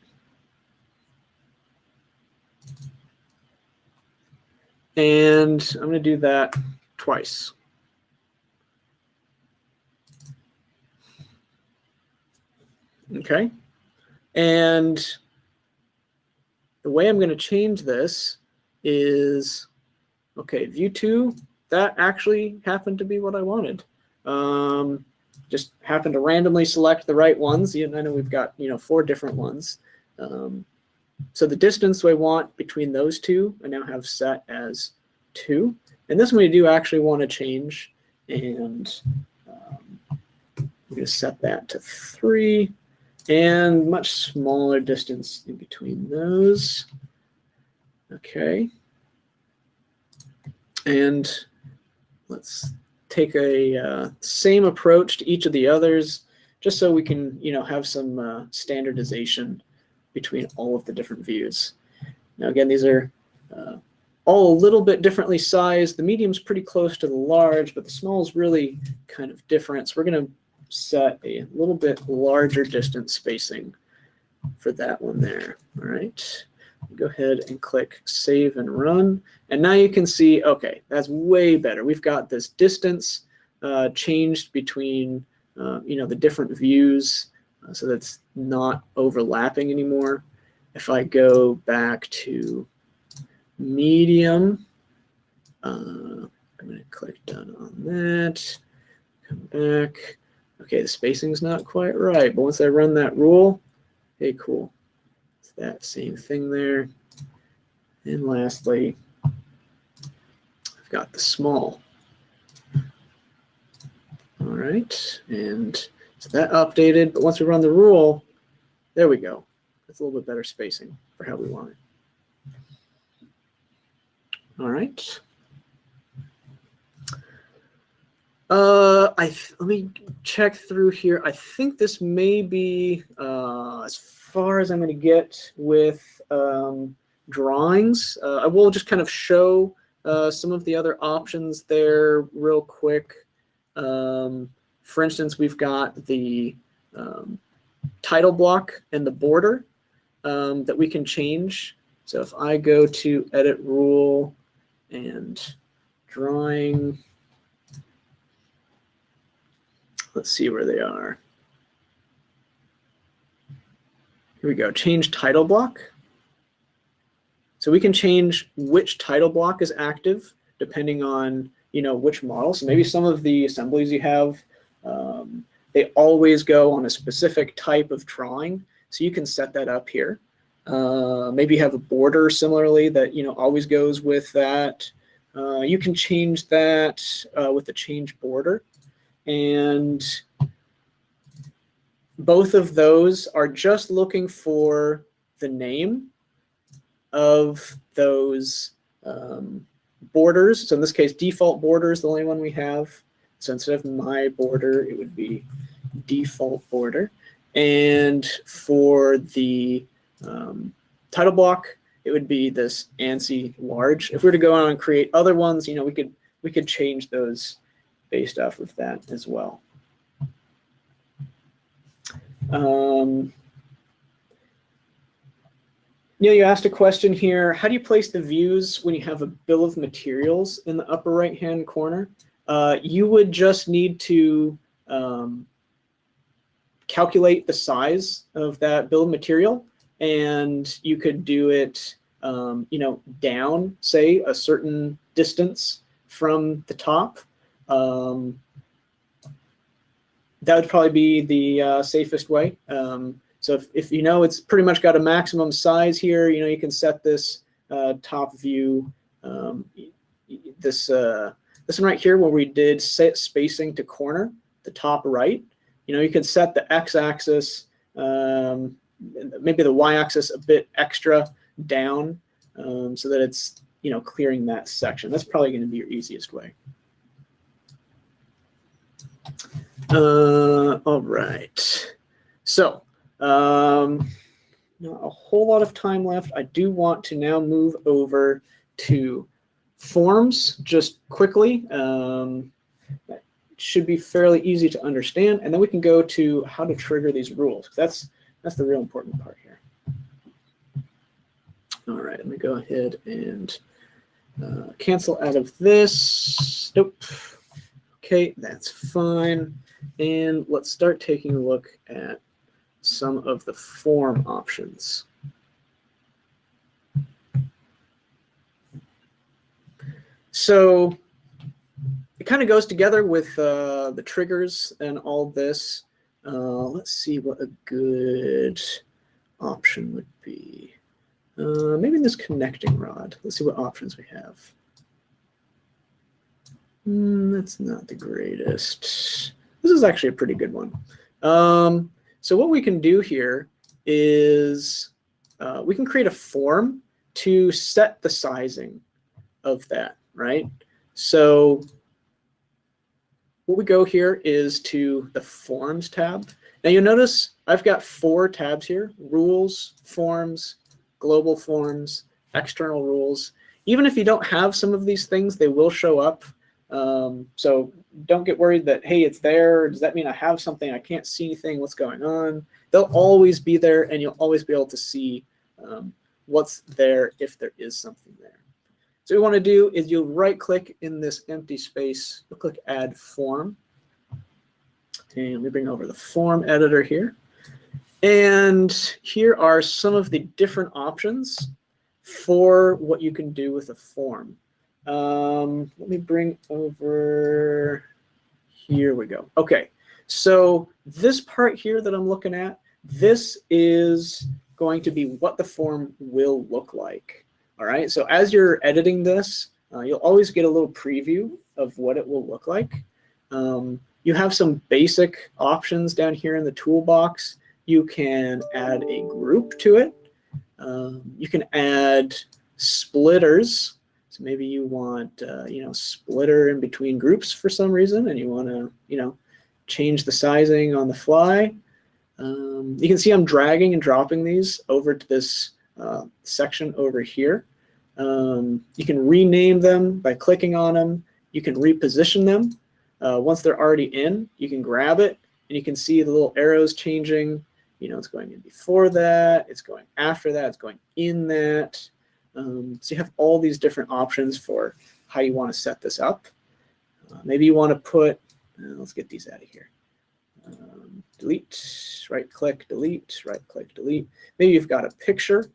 And I'm going to do that twice. Okay. And the way I'm going to change this is, okay, view 2, that actually happened to be what I wanted. Just happened to randomly select the right ones. I know we've got 4 different ones. So the distance I want between those two, I now have set as 2. And this one we do actually want to change. And I'm going to set that to 3. And much smaller distance in between those. Okay. And let's take a same approach to each of the others, just so we can have some standardization between all of the different views. Now again, these are all a little bit differently sized. The medium's pretty close to the large, but the small is really kind of different. So we're going to set a little bit larger distance spacing for that one there. All right. Go ahead and click save and run. And now you can see, okay, that's way better. We've got this distance changed between the different views, so that's not overlapping anymore. If I go back to medium, I'm going to click done on that, come back. Okay, the spacing's not quite right, but once I run that rule, hey, cool. It's that same thing there. And lastly, I've got the small. All right, and so that updated, but once we run the rule, there we go. That's a little bit better spacing for how we want it. All right. Let me check through here. I think this may be as far as I'm going to get with drawings. I will just kind of show some of the other options there real quick. For instance, we've got the title block and the border that we can change. So if I go to edit rule and drawing, let's see where they are. Here we go, change title block. So we can change which title block is active depending on which model. So maybe some of the assemblies you have, they always go on a specific type of drawing. So you can set that up here. Maybe you have a border similarly that always goes with that. You can change that with the change border. And both of those are just looking for the name of those borders. So in this case, default border is the only one we have. So instead of my border, it would be default border. And for the title block, it would be this ANSI large. If we were to go on and create other ones, we could change those based off of that as well. You asked a question here. How do you place the views when you have a bill of materials in the upper right-hand corner? You would just need to calculate the size of that bill of material, and you could do it, down, say, a certain distance from the top. That would probably be the safest way. So if it's pretty much got a maximum size here, you can set this top view, this one right here where we did set spacing to corner, the top right. You can set the x-axis, maybe the y-axis a bit extra down, so that it's clearing that section. That's probably going to be your easiest way. All right. So not a whole lot of time left. I do want to now move over to forms just quickly. That should be fairly easy to understand, and then we can go to how to trigger these rules. That's the real important part here. All right, let me go ahead and cancel out of this. Nope. Okay, that's fine. And let's start taking a look at some of the form options. So it kind of goes together with the triggers and all this. Let's see what a good option would be. Maybe this connecting rod. Let's see what options we have. That's not the greatest. This is actually a pretty good one. So what we can do here is we can create a form to set the sizing of that, right? So what we go here is to the Forms tab. Now you'll notice I've got 4 tabs here: Rules, Forms, Global Forms, External Rules. Even if you don't have some of these things, they will show up. So don't get worried that, hey, it's there. Does that mean I have something? I can't see anything. What's going on? They'll always be there, and you'll always be able to see what's there if there is something there. So what you want to do is you'll right-click in this empty space. You'll click Add Form. And we bring over the form editor here. And here are some of the different options for what you can do with a form. Let me bring over, here we go. Okay, so this part here that I'm looking at, this is going to be what the form will look like. All right, so as you're editing this, you'll always get a little preview of what it will look like. You have some basic options down here in the toolbox. You can add a group to it. You can add splitters. So maybe you want, splitter in between groups for some reason, and you want to, change the sizing on the fly. You can see I'm dragging and dropping these over to this section over here. You can rename them by clicking on them. You can reposition them. Once they're already in, you can grab it, and you can see the little arrows changing. It's going in before that, it's going after that, it's going in that. So you have all these different options for how you want to set this up. Maybe you want to put, let's get these out of here. Delete, right-click, delete, right-click, delete. Maybe you've got a picture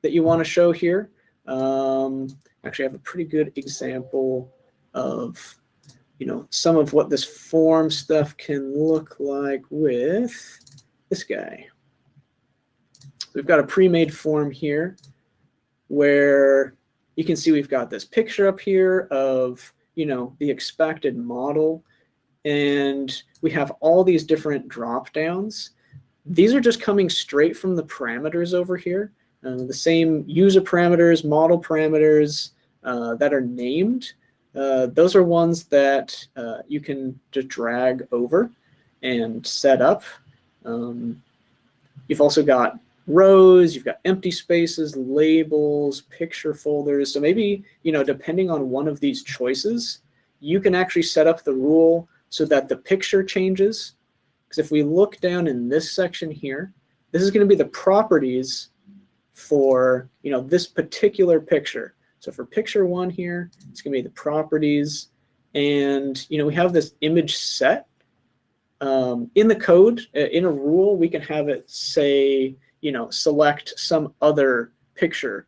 that you want to show here. Actually, I have a pretty good example of, some of what this form stuff can look like with this guy. So we've got a pre-made form here where you can see we've got this picture up here of, the expected model, and we have all these different drop downs. These are just coming straight from the parameters over here. The same user parameters, model parameters that are named. Those are ones that you can just drag over and set up. You've also got rows, you've got empty spaces, labels, picture folders. So maybe, depending on one of these choices, you can actually set up the rule so that the picture changes. Because if we look down in this section here, this is going to be the properties for, this particular picture. So for picture 1 here, it's going to be the properties. And, we have this image set. In the code, in a rule, we can have it say, select some other picture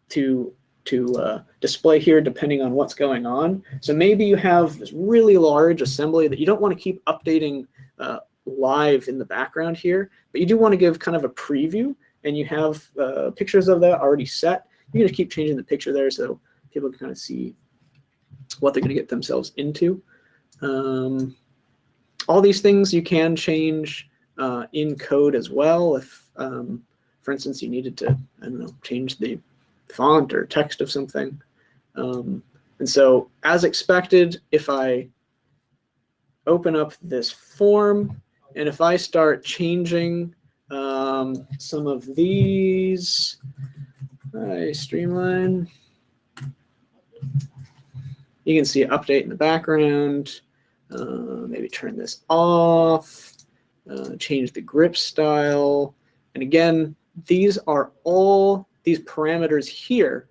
to display here depending on what's going on. So maybe you have this really large assembly that you don't want to keep updating live in the background here, but you do want to give kind of a preview, and you have pictures of that already set. You can just keep changing the picture there so people can kind of see what they're going to get themselves into. All these things you can change in code as well. If, for instance, you needed to, change the font or text of something. And so, as expected, if I open up this form, and if I start changing some of these, I streamline, you can see update in the background. Maybe turn this off, change the grip style. And again, these are all these parameters here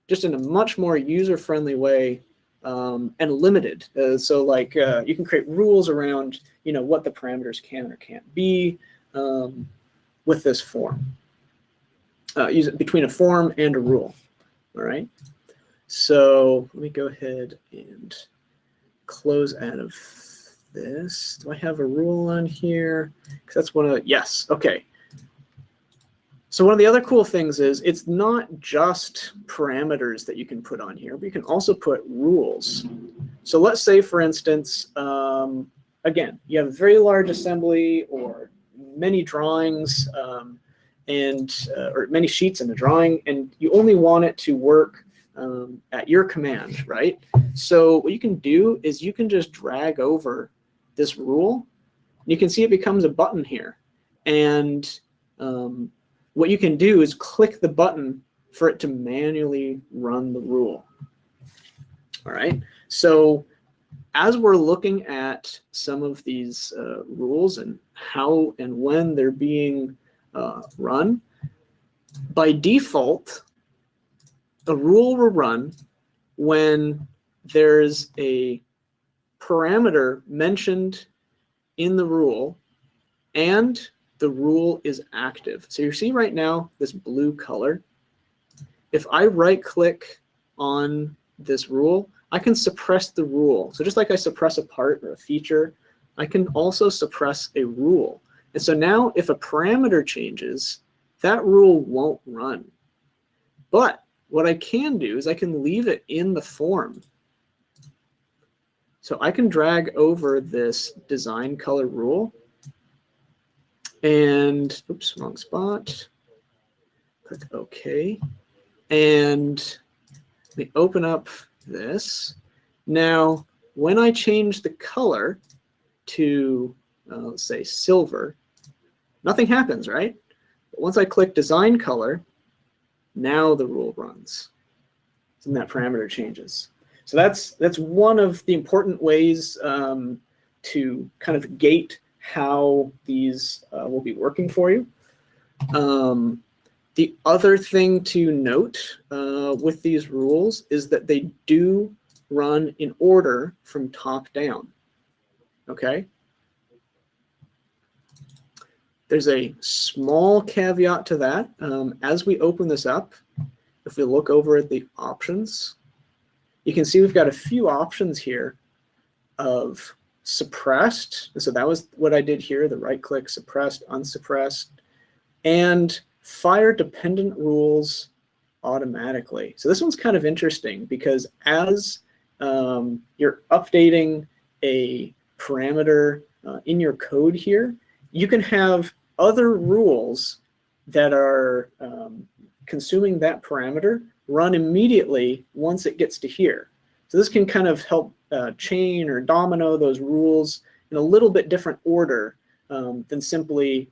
just in a much more user-friendly way and limited. So like you can create rules around, what the parameters can or can't be with this form. Use it between a form and a rule. All right. So let me go ahead and close out of this. Do I have a rule on here? Because that's one of the, yes. Okay. So one of the other cool things is it's not just parameters that you can put on here, but you can also put rules. So let's say, for instance, again, you have a very large assembly or many drawings or many sheets in a drawing, and you only want it to work at your command, right? So what you can do is you can just drag over this rule. You can see it becomes a button here. And what you can do is click the button for it to manually run the rule. All right. So as we're looking at some of these rules and how and when they're being run, by default, a rule will run when there's a parameter mentioned in the rule and the rule is active. So you see right now this blue color. If I right click on this rule, I can suppress the rule. So just like I suppress a part or a feature, I can also suppress a rule. And so now if a parameter changes, that rule won't run. But what I can do is I can leave it in the form. So I can drag over this design color rule and, oops, wrong spot. Click OK. And let me open up this. Now, when I change the color to, let's say, silver, nothing happens, right? But once I click design color, now the rule runs, and that parameter changes. So that's one of the important ways to kind of gate how these will be working for you. The other thing to note with these rules is that they do run in order from top down. Okay? There's a small caveat to that. As we open this up, if we look over at the options, you can see we've got a few options here of suppressed. So that was what I did here, the right click, suppressed, unsuppressed, and fire dependent rules automatically. So this one's kind of interesting because as you're updating a parameter in your code here, you can have other rules that are consuming that parameter run immediately once it gets to here. So this can kind of help chain or domino those rules in a little bit different order than simply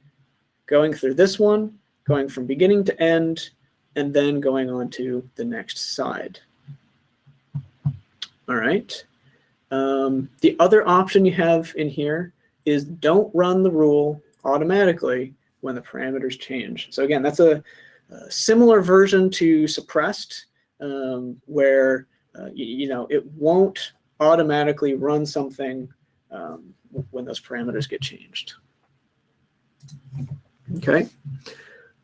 going through this one, going from beginning to end, and then going on to the next side. All right. The other option you have in here is don't run the rule automatically when the parameters change. So again, that's a similar version to suppressed, where it won't automatically run something when those parameters get changed. Okay.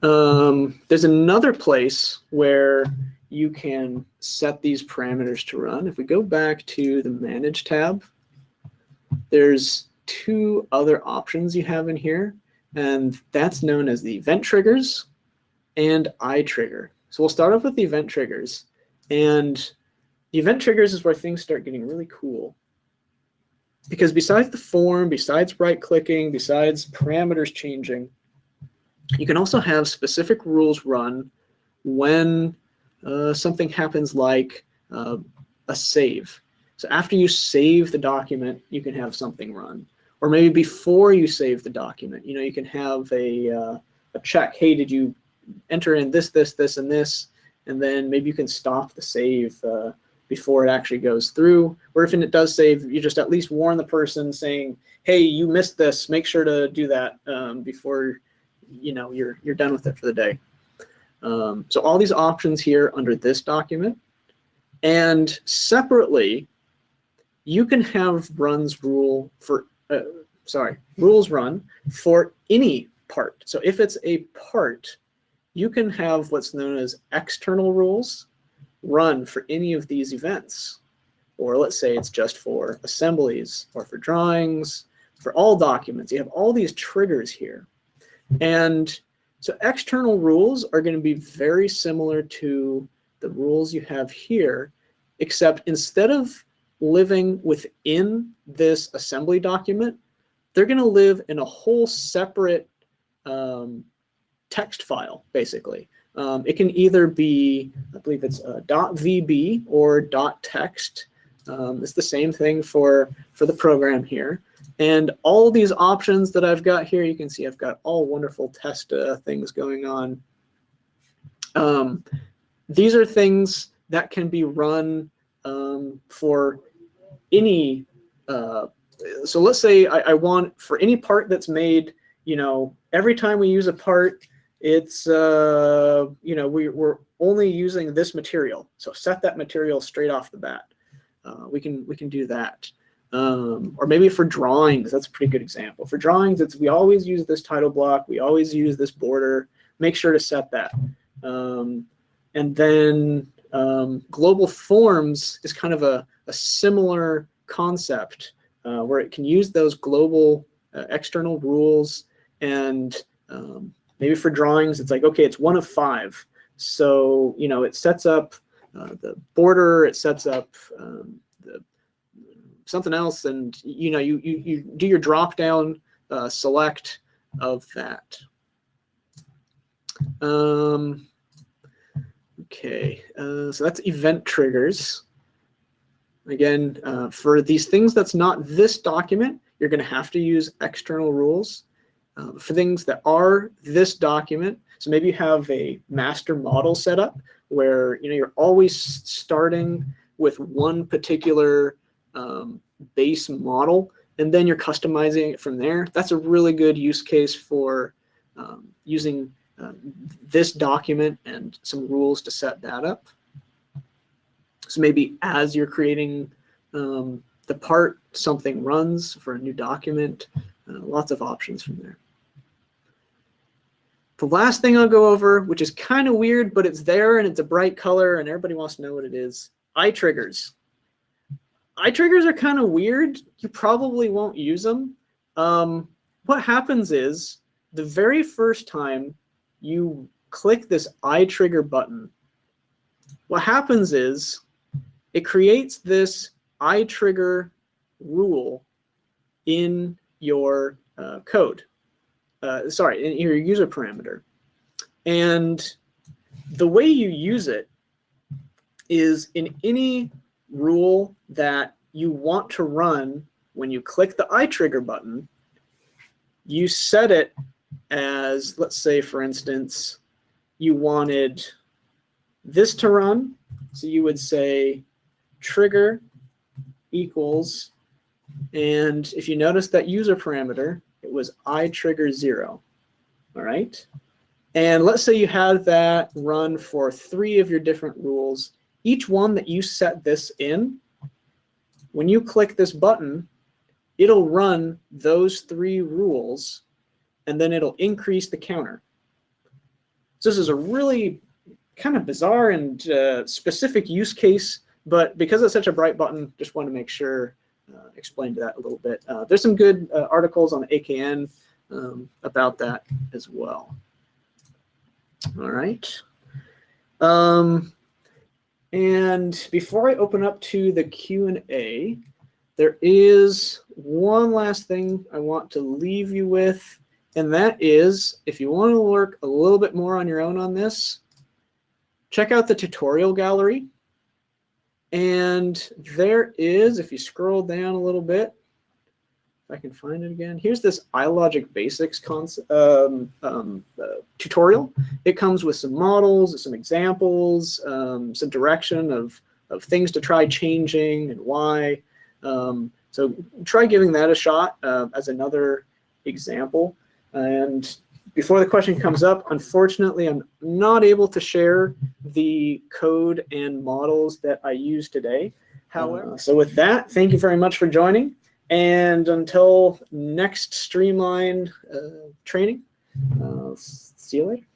There's another place where you can set these parameters to run. If we go back to the Manage tab, there's two other options you have in here, and that's known as the event triggers and iTrigger. So we'll start off with the event triggers, and the event triggers is where things start getting really cool. Because besides the form, besides right-clicking, besides parameters changing, you can also have specific rules run when something happens like a save. So after you save the document, you can have something run. Or maybe before you save the document, you can have a check. Hey, did you enter in this, this, this, and this? And then maybe you can stop the save before it actually goes through. Or if it does save, you just at least warn the person saying, hey, you missed this. Make sure to do that before you're done with it for the day. So all these options here under this document. And separately, you can have rules run for any part. So if it's a part, you can have what's known as external rules run for any of these events. Or let's say it's just for assemblies or for drawings, for all documents. You have all these triggers here. And so external rules are going to be very similar to the rules you have here, except instead of living within this assembly document, they're going to live in a whole separate text file, basically. It can either be, I believe it's .vb or .text. It's the same thing for the program here. And all these options that I've got here, you can see I've got all wonderful test things going on. These are things that can be run for any, so let's say I want for any part that's made, every time we use a part, it's, we're only using this material. So set that material straight off the bat. We can do that. Or maybe for drawings, that's a pretty good example. For drawings, we always use this title block. We always use this border. Make sure to set that. And then global forms is kind of a similar concept where it can use those global external rules. And maybe for drawings, it's like, okay, it's 1 of 5. So, it sets up the border, it sets up something else, and you do your drop down select of that. Okay, so that's event triggers. Again, for these things that's not this document, you're going to have to use external rules. For things that are this document, so maybe you have a master model set up where you're always starting with one particular base model, and then you're customizing it from there. That's a really good use case for using this document and some rules to set that up. So maybe as you're creating the part, something runs for a new document. Lots of options from there. The last thing I'll go over, which is kind of weird, but it's there and it's a bright color and everybody wants to know what it is. iTriggers. iTriggers are kind of weird. You probably won't use them. What happens is the very first time you click this iTrigger button, what happens is it creates this iTrigger rule in your code. In your user parameter. And the way you use it is in any rule that you want to run when you click the iTrigger button, you set it as, let's say, for instance, you wanted this to run. So you would say trigger equals, and if you notice that user parameter, it was iTrigger 0, all right? And let's say you had that run for 3 of your different rules. Each one that you set this in, when you click this button, it'll run those 3 rules, and then it'll increase the counter. So this is a really kind of bizarre and specific use case, but because it's such a bright button, just want to make sure explained that a little bit. There's some good articles on AKN about that as well. All right. And before I open up to the Q&A, there is one last thing I want to leave you with, and that is, if you want to work a little bit more on your own on this, check out the tutorial gallery. And there is, if you scroll down a little bit, if I can find it again, here's this iLogic basics tutorial. It comes with some models, some examples, some direction of things to try changing and why. So try giving that a shot as another example. And before the question comes up, unfortunately, I'm not able to share the code and models that I use today. However, so with that, thank you very much for joining. And until next Streamline training, see you later.